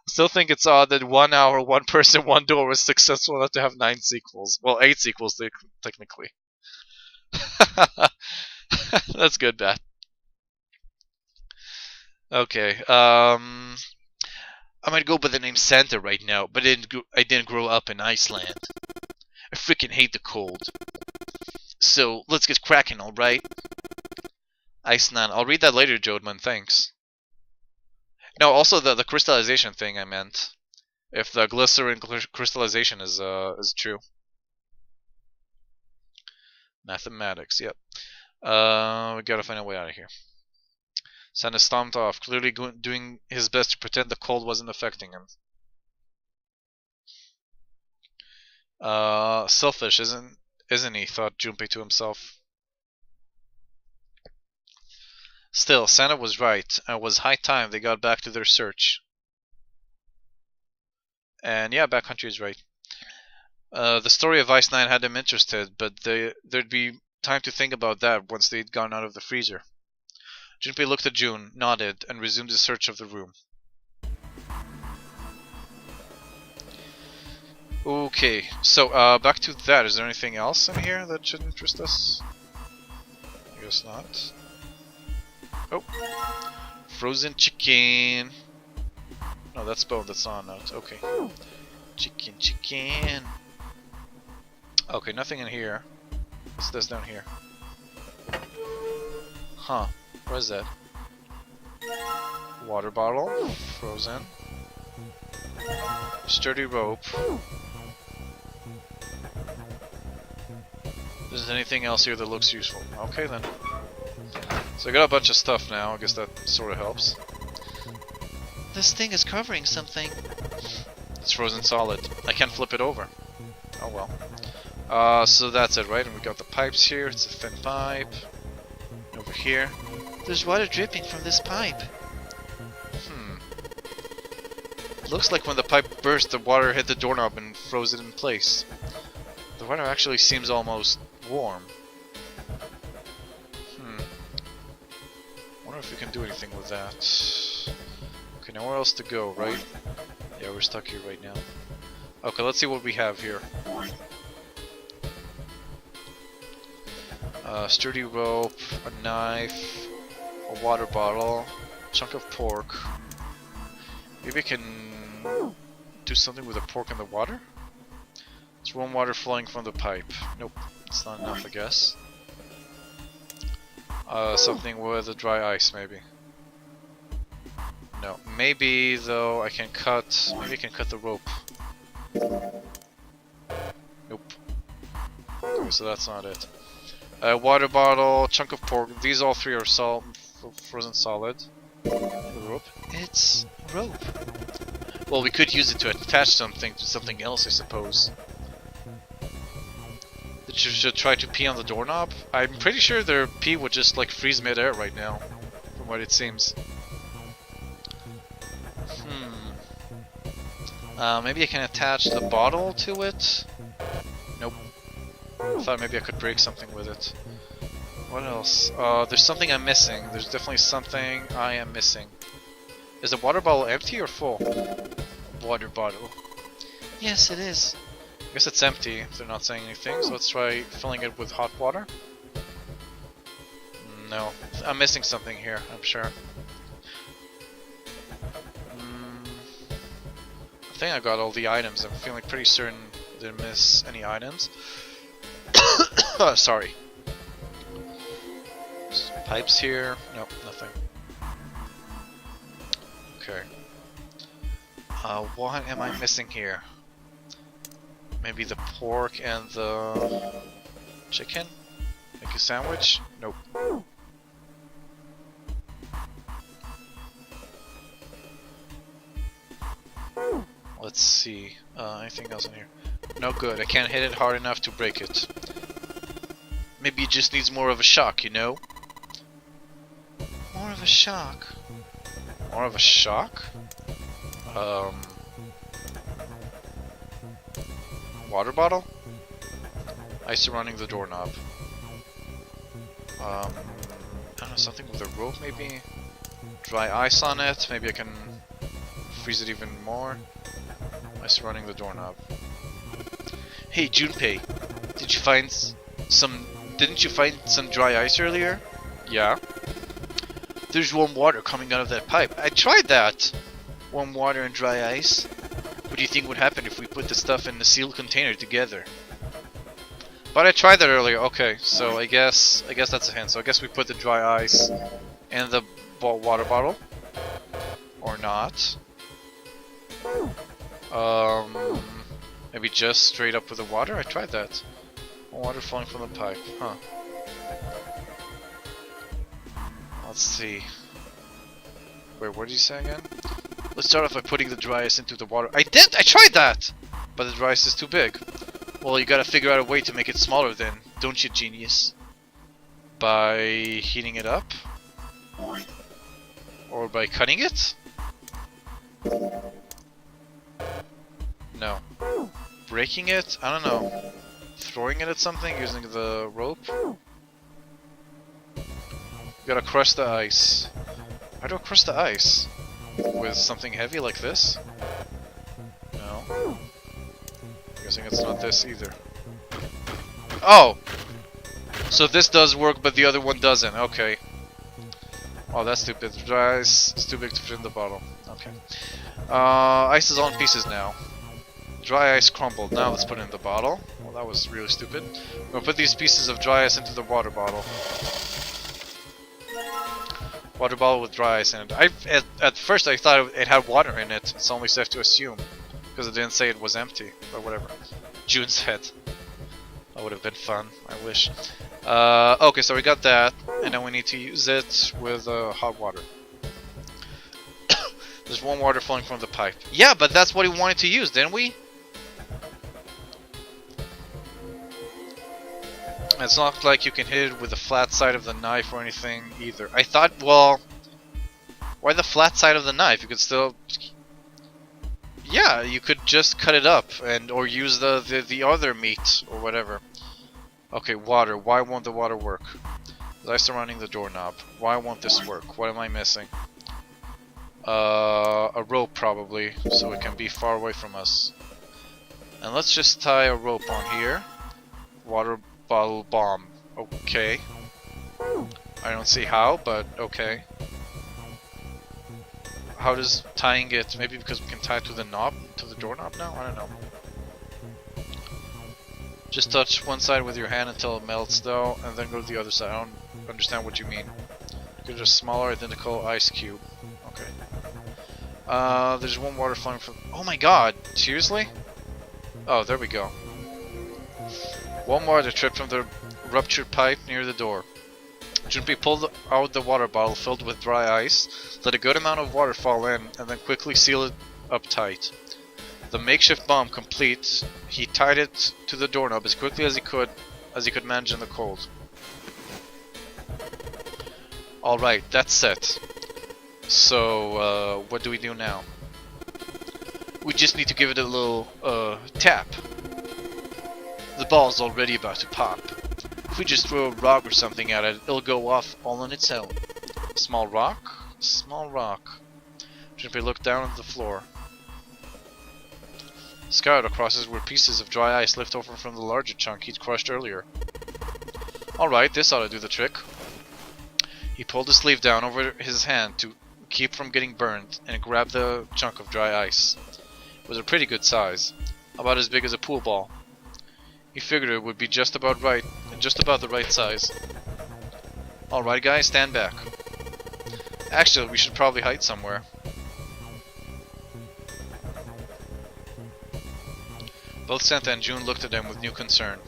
Still think it's odd that 1 hour, 1 person, 1 door was successful enough to have 9 sequels. Well, 8 sequels, technically. That's good, Bat. Okay, I might go by the name Santa right now, but I didn't grow up in Iceland. I freaking hate the cold. So, let's get cracking, alright? Iceland. I'll read that later, Jodman, thanks. No, also the crystallization thing I meant. If the glycerin crystallization is true. Mathematics, yep. We gotta find a way out of here. Santa stomped off, clearly doing his best to pretend the cold wasn't affecting him. Selfish, isn't he? Thought Junpei to himself. Still, Santa was right. It was high time they got back to their search. And yeah, Backcountry is right. The story of Ice 9 had them interested, but there'd be time to think about that once they'd gone out of the freezer. Junpei looked at June, nodded, and resumed his search of the room. Okay, so back to that. Is there anything else in here that should interest us? I guess not. Oh, frozen chicken. No, that's bone. That's not a note. Okay, chicken. Okay, nothing in here. What's this down here? Huh? What is that? Water bottle, frozen. Sturdy rope. Is there anything else here that looks useful? Okay then. So I got a bunch of stuff now, I guess that sort of helps. This thing is covering something. It's frozen solid. I can't flip it over. Oh well. So that's it, right? And we got the pipes here, it's a thin pipe. Over here. There's water dripping from this pipe. Looks like when the pipe burst, the water hit the doorknob and froze it in place. The water actually seems almost warm. Wonder if we can do anything with that. Okay, now where else to go, right? Yeah, we're stuck here right now. Okay, let's see what we have here. Sturdy rope, a knife, a water bottle, chunk of pork. Maybe I can do something with the pork in the water? It's warm water flowing from the pipe. Nope, it's not enough, I guess. Something with the dry ice, maybe. No, maybe though I can cut. Maybe I can cut the rope. Nope. Okay, so that's not it. Water bottle, chunk of pork. These all three are frozen solid. Rope. It's rope. Well, we could use it to attach something to something else, I suppose. That you should try to pee on the doorknob. I'm pretty sure their pee would just like freeze midair right now, from what it seems. Maybe I can attach the bottle to it? Nope. I thought maybe I could break something with it. What else? There's something I'm missing. There's definitely something I am missing. Is the water bottle empty or full? Water bottle. Yes, it is. I guess it's empty if they're not saying anything, so let's try filling it with hot water. No. I'm missing something here, I'm sure. I think I got all the items. I'm feeling pretty certain I didn't miss any items. Sorry. Some pipes here. Nope, nothing. Okay. What am I missing here? Maybe the pork and the chicken? Make a sandwich? Nope. Let's see. Anything else in here? No good. I can't hit it hard enough to break it. Maybe it just needs more of a shock, you know? More of a shock. More of a shock? Water bottle? Ice surrounding the doorknob. I don't know, something with a rope maybe? Dry ice on it, maybe I can freeze it even more. Ice surrounding the doorknob. Hey Junpei, didn't you find some dry ice earlier? Yeah. There's warm water coming out of that pipe. I tried that! Warm water and dry ice. What do you think would happen if we put the stuff in the sealed container together? But I tried that earlier. Okay, so I guess that's a hint. So I guess we put the dry ice in the water bottle. Or not. Maybe just straight up with the water? I tried that. Water flowing from the pipe. Huh. Let's see. Wait, what did you say again? Let's start off by putting the dry ice into the water. I did! I tried that! But the dry ice is too big. Well, you gotta figure out a way to make it smaller then, don't you, genius? By heating it up? Or by cutting it? No. Breaking it? I don't know. Throwing it at something using the rope? You gotta crush the ice. How do I crush the ice? With something heavy like this? No. I'm guessing it's not this either. Oh! So this does work, but the other one doesn't. Okay. Oh, that's stupid. The dry ice is too big to fit in the bottle. Okay. Ice is all in pieces now. Dry ice crumbled. Now let's put it in the bottle. Well, that was really stupid. I'm gonna put these pieces of dry ice into the water bottle. Water bottle with dry ice in it. At first I thought it had water in it. It's only safe to assume. Because it didn't say it was empty. But whatever. June's head. That would have been fun. I wish. Okay, so we got that. And now we need to use it with hot water. There's warm water flowing from the pipe. Yeah, but that's what we wanted to use, didn't we? It's not like you can hit it with the flat side of the knife or anything either. I thought, well, why the flat side of the knife? You could still, yeah, you could just cut it up and or use the other meat or whatever. Okay, water. Why won't the water work? Ice surrounding the doorknob. Why won't this work? What am I missing? A rope probably, so it can be far away from us. And let's just tie a rope on here. Water bottle bomb. Okay. I don't see how, but okay. how does tying it? Maybe because we can tie it to the knob, to the doorknob now. I don't know. Just touch one side with your hand until it melts, though, and then go to the other side. I don't understand what you mean. Get a smaller, identical ice cube. Okay. There's one water flowing from. Oh my God! Seriously? Oh, there we go. One water tripped from the ruptured pipe near the door. Junpei pulled out the water bottle filled with dry ice, let a good amount of water fall in, and then quickly sealed it up tight. The makeshift bomb complete, he tied it to the doorknob as quickly as he could manage in the cold. Alright, that's set. So, what do we do now? We just need to give it a little, tap. The ball's already about to pop. If we just throw a rock or something at it, it'll go off all on its own. Small rock? Small rock. Junpei looked down at the floor. Scattered across it were pieces of dry ice left over from the larger chunk he'd crushed earlier. Alright, this ought to do the trick. He pulled the sleeve down over his hand to keep from getting burned and grabbed the chunk of dry ice. It was a pretty good size, about as big as a pool ball. He figured it would be just about right, just about the right size. Alright guys, stand back. Actually, we should probably hide somewhere. Both Santa and June looked at him with new concern.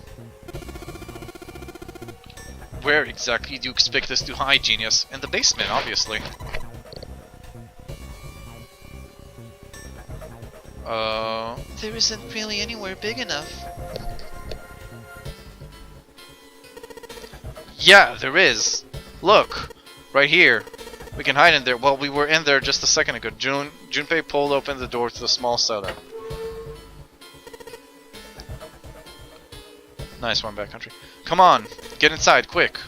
Where exactly do you expect us to hide, genius? In the basement, obviously. There isn't really anywhere big enough. Yeah, there is. Look, right here. We can hide in there. Well, we were in there just a second ago. Junpei pulled open the door to the small cellar. Nice one, backcountry. Come on, get inside, quick.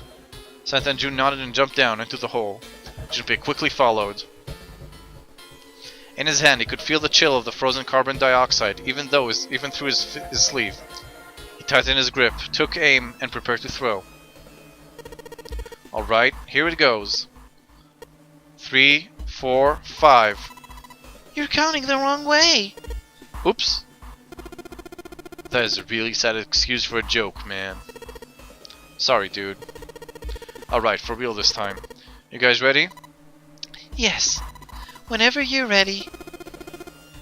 Santa and June nodded and jumped down into the hole. Junpei quickly followed. In his hand, he could feel the chill of the frozen carbon dioxide, even through his sleeve. He tightened his grip, took aim, and prepared to throw. Alright, here it goes. 3, 4, 5. You're counting the wrong way! Oops. That is a really sad excuse for a joke, man. Sorry, dude. Alright, for real this time. You guys ready? Yes. Whenever you're ready.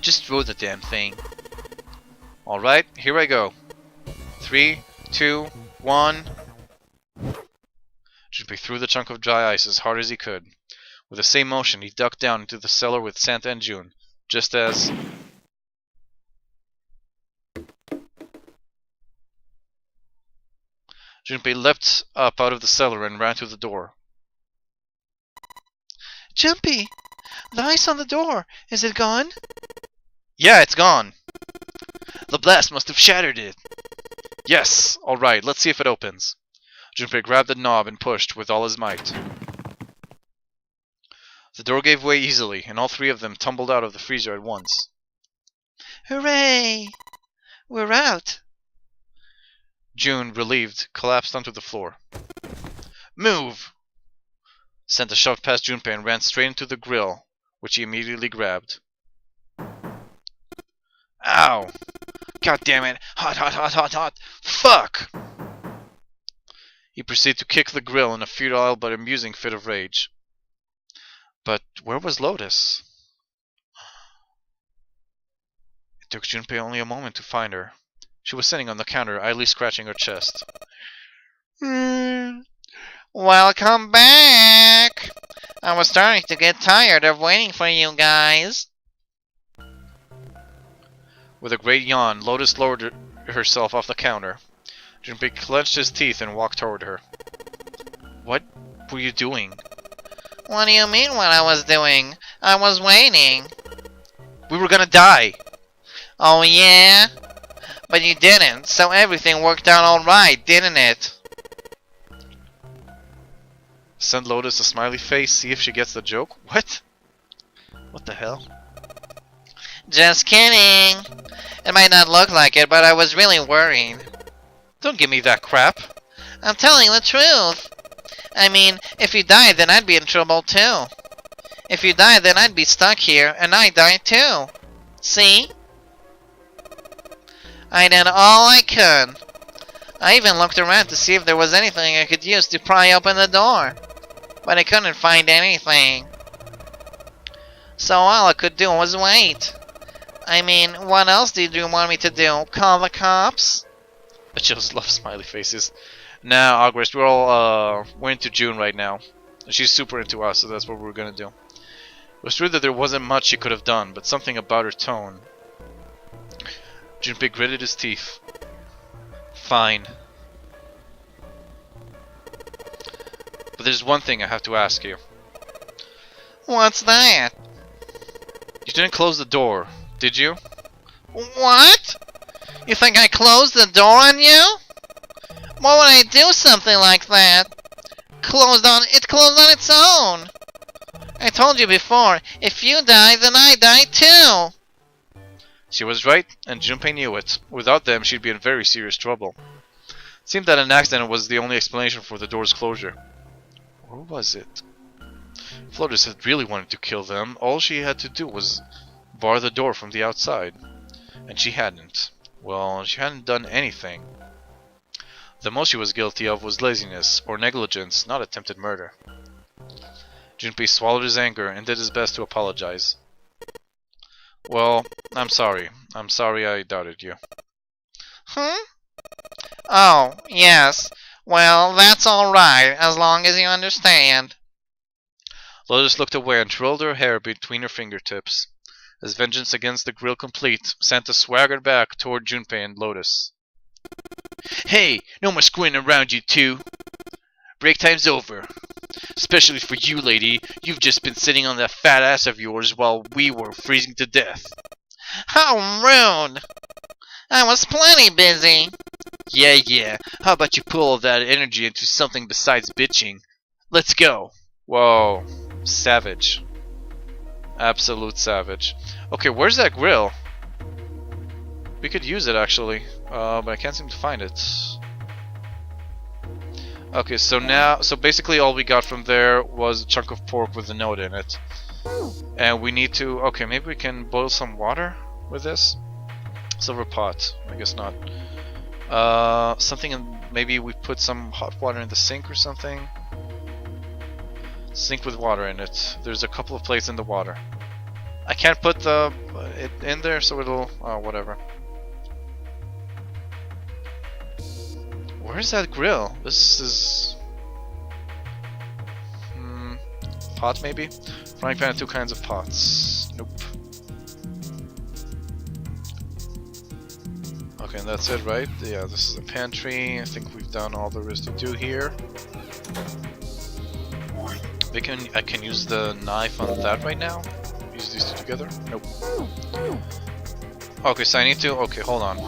Just throw the damn thing. Alright, here I go. 3, 2, 1. Junpei threw the chunk of dry ice as hard as he could. With the same motion, he ducked down into the cellar with Santa and June, just as... Junpei leapt up out of the cellar and ran to the door. Junpei! The ice on the door! Is it gone? Yeah, it's gone! The blast must have shattered it! Yes! Alright, let's see if it opens. Junpei grabbed the knob and pushed with all his might. The door gave way easily, and all three of them tumbled out of the freezer at once. Hooray! We're out! June, relieved, collapsed onto the floor. Move! Santa shoved past Junpei and ran straight into the grill, which he immediately grabbed. Ow! God damn it! Hot, hot, hot, hot, hot! Fuck! He proceeded to kick the grill in a futile but amusing fit of rage. But where was Lotus? It took Junpei only a moment to find her. She was sitting on the counter, idly scratching her chest. Welcome back! I was starting to get tired of waiting for you guys. With a great yawn, Lotus lowered herself off the counter. Junpei clenched his teeth and walked toward her. What were you doing? What do you mean what I was doing? I was waiting. We were gonna die! Oh yeah? But you didn't, so everything worked out alright, didn't it? Send Lotus a smiley face, see if she gets the joke? What? What the hell? Just kidding. It might not look like it, but I was really worried. Don't give me that crap. I'm telling the truth. I mean, if you died, then I'd be in trouble too. If you died, then I'd be stuck here, and I died too. See? I did all I could. I even looked around to see if there was anything I could use to pry open the door. But I couldn't find anything. So all I could do was wait. I mean, what else did you want me to do? Call the cops? I just love smiley faces. Now, August, we're into June right now. She's super into us, so that's what we're gonna do. It was true that there wasn't much she could have done, but something about her tone. Junpei gritted his teeth. Fine. But there's one thing I have to ask you. What's that? You didn't close the door, did you? What? You think I closed the door on you? Why would I do something like that? It closed on its own. I told you before, if you die, then I die too. She was right, and Junpei knew it. Without them, she'd be in very serious trouble. It seemed that an accident was the only explanation for the door's closure. Or was it? If Lotus had really wanted to kill them, all she had to do was bar the door from the outside. And she hadn't. Well, she hadn't done anything. The most she was guilty of was laziness, or negligence, not attempted murder. Junpei swallowed his anger and did his best to apologize. Well, I'm sorry. I'm sorry I doubted you. Oh, yes. Well, that's alright, as long as you understand. Lotus looked away and twirled her hair between her fingertips. As vengeance against the grill complete, Santa swaggered back toward Junpei and Lotus. Hey, no more squinting around, you two. Break time's over. Especially for you, lady. You've just been sitting on that fat ass of yours while we were freezing to death. How rude! I was plenty busy. Yeah. How about you pull all that energy into something besides bitching? Let's go. Whoa. Savage. Absolute savage. Okay, where's that grill? We could use it actually, but I can't seem to find it. Okay, so basically all we got from there was a chunk of pork with a note in it. And we need to, okay, maybe we can boil some water with this? Silver pot, I guess not. Maybe we put some hot water in the sink or something. Sink with water in it. There's a couple of plates in the water. I can't put it in there, so it'll, whatever. Where's that grill? This is... pot maybe? Frying pan and 2 kinds of pots. Nope. Okay, and that's it, right? Yeah, this is the pantry. I think we've done all there is to do here. I can use the knife on that right now? Use these two together? Nope. Okay, so I need to... Okay, hold on.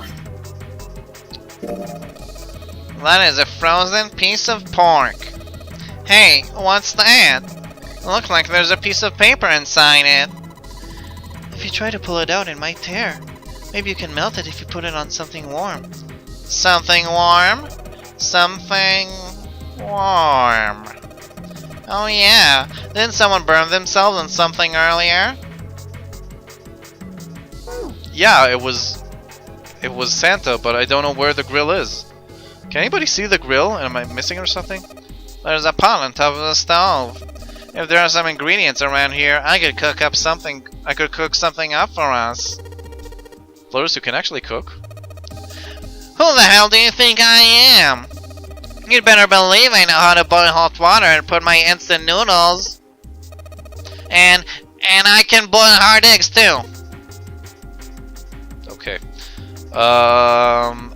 That is a frozen piece of pork. Hey, what's that? Looks like there's a piece of paper inside it. If you try to pull it out, it might tear. Maybe you can melt it if you put it on something warm. Something warm? Something warm. Oh yeah, didn't someone burn themselves on something earlier? Yeah, it was Santa, but I don't know where the grill is. Can anybody see the grill? Am I missing it or something? There's a pot on top of the stove. If there are some ingredients around here, I could cook something up for us. Lotus, you can actually cook? Who the hell do you think I am? You'd better believe I know how to boil hot water and put my instant noodles. And I can boil hard eggs too. Okay.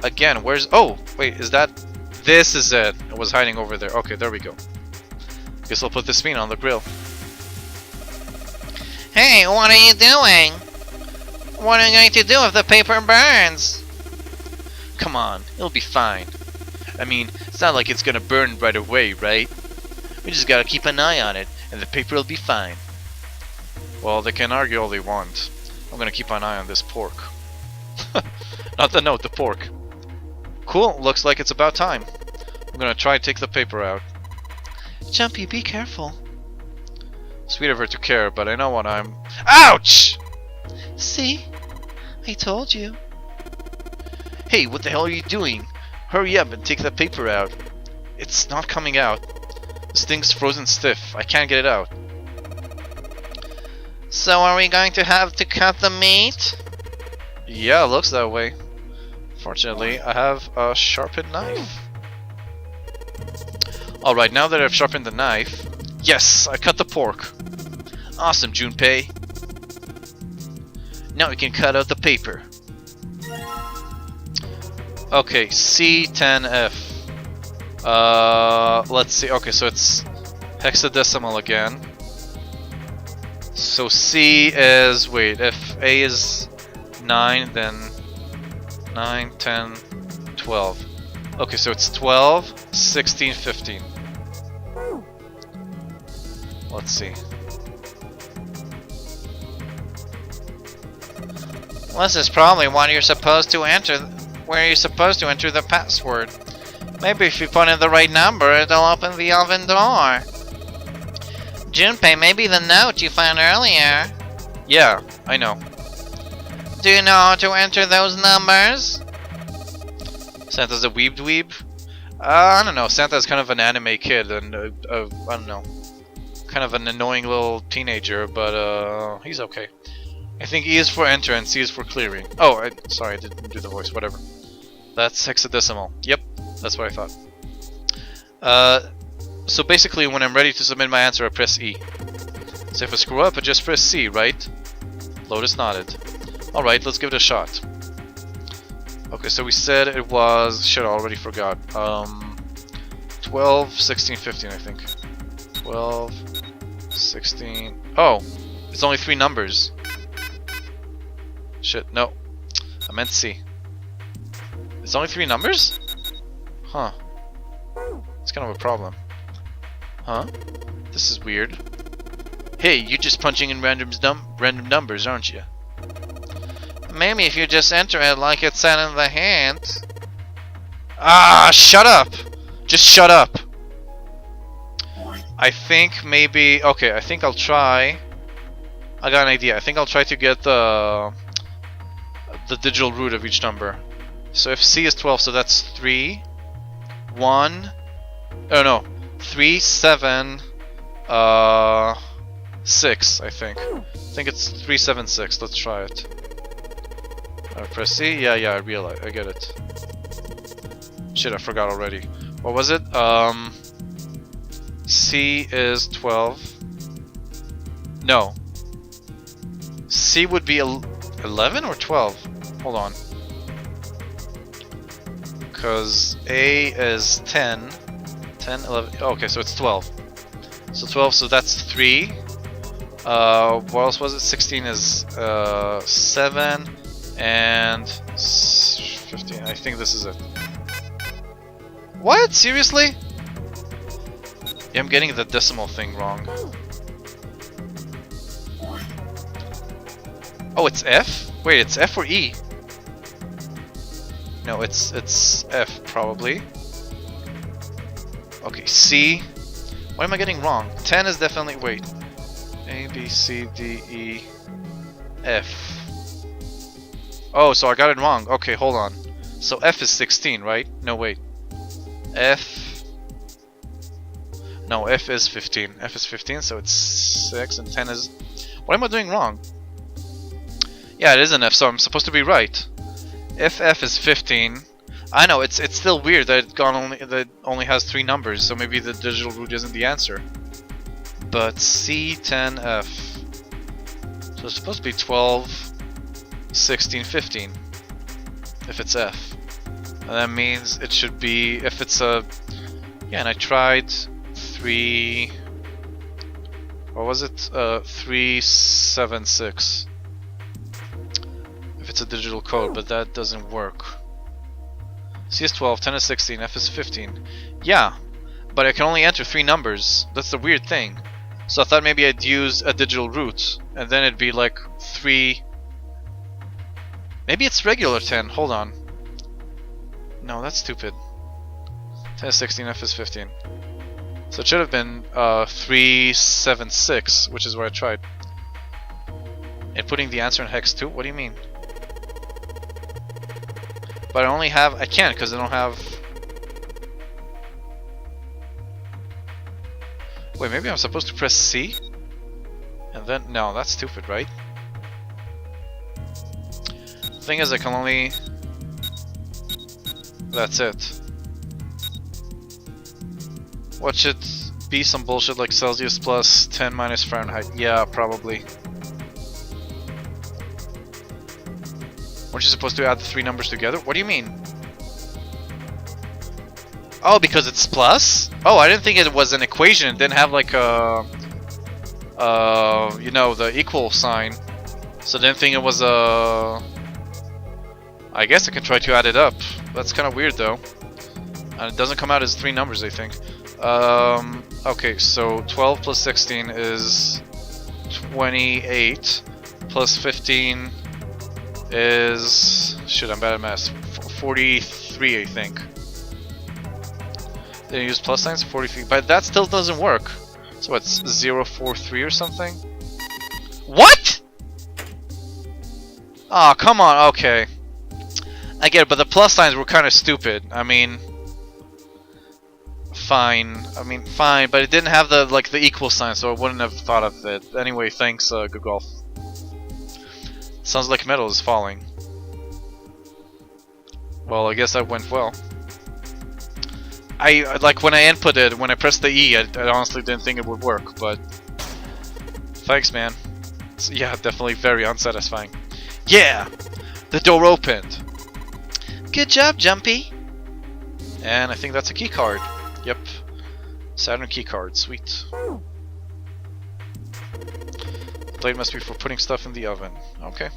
Again, where's... Oh, wait, is that... This is it. It was hiding over there. Okay, there we go. Guess I'll put this meat on the grill. Hey, what are you doing? What are you going to do if the paper burns? Come on, it'll be fine. I mean, it's not like it's gonna burn right away, right? We just gotta keep an eye on it, and the paper will be fine. Well, they can argue all they want. I'm gonna keep an eye on this pork. Not the note, the pork. Cool, looks like it's about time. I'm gonna try to take the paper out. Jumpy, be careful. Sweet of her to care, but I know what I'm... Ouch! See? I told you. Hey, what the hell are you doing? Hurry up and take that paper out. It's not coming out. This thing's frozen stiff. I can't get it out. So are we going to have to cut the meat? Yeah, it looks that way. Fortunately, I have a sharpened knife. Alright, now that I've sharpened the knife... Yes! I cut the pork! Awesome, Junpei! Now we can cut out the paper. Okay, C10F. Let's see. Okay, so it's hexadecimal again. So C is... Wait, if A is 9, then 9, 10, 12. Okay, so it's 12, 16, 15. Let's see. This is probably what you're supposed to enter, where you're supposed to enter the password. Maybe if you put in the right number, it'll open the oven door. Junpei, maybe the note you found earlier. Yeah, I know. Do you know how to enter those numbers? Santa's a weeb. I don't know. Santa's kind of an anime kid, and I don't know, kind of an annoying little teenager, but he's okay. I think E is for enter and C is for clearing. Oh, sorry, I didn't do the voice. Whatever. That's hexadecimal. Yep, that's what I thought. So basically, when I'm ready to submit my answer, I press E. So if I screw up, I just press C, right? Lotus nodded. Alright, let's give it a shot. Okay, so we said it was... Shit, I already forgot. 12, 16, 15, I think. 12, 16... Oh! It's only 3 numbers. Shit, no. I meant C. It's only 3 numbers? Huh. It's kind of a problem. Huh? This is weird. Hey, you're just punching in random numbers, aren't you? Maybe if you just enter it like it said in the hint. Ah, shut up! Just shut up! I think maybe... Okay, I think I'll try... I got an idea. I think I'll try to get the digital root of each number. So if C is 12, so that's 3, 1... Oh no. 3, 7... 6, I think. I think it's 3, 7, 6. Let's try it. Press C? Yeah, I realize. I get it. Shit, I forgot already. What was it? C is 12. No. C would be 11 or 12? Hold on. Because A is 10. 10, 11. Okay, so it's 12. So 12, so that's 3. What else was it? 16 is 7. And 15. I think this is it. What? Seriously? Yeah, I'm getting the decimal thing wrong. Oh, it's F? Wait, it's F or E? No, it's F probably. Okay, C. What am I getting wrong? 10 is definitely... Wait. A, B, C, D, E, F. Oh, so I got it wrong. Okay, hold on. So F is 16, right? No, wait. F... No, F is 15. F is 15, so it's 6 and 10 is... What am I doing wrong? Yeah, it is an F, so I'm supposed to be right. If F is 15... I know, it's still weird that it only has 3 numbers, so maybe the digital root isn't the answer. But C10F... So it's supposed to be 12... 16, 15 if it's F, and that means it should be if it's a... Yeah, and I tried 3... What was it? 376 if it's a digital code, but that doesn't work. C is 12, 10 is 16, F is 15. Yeah, but I can only enter 3 numbers. That's the weird thing. So I thought maybe I'd use a digital root, and then it'd be like 3... Maybe it's regular 10. Hold on. No, that's stupid. 10 is 16, F is 15. So it should have been 376, which is where I tried. And putting the answer in hex 2? What do you mean? But I only have... I can't because I don't have... Wait, maybe I'm supposed to press C? And then... No, that's stupid, right? The thing is, I can only... That's it. Watch it be some bullshit like Celsius plus 10 minus Fahrenheit. Yeah, probably. Weren't you supposed to add the 3 numbers together? What do you mean? Oh, because it's plus? Oh, I didn't think it was an equation. It didn't have like a... you know, the equal sign. So I didn't think it was a... I guess I can try to add it up. That's kind of weird though. And it doesn't come out as 3 numbers, I think. Okay, so 12 plus 16 is 28. Plus 15 is... Shit, I'm bad at math. 43, I think. Did you use plus signs? 43. But that still doesn't work. So it's 043 or something? What?! Oh, come on, okay. I get it, but the plus signs were kind of stupid. I mean... Fine. I mean, fine, but it didn't have the like the equal sign, so I wouldn't have thought of it. Anyway, thanks, Good Golf. Sounds like metal is falling. Well, I guess that went well. I like when I inputted, when I pressed the E, I honestly didn't think it would work, but thanks, man. It's, yeah, definitely very unsatisfying. Yeah, the door opened. Good job, Jumpy. And I think that's a key card. Yep. Saturn keycard, sweet. Blade must be for putting stuff in the oven. Okay.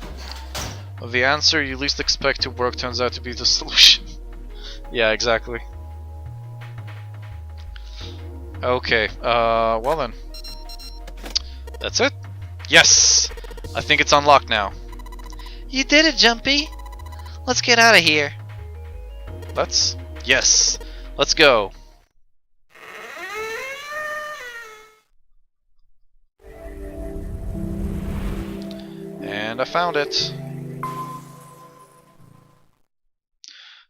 Well, the answer you least expect to work turns out to be the solution. Yeah, exactly. Okay, well then. That's it? Yes! I think it's unlocked now. You did it, Jumpy. Let's get out of here. Let's? Yes! Let's go! And I found it.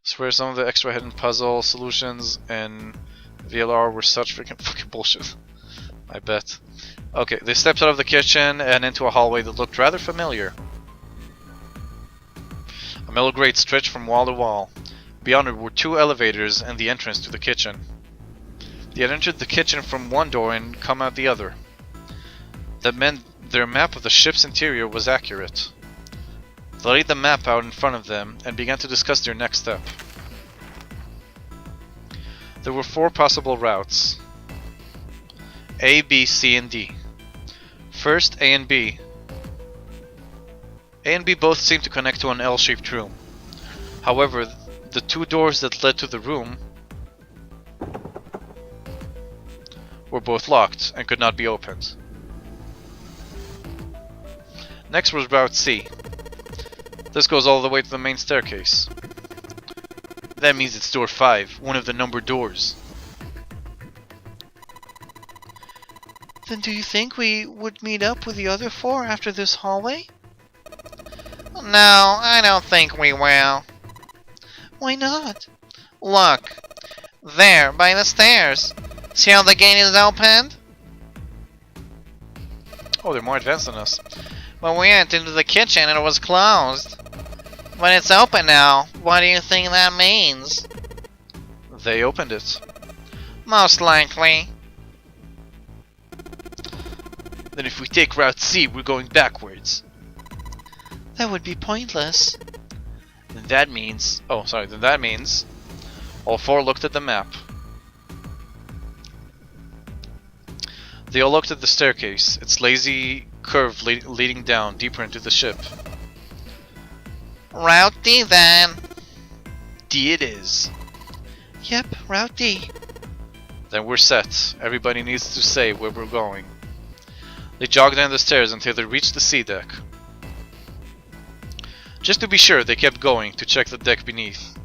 Swear some of the extra hidden puzzle solutions in VLR were such freaking fucking bullshit. I bet. Okay, they stepped out of the kitchen and into a hallway that looked rather familiar. A metal grate stretched from wall to wall. Beyond it were 2 elevators and the entrance to the kitchen. They had entered the kitchen from one door and come out the other. That meant their map of the ship's interior was accurate. They laid the map out in front of them and began to discuss their next step. There were 4 possible routes. A, B, C, and D. First, A and B. A and B both seemed to connect to an L-shaped room. However, the 2 doors that led to the room were both locked and could not be opened. Next was Route C. This goes all the way to the main staircase. That means it's door 5, one of the numbered doors. Then do you think we would meet up with the other 4 after this hallway? No, I don't think we will. Why not? Look, there, by the stairs. See how the gate is opened? Oh, they're more advanced than us. Well, we went into the kitchen and it was closed. But it's open now. What do you think that means? They opened it. Most likely. Then if we take Route C, we're going backwards. That would be pointless. Then that means... Oh, sorry. Then that means... All 4 looked at the map. They all looked at the staircase, its lazy curve leading down deeper into the ship. Route D then. D it is. Yep, Route D. Then we're set. Everybody needs to say where we're going. They jogged down the stairs until they reached the C deck. Just to be sure, they kept going to check the deck beneath.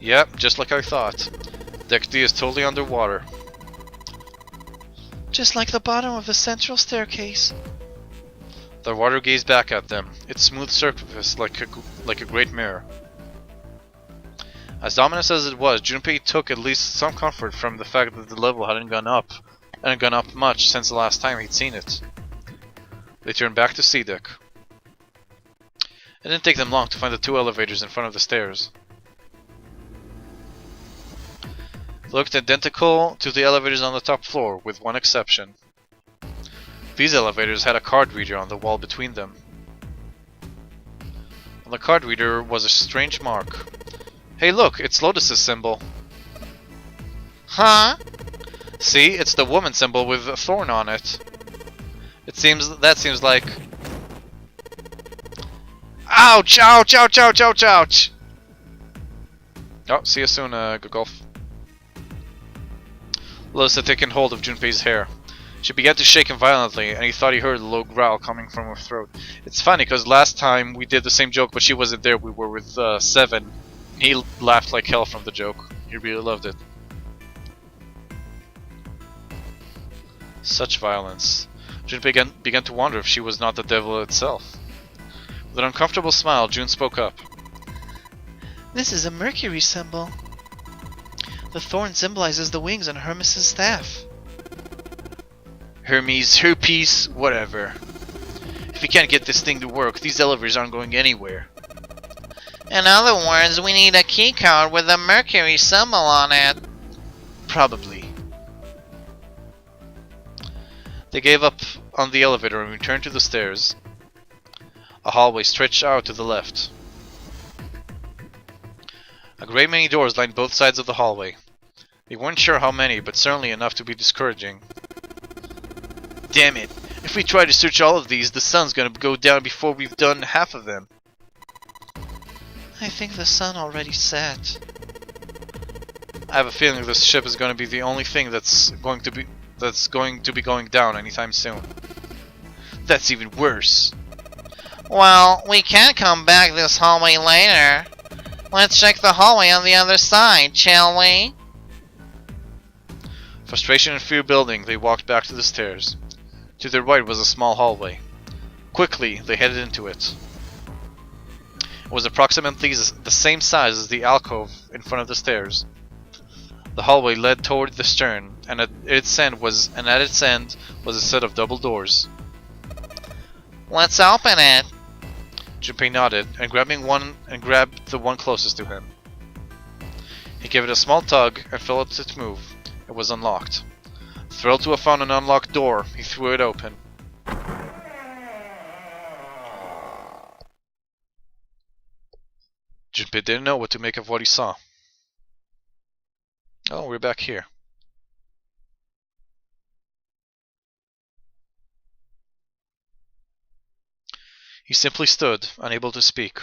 Yep, just like I thought. Deck D is totally underwater. Just like the bottom of the central staircase. The water gazed back at them, its smooth surface like a great mirror. As ominous as it was, Junpei took at least some comfort from the fact that the level hadn't gone up much since the last time he'd seen it. They turned back to C deck. It didn't take them long to find the 2 elevators in front of the stairs. They looked identical to the elevators on the top floor, with one exception. These elevators had a card reader on the wall between them. On the card reader was a strange mark. Hey look, it's Lotus's symbol. Huh? See, it's the woman symbol with a thorn on it. That seems like... Ouch! Ouch! Ouch! Ouch! Ouch! Ouch! Oh, see you soon, good golf. Lotus had taken hold of Junpei's hair. She began to shake him violently, and he thought he heard a low growl coming from her throat. It's funny, because last time we did the same joke, but she wasn't there. We were with Seven. He laughed like hell from the joke. He really loved it. Such violence. June began to wonder if she was not the devil itself. With an uncomfortable smile, June spoke up. This is a Mercury symbol. The thorn symbolizes the wings on Hermes' staff. Herpes, whatever. If we can't get this thing to work, these elevators aren't going anywhere. In other words, we need a keycard with a Mercury symbol on it. Probably. They gave up on the elevator and returned to the stairs. A hallway stretched out to the left. A great many doors lined both sides of the hallway. They weren't sure how many, but certainly enough to be discouraging. Damn it! If we try to search all of these, the sun's gonna go down before we've done half of them. I think the sun already set. I have a feeling this ship is gonna be the only thing that's going to be going down anytime soon. That's even worse. Well, we can come back this hallway later. Let's check the hallway on the other side, shall we? Frustration and fear building, they walked back to the stairs. To their right was a small hallway. Quickly, they headed into it. It was approximately the same size as the alcove in front of the stairs. The hallway led toward the stern, and at its end was a set of double doors. Let's open it. Junpei nodded, and grabbed the one closest to him. He gave it a small tug and felt it move. It was unlocked. Thrilled to have found an unlocked door, he threw it open. Junpei didn't know what to make of what he saw. Oh, we're back here. He simply stood, unable to speak.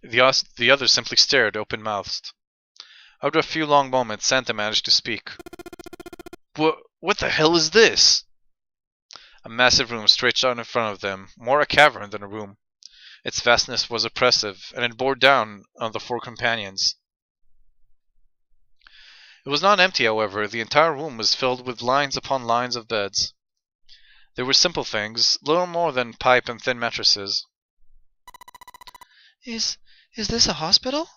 The others simply stared, open-mouthed. After a few long moments, Santa managed to speak. What the hell is this? A massive room stretched out in front of them, more a cavern than a room. Its vastness was oppressive, and it bore down on the 4 companions. It was not empty, however. The entire room was filled with lines upon lines of beds. They were simple things, little more than pipe and thin mattresses. Is this a hospital?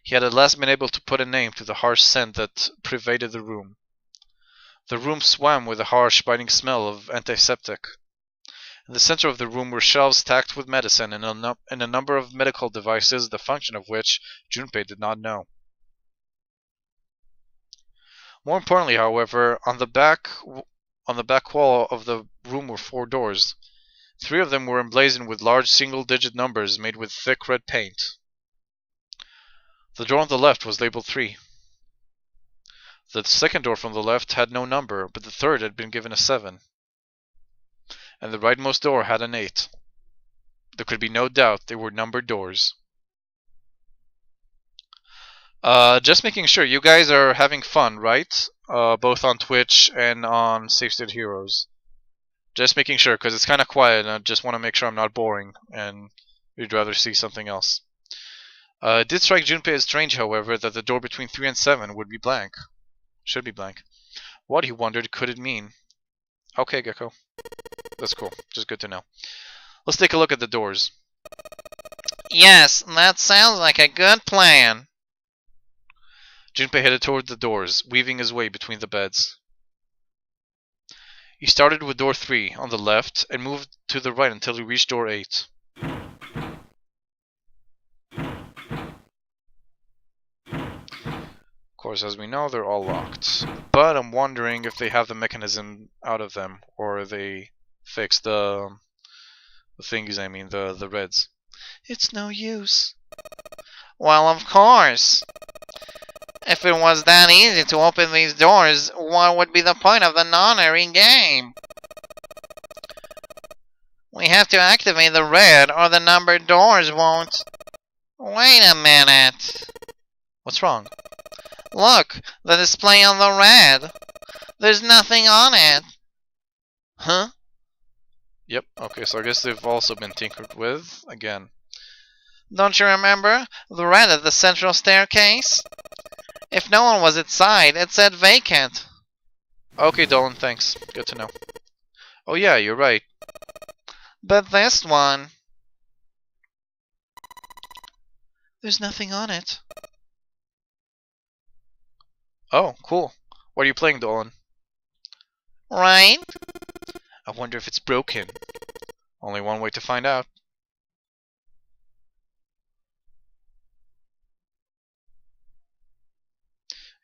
He had at last been able to put a name to the harsh scent that pervaded the room. The room swam with a harsh, biting smell of antiseptic. In the center of the room were shelves stacked with medicine and a number of medical devices, the function of which Junpei did not know. More importantly, however, on the back wall of the room were 4 doors. 3 of them were emblazoned with large single-digit numbers made with thick red paint. The door on the left was labeled 3. The second door from the left had no number, but the third had been given a 7. And the rightmost door had an 8. There could be no doubt they were numbered doors. Just making sure you guys are having fun, right? Both on Twitch and on Safe State Heroes. Just making sure, because it's kind of quiet and I just want to make sure I'm not boring and you'd rather see something else. It did strike Junpei as strange, however, that the door between 3 and 7 would be blank. Should be blank. What, he wondered, could it mean? Okay, Gecko. That's cool. Just good to know. Let's take a look at the doors. Yes, that sounds like a good plan. Junpei headed toward the doors, weaving his way between the beds. He started with door 3 on the left and moved to the right until he reached door 8. Of course, as we know, they're all locked. But I'm wondering if they have the mechanism out of them, or they fixed the thingies, I mean, the reds. It's no use. Well, of course. If it was that easy to open these doors, what would be the point of the nonary game? We have to activate the red or the numbered doors won't. Wait a minute. What's wrong? Look, the display on the red. There's nothing on it. Huh? Yep, okay, so I guess they've also been tinkered with again. Don't you remember? The red at the central staircase? If no one was inside, it said vacant. Okay, Dolan, thanks. Good to know. Oh yeah, you're right. But this one... There's nothing on it. Oh, cool. What are you playing, Dolan? Right? I wonder if it's broken. Only one way to find out.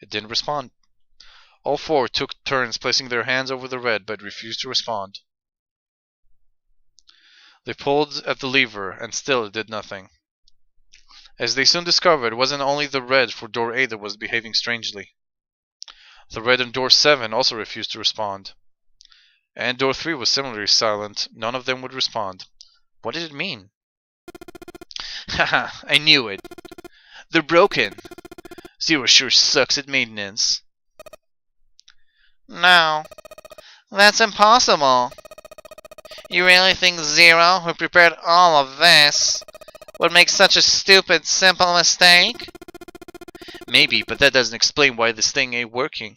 It didn't respond. All 4 took turns placing their hands over the red, but refused to respond. They pulled at the lever, and still it did nothing. As they soon discovered, it wasn't only the red for door 8 that was behaving strangely. The red on door 7 also refused to respond. And door 3 was similarly silent. None of them would respond. What did it mean? Haha, I knew it. They're broken. Zero sure sucks at maintenance. No. That's impossible. You really think Zero, who prepared all of this, would make such a stupid, simple mistake? Maybe, but that doesn't explain why this thing ain't working.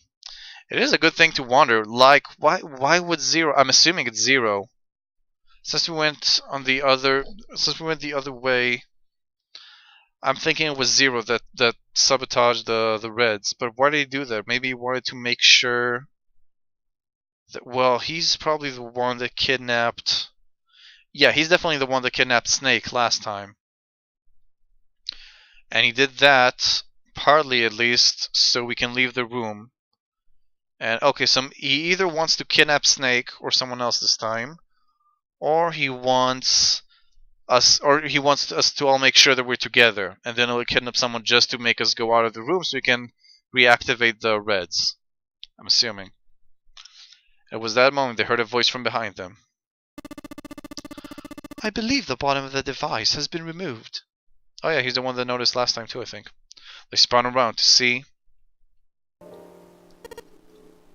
It is a good thing to wonder, like, why would Zero... I'm assuming it's Zero. Since we went the other way, I'm thinking it was Zero that sabotaged the Reds. But why did he do that? Maybe he wanted to make sure that, well, he's probably the one that kidnapped... Yeah, he's definitely the one that kidnapped Snake last time. And he did that, partly at least, so we can leave the room. And okay, so he either wants to kidnap Snake or someone else this time, or he wants us to all make sure that we're together, and then he'll kidnap someone just to make us go out of the room so we can reactivate the Reds. I'm assuming. It was that moment they heard a voice from behind them. I believe the bottom of the device has been removed. Oh yeah, he's the one that noticed last time too, I think. They spun around to see...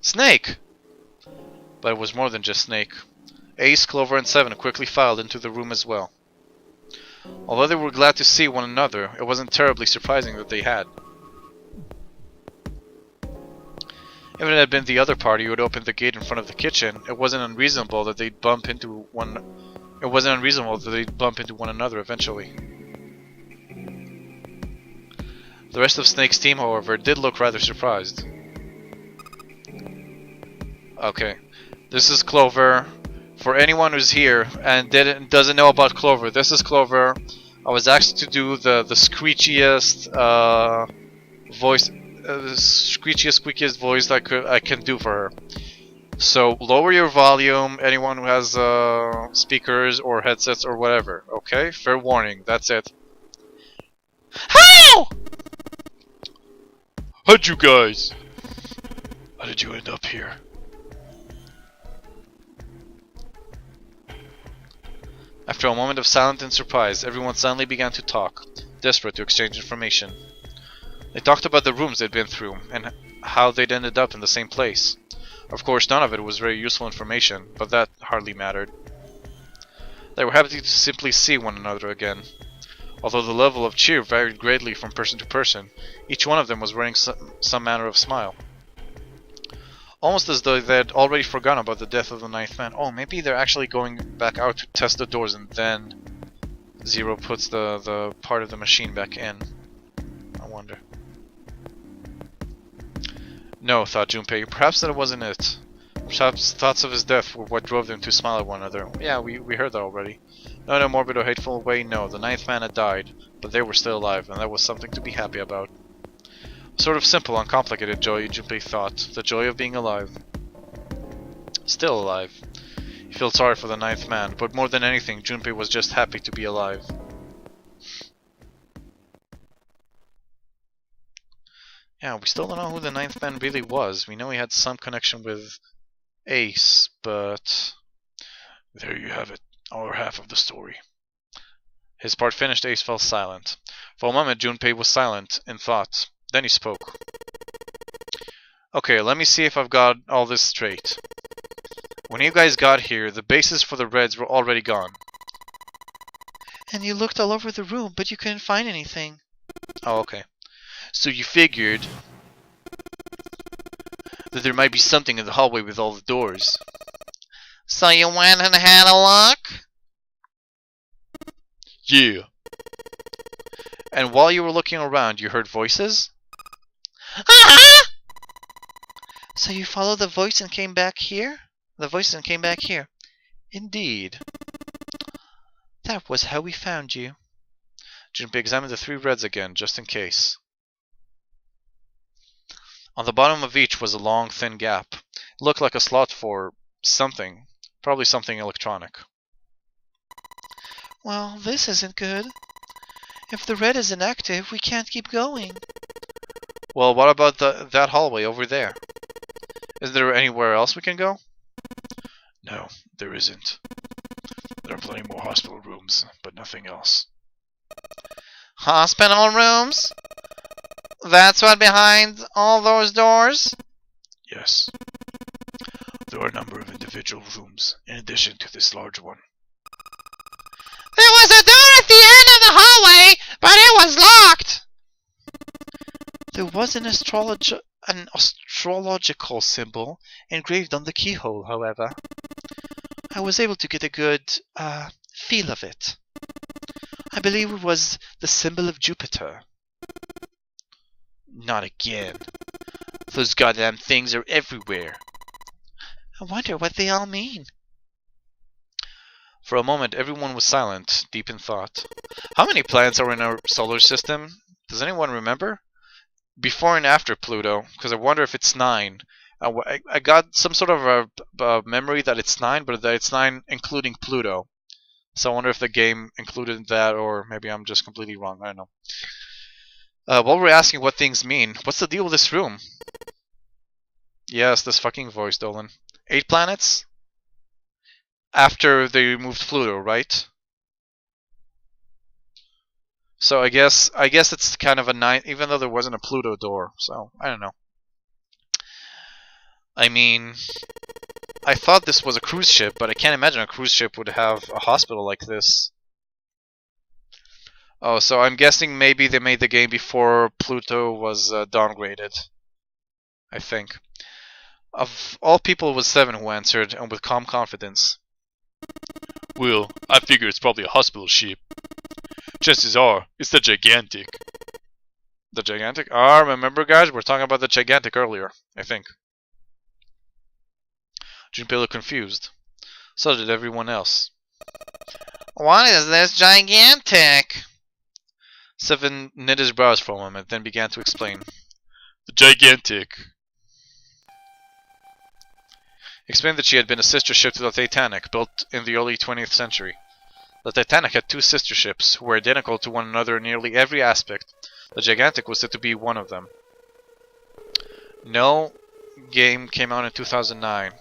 Snake! But it was more than just Snake. Ace, Clover, and Seven quickly filed into the room as well. Although they were glad to see one another, it wasn't terribly surprising that they had. If it had been the other party who had opened the gate in front of the kitchen, it wasn't unreasonable that they'd bump into one another eventually. The rest of Snake's team, however, did look rather surprised. Okay, this is Clover. For anyone who's here and doesn't know about Clover, this is Clover. I was asked to do the screechiest voice, the squeakiest voice I can do for her. So lower your volume, anyone who has speakers or headsets or whatever. Okay, fair warning. That's it. How? How'd you guys? How did you end up here? After a moment of silence and surprise, everyone suddenly began to talk, desperate to exchange information. They talked about the rooms they'd been through, and how they'd ended up in the same place. Of course, none of it was very useful information, but that hardly mattered. They were happy to simply see one another again. Although the level of cheer varied greatly from person to person, each one of them was wearing some manner of smile. Almost as though they had already forgotten about the death of the ninth man. Oh, maybe they're actually going back out to test the doors and then Zero puts the part of the machine back in. I wonder. No, thought Junpei. Perhaps that wasn't it. Perhaps thoughts of his death were what drove them to smile at one another. Yeah, we heard that already. No, in a morbid or hateful way, no. The ninth man had died, but they were still alive, and that was something to be happy about. Sort of simple, uncomplicated joy, Junpei thought. The joy of being alive. Still alive. He felt sorry for the ninth man, but more than anything, Junpei was just happy to be alive. Yeah, we still don't know who the ninth man really was. We know he had some connection with Ace, but there you have it, our half of the story. His part finished, Ace fell silent. For a moment, Junpei was silent in thought. Then he spoke. Okay, let me see if I've got all this straight. When you guys got here, the bases for the Reds were already gone. And you looked all over the room, but you couldn't find anything. Oh, okay. So you figured that there might be something in the hallway with all the doors. So you went and had a look? Yeah. And while you were looking around, you heard voices? So you followed the voice and came back here? The voice and came back here. Indeed. That was how we found you. Junpei examined the three Reds again, just in case. On the bottom of each was a long, thin gap. It looked like a slot for something. Probably something electronic. Well, this isn't good. If the red isn't active, we can't keep going. Well, what about that hallway over there? Is there anywhere else we can go? No, there isn't. There are plenty more hospital rooms, but nothing else. Hospital rooms? That's what behind all those doors? Yes. There are a number of individual rooms, in addition to this large one. There was a door at the end of the hallway, but it was locked! There was an astrological symbol engraved on the keyhole, however. I was able to get a good, feel of it. I believe it was the symbol of Jupiter. Not again. Those goddamn things are everywhere. I wonder what they all mean. For a moment, everyone was silent, deep in thought. How many planets are in our solar system? Does anyone remember? Before and after Pluto, because I wonder if it's 9. I got some sort of a memory that it's 9, but that it's 9 including Pluto. So I wonder if the game included that, or maybe I'm just completely wrong. I don't know. While we're asking what things mean, what's the deal with this room? Yes, this fucking voice, Dolan. 8 planets? After they removed Pluto, right? So I guess it's kind of a 9, even though there wasn't a Pluto door. So I don't know. I mean, I thought this was a cruise ship, but I can't imagine a cruise ship would have a hospital like this. Oh, so I'm guessing maybe they made the game before Pluto was downgraded. I think. Of all people, it was 7 who answered, and with calm confidence. Well, I figure it's probably a hospital ship. Chances are, it's the Gigantic. The Gigantic? Ah, remember guys, we were talking about the Gigantic earlier, I think. Junpei looked confused. So did everyone else. What is this Gigantic? Seven knit his brows for a moment, then began to explain. The Gigantic. Explained that she had been a sister ship to the Titanic, built in the early 20th century. The Titanic had 2 sister ships, who were identical to one another in nearly every aspect. The Gigantic was said to be one of them. No game came out in 2009.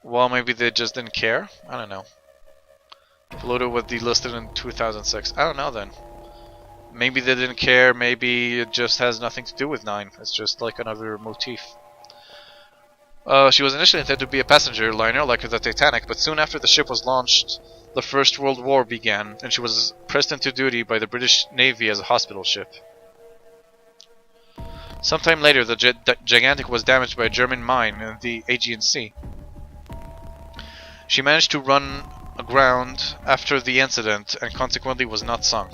Well, maybe they just didn't care? I don't know. Pluto was delisted in 2006. I don't know then. Maybe they didn't care, maybe it just has nothing to do with 9. It's just like another motif. She was initially intended to be a passenger liner like the Titanic, but soon after the ship was launched, the First World War began, and she was pressed into duty by the British Navy as a hospital ship. Sometime later, the Gigantic was damaged by a German mine in the Aegean Sea. She managed to run aground after the incident and consequently was not sunk.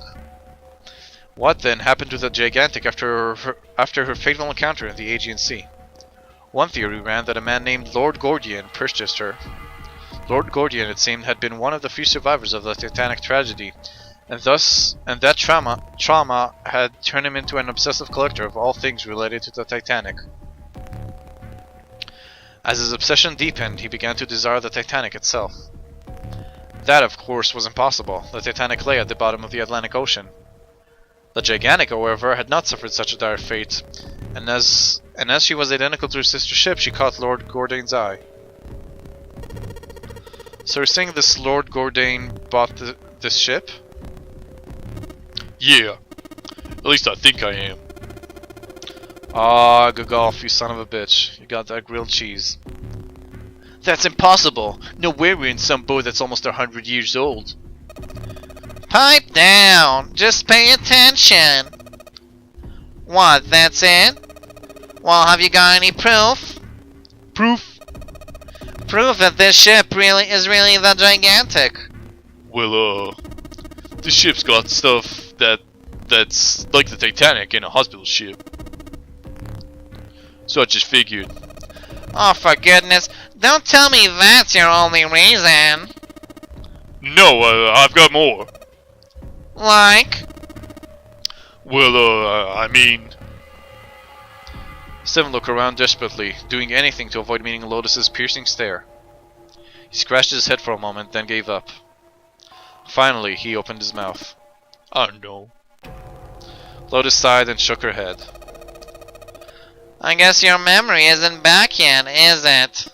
What then happened to the Gigantic after her fatal encounter in the Aegean Sea? One theory ran that a man named Lord Gordian purchased her. Lord Gordian, it seemed, had been one of the few survivors of the Titanic tragedy, and that trauma had turned him into an obsessive collector of all things related to the Titanic. As his obsession deepened, he began to desire the Titanic itself. That, of course, was impossible. The Titanic lay at the bottom of the Atlantic Ocean. The Gigantic, however, had not suffered such a dire fate, and as she was identical to her sister ship, she caught Lord Gordian's eye. So you're saying this Lord Gordian bought this ship? Yeah. At least I think I am. Ah, good golf, you son of a bitch. You got that grilled cheese. That's impossible. No way we're in some boat that's almost 100 years old. Pipe down. Just pay attention. What, that's it? Well, have you got any proof? Proof? Proof that this ship is really the Gigantic. Well, this ship's got stuff that's like the Titanic in a hospital ship. So I just figured. Oh, for goodness. Don't tell me that's your only reason. No, I've got more. Like? Well, I mean... Seven looked around desperately, doing anything to avoid meeting Lotus's piercing stare. He scratched his head for a moment, then gave up. Finally, he opened his mouth. I don't know. Lotus sighed and shook her head. I guess your memory isn't back yet, is it?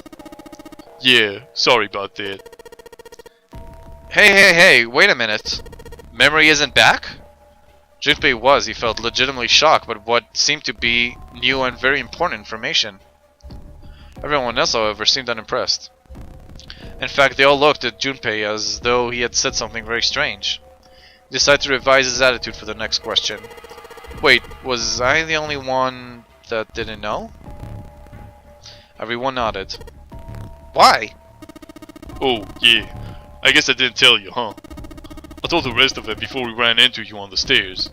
Yeah, sorry about that. Hey, wait a minute. Memory isn't back? Junpei was, he felt, legitimately shocked by what seemed to be new and very important information. Everyone else, however, seemed unimpressed. In fact, they all looked at Junpei as though he had said something very strange. He decided to revise his attitude for the next question. Wait, was I the only one that didn't know? Everyone nodded. Why? Oh, yeah. I guess I didn't tell you, huh? I told the rest of it before we ran into you on the stairs.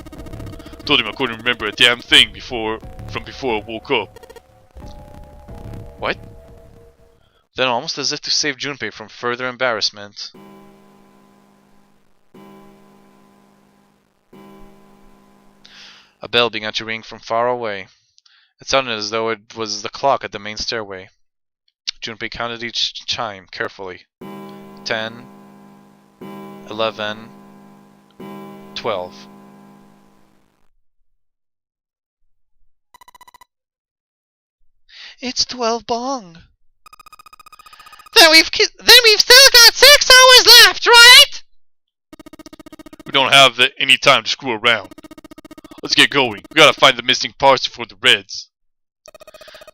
Told him I couldn't remember a damn thing from before I woke up. What? Then, almost as if to save Junpei from further embarrassment, a bell began to ring from far away. It sounded as though it was the clock at the main stairway. Junpei counted each chime carefully. 10, 11, 12. It's 12 bong. Then we've still got 6 hours left, right? We don't have any time to screw around. Let's get going. We gotta find the missing parts for the Reds.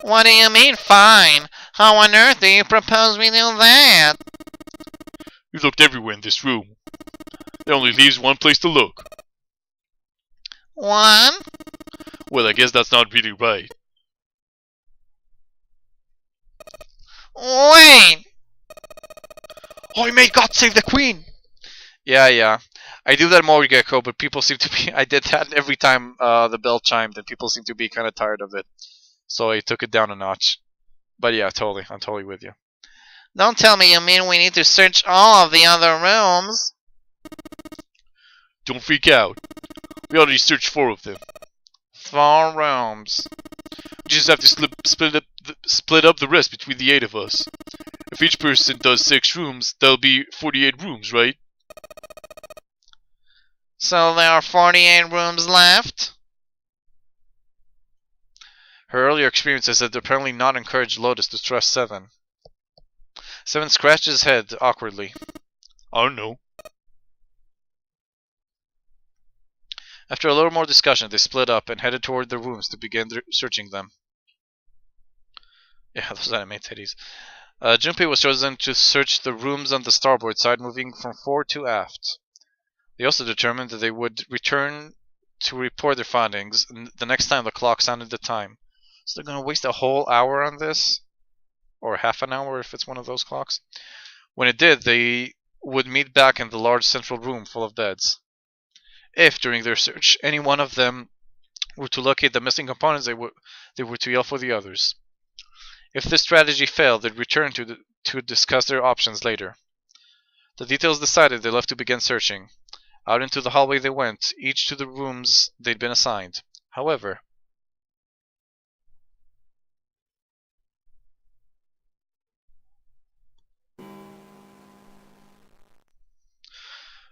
What do you mean, fine? How on earth do you propose we do that? We've looked everywhere in this room. There only leaves one place to look. One? Well, I guess that's not really right. Wait! Oh, may God save the Queen! Yeah. I do that more, Gecko, but people seem to be... I did that every time the bell chimed, and people seem to be kind of tired of it. So I took it down a notch. But yeah, totally. I'm totally with you. Don't tell me you mean we need to search all of the other rooms. Don't freak out. We already searched 4 of them. 4 rooms. We just have to split up the rest between the 8 of us. If each person does 6 rooms, that'll be 48 rooms, right? So there are 48 rooms left? Her earlier experiences had apparently not encouraged Lotus to trust Seven. Seven scratched his head awkwardly. I don't know. After a little more discussion, they split up and headed toward their rooms to begin searching them. Yeah, those anime titties. Junpei was chosen to search the rooms on the starboard side, moving from fore to aft. They also determined that they would return to report their findings the next time the clock sounded the time. So they're going to waste a whole hour on this? Or half an hour if it's one of those clocks. When it did, they would meet back in the large central room full of beds. If, during their search, any one of them were to locate the missing components, they were to yell for the others. If this strategy failed, they'd return to discuss their options later. The details decided, they left to begin searching. Out into the hallway they went, each to the rooms they'd been assigned. However,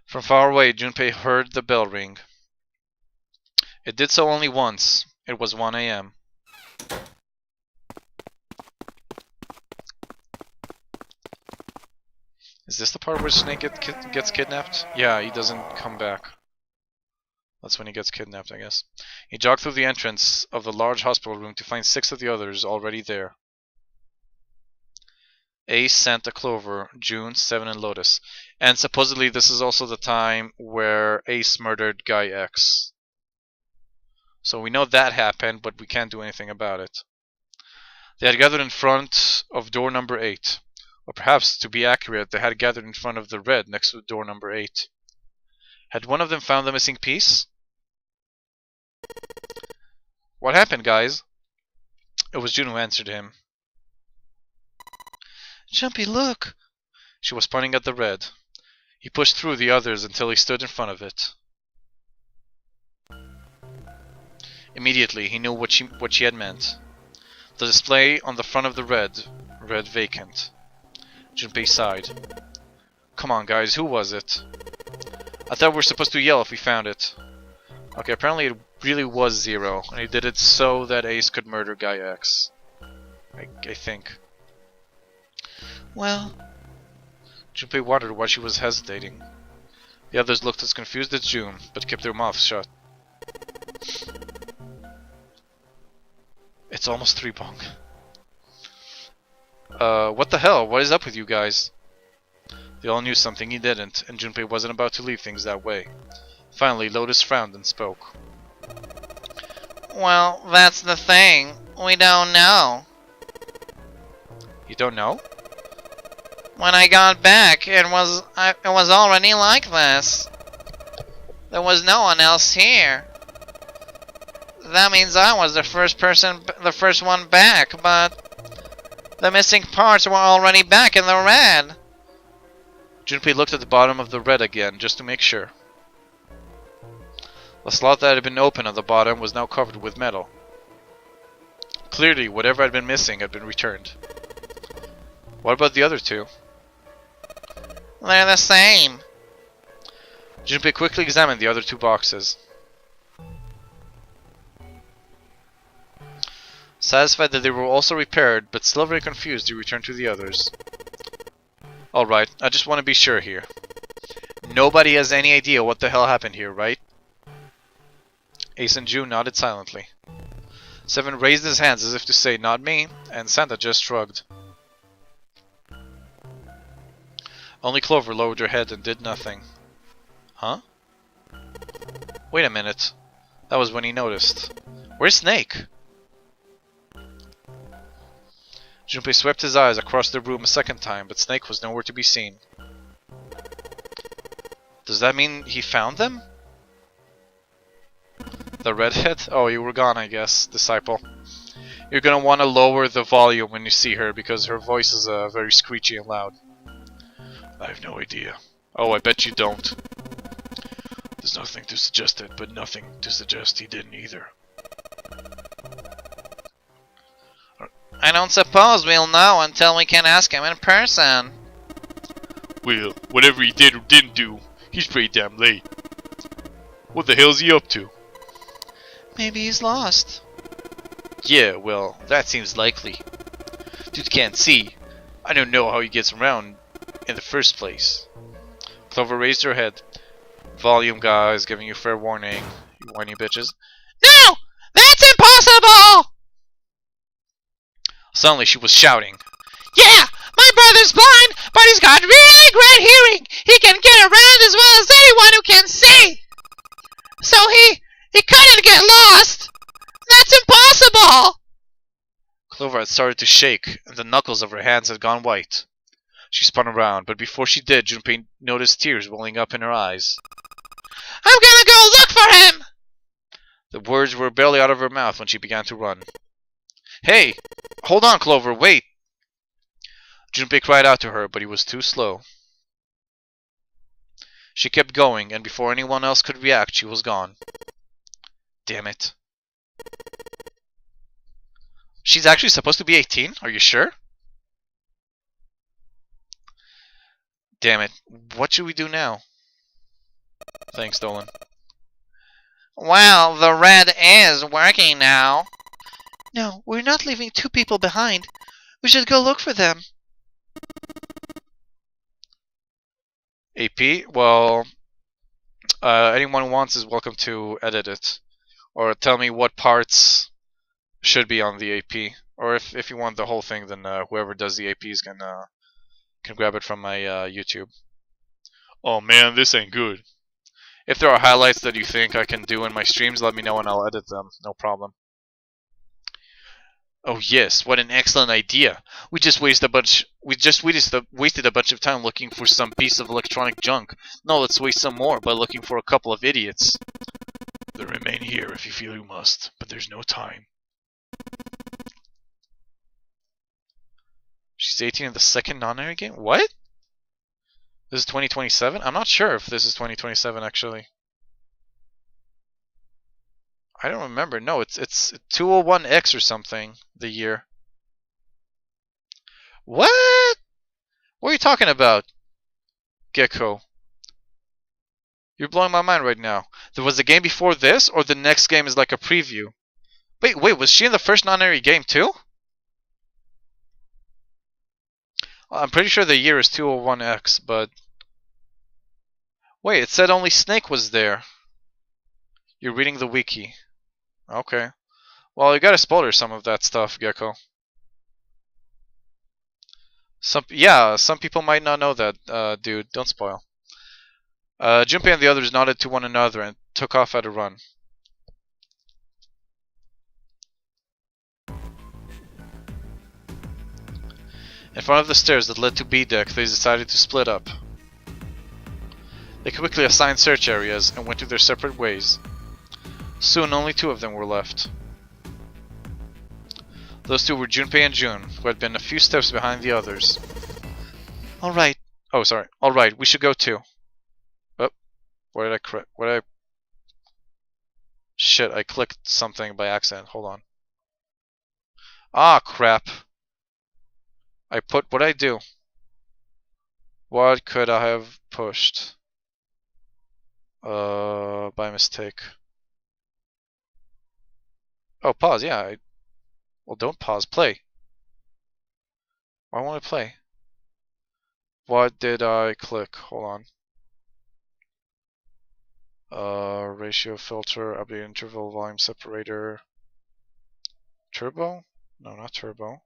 from far away, Junpei heard the bell ring. It did so only once. It was 1 a.m. Is this the part where Snake gets kidnapped? Yeah, he doesn't come back. That's when he gets kidnapped, I guess. He jogged through the entrance of the large hospital room to find 6 of the others already there. Ace, Santa, Clover, June, Seven, and Lotus. And supposedly this is also the time where Ace murdered Guy X. So we know that happened, but we can't do anything about it. They had gathered in front of door number 8. Or perhaps, to be accurate, they had gathered in front of the red next to door number 8. Had one of them found the missing piece? What happened, guys? It was June who answered him. Jumpy, look! She was pointing at the red. He pushed through the others until he stood in front of it. Immediately, he knew what she had meant. The display on the front of the red read vacant. Junpei sighed. Come on, guys, who was it? I thought we were supposed to yell if we found it. Okay, apparently it really was Zero, and he did it so that Ace could murder Guy X. I think. Well... Junpei wondered why she was hesitating. The others looked as confused as June, but kept their mouths shut. It's almost 3 bong. What the hell? What is up with you guys? They all knew something he didn't, and Junpei wasn't about to leave things that way. Finally, Lotus frowned and spoke. Well, that's the thing. We don't know. You don't know? When I got back, it was already like this. There was no one else here. That means I was the first one back, but the missing parts were already back in the red. Junpei looked at the bottom of the red again, just to make sure. The slot that had been open at the bottom was now covered with metal. Clearly, whatever had been missing had been returned. What about the other 2? They're the same. Junpei quickly examined the other 2 boxes. Satisfied that they were also repaired, but still very confused, he returned to the others. Alright, I just want to be sure here. Nobody has any idea what the hell happened here, right? Ace and June nodded silently. Seven raised his hands as if to say, not me, and Santa just shrugged. Only Clover lowered her head and did nothing. Huh? Wait a minute. That was when he noticed. Where's Snake? Junpei swept his eyes across the room a second time, but Snake was nowhere to be seen. Does that mean he found them? The redhead? Oh, you were gone, I guess, disciple. You're gonna want to lower the volume when you see her, because her voice is very screechy and loud. I have no idea. Oh, I bet you don't. There's nothing to suggest it, but nothing to suggest he didn't either. I don't suppose we'll know until we can ask him in person. Well, whatever he did or didn't do, he's pretty damn late. What the hell's he up to? Maybe he's lost. Yeah, well, that seems likely. Dude can't see. I don't know how he gets around in the first place. Clover raised her head. Volume, guys, giving you fair warning, you whiny bitches. No! That's impossible! Suddenly she was shouting. Yeah! My is blind, but he's got really great hearing. He can get around as well as anyone who can see. So he couldn't get lost. That's impossible. Clover had started to shake, and the knuckles of her hands had gone white. She spun around, but before she did, Junpei noticed tears welling up in her eyes. I'm gonna go look for him. The words were barely out of her mouth when she began to run. Hey! Hold on, Clover, wait! Junpei cried out to her, but he was too slow. She kept going, and before anyone else could react, she was gone. Damn it. She's actually supposed to be 18? Are you sure? Damn it. What should we do now? Thanks, Dolan. Well, the red is working now. No, we're not leaving 2 people behind. We should go look for them. AP? Well, anyone who wants is welcome to edit it. Or tell me what parts should be on the AP. Or if you want the whole thing, then whoever does the APs can grab it from my YouTube. Oh man, this ain't good. If there are highlights that you think I can do in my streams, let me know and I'll edit them. No problem. Oh yes, what an excellent idea. We just wasted a bunch of time looking for some piece of electronic junk. No, let's waste some more by looking for a couple of idiots. Then remain here if you feel you must, but there's no time. She's 18 in the second non-airy game? What? This is 2027? I'm not sure if this is 2027 actually. I don't remember. No, it's 201X or something, the year. What? What are you talking about, Gecko? You're blowing my mind right now. There was a game before this, or the next game is like a preview? Wait, was she in the first non-airy game too? I'm pretty sure the year is 201X, but... Wait, it said only Snake was there. You're reading the wiki. Okay. Well, you gotta spoiler some of that stuff, Gecko. Some people might not know that, dude. Don't spoil. Junpei and the others nodded to one another and took off at a run. In front of the stairs that led to B deck, they decided to split up. They quickly assigned search areas and went to their separate ways. Soon, only 2 of them were left. Those 2 were Junpei and June, who had been a few steps behind the others. Alright. Oh, sorry. Alright, we should go too. Oh. What did I... Shit, I clicked something by accident. Hold on. Ah, crap. What'd I do? What could I have pushed? By mistake. Oh, pause, yeah. Well, don't pause. Play. Why won't I play? What did I click? Hold on. Ratio filter, update interval, volume separator. Turbo? No, not turbo.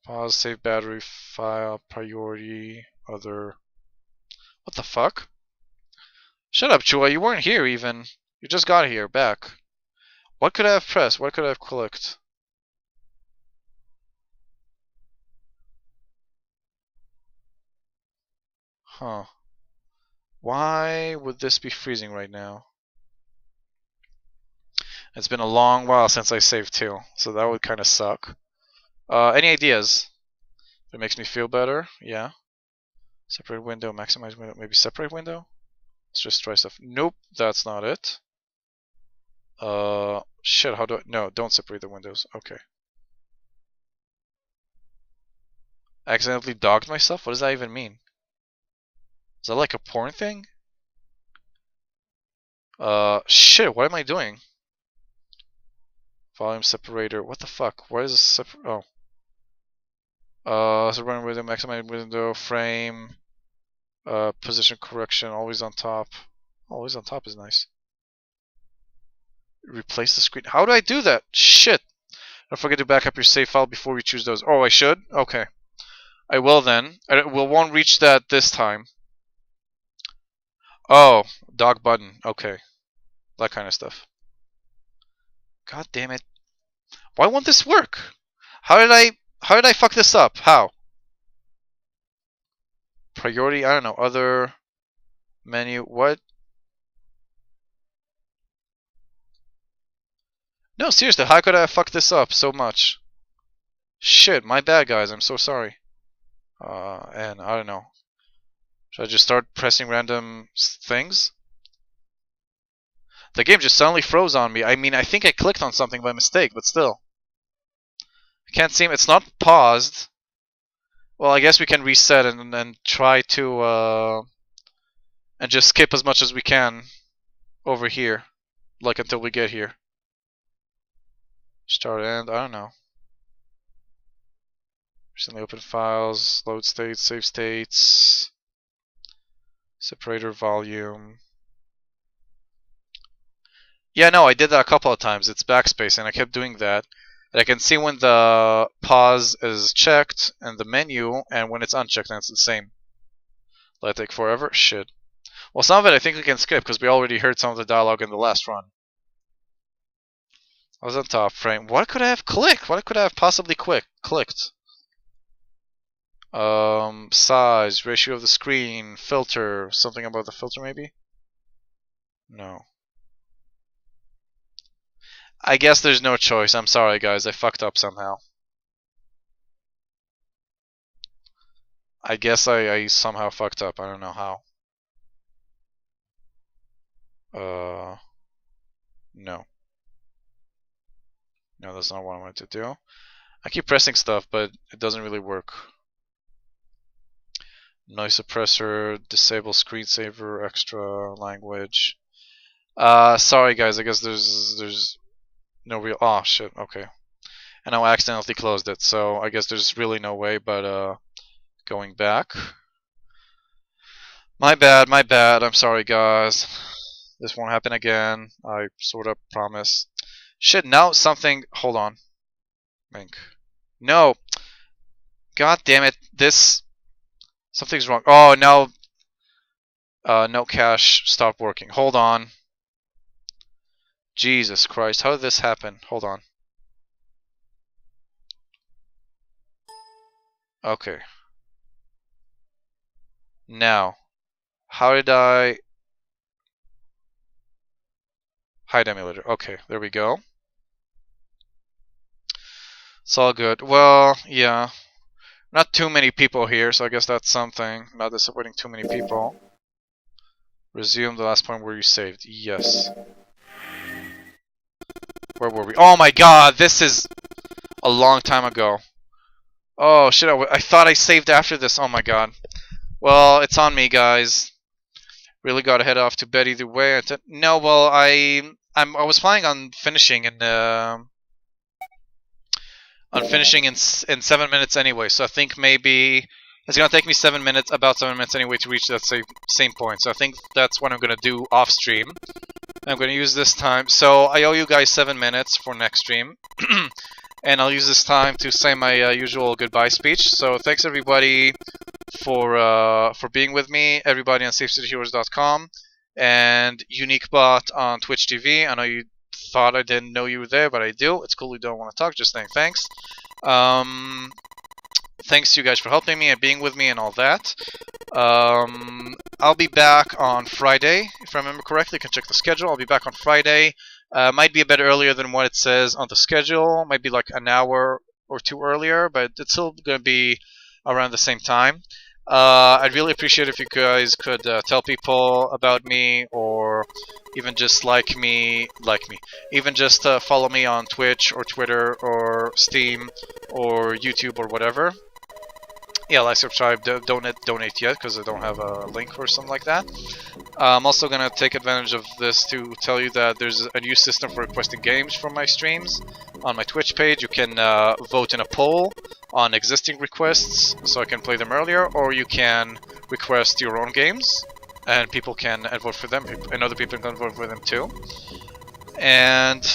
Pause, save battery, file, priority, other. What the fuck? Shut up, Chua, you weren't here even. You just got here, back. What could I have pressed? What could I have clicked? Huh. Why would this be freezing right now? It's been a long while since I saved too, so that would kind of suck. Any ideas? If it makes me feel better, yeah. Separate window, maximize window, maybe separate window? Let's just try stuff. Nope, that's not it. Shit, how do I... No, don't separate the windows. Okay. Accidentally dogged myself? What does that even mean? Is that like a porn thing? Shit, what am I doing? Volume separator. What the fuck? Why is this separate? Oh. So running window, maximize window, frame, position correction, always on top. Always on top is nice. Replace the screen. How do I do that? Shit. Don't forget to back up your save file before you choose those. Oh, I should? Okay. I will then. We won't reach that this time. Oh, dog button. Okay. That kind of stuff. God damn it. Why won't this work? How did I fuck this up? How? Priority, I don't know, other menu, what? No, seriously, how could I fuck this up so much? Shit, my bad, guys, I'm so sorry. And I don't know. Should I just start pressing random things? The game just suddenly froze on me. I mean, I think I clicked on something by mistake, but still. I can't seem, it's not paused. Well, I guess we can reset and try to, and just skip as much as we can over here. Like until we get here. Start end, I don't know. Recently open files, load states, save states, separator volume. Yeah, no, I did that a couple of times. It's backspace, and I kept doing that. And I can see when the pause is checked and the menu, and when it's unchecked, and it's the same. Will that take forever? Shit. Well, some of it I think we can skip because we already heard some of the dialogue in the last run. I was on top frame. What could I have clicked? What could I have possibly clicked? Size, ratio of the screen, filter, something about the filter maybe? No. I guess there's no choice. I'm sorry guys, I fucked up somehow. I guess I somehow fucked up. I don't know how. No. No, that's not what I wanted to do. I keep pressing stuff, but it doesn't really work. Noise suppressor, disable screensaver, extra language. Sorry guys, I guess there's no real. Oh shit, okay. And I accidentally closed it, so I guess there's really no way but going back. My bad, I'm sorry guys. This won't happen again, I sort of promise. Shit, now something. Hold on. Mink. No! God damn it, this. Something's wrong. Oh, no. No cache stopped working. Hold on. Jesus Christ, how did this happen? Hold on. Okay. Now, how did I hide emulator? Okay, there we go. It's all good. Well, yeah. Not too many people here, so I guess that's something. Not disappointing too many people. Resume the last point where you saved. Yes. Where were we? Oh my god, this is a long time ago. Oh shit, I thought I saved after this. Oh my god. Well, it's on me, guys. Really gotta head off to bed either way. No, well, I was planning on finishing in 7 minutes anyway. So I think maybe it's gonna take me 7 minutes, about 7 minutes anyway, to reach that same point. So I think that's what I'm gonna do off stream. I'm gonna use this time. So I owe you guys 7 minutes for next stream, and I'll use this time to say my usual goodbye speech. So thanks everybody for being with me. Everybody on SafeCityHeroes.com and UniqueBot on Twitch TV. I know you thought I didn't know you were there, but I do. It's cool you don't want to talk. Just saying thanks. Thanks to you guys for helping me and being with me and all that. I'll be back on Friday, if I remember correctly. You can check the schedule. I'll be back on Friday. Might be a bit earlier than what it says on the schedule. Might be like an hour or two earlier, but it's still going to be around the same time. I'd really appreciate if you guys could tell people about me, or even just like me, even just follow me on Twitch or Twitter or Steam or YouTube or whatever. Yeah, like, subscribe, don't donate yet because I don't have a link or something like that. I'm also gonna take advantage of this to tell you that there's a new system for requesting games from my streams on my Twitch page. You can vote in a poll on existing requests, so I can play them earlier, or you can request your own games, and people can vote for them, and other people can vote for them too. And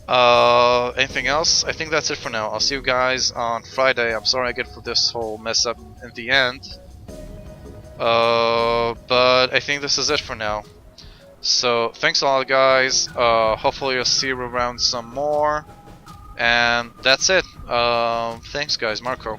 Anything else? I think that's it for now. I'll see you guys on Friday. I'm sorry again for this whole mess up in the end. But I think this is it for now. So thanks a lot, guys. Hopefully I'll see you around some more. And that's it. Thanks, guys. Marco.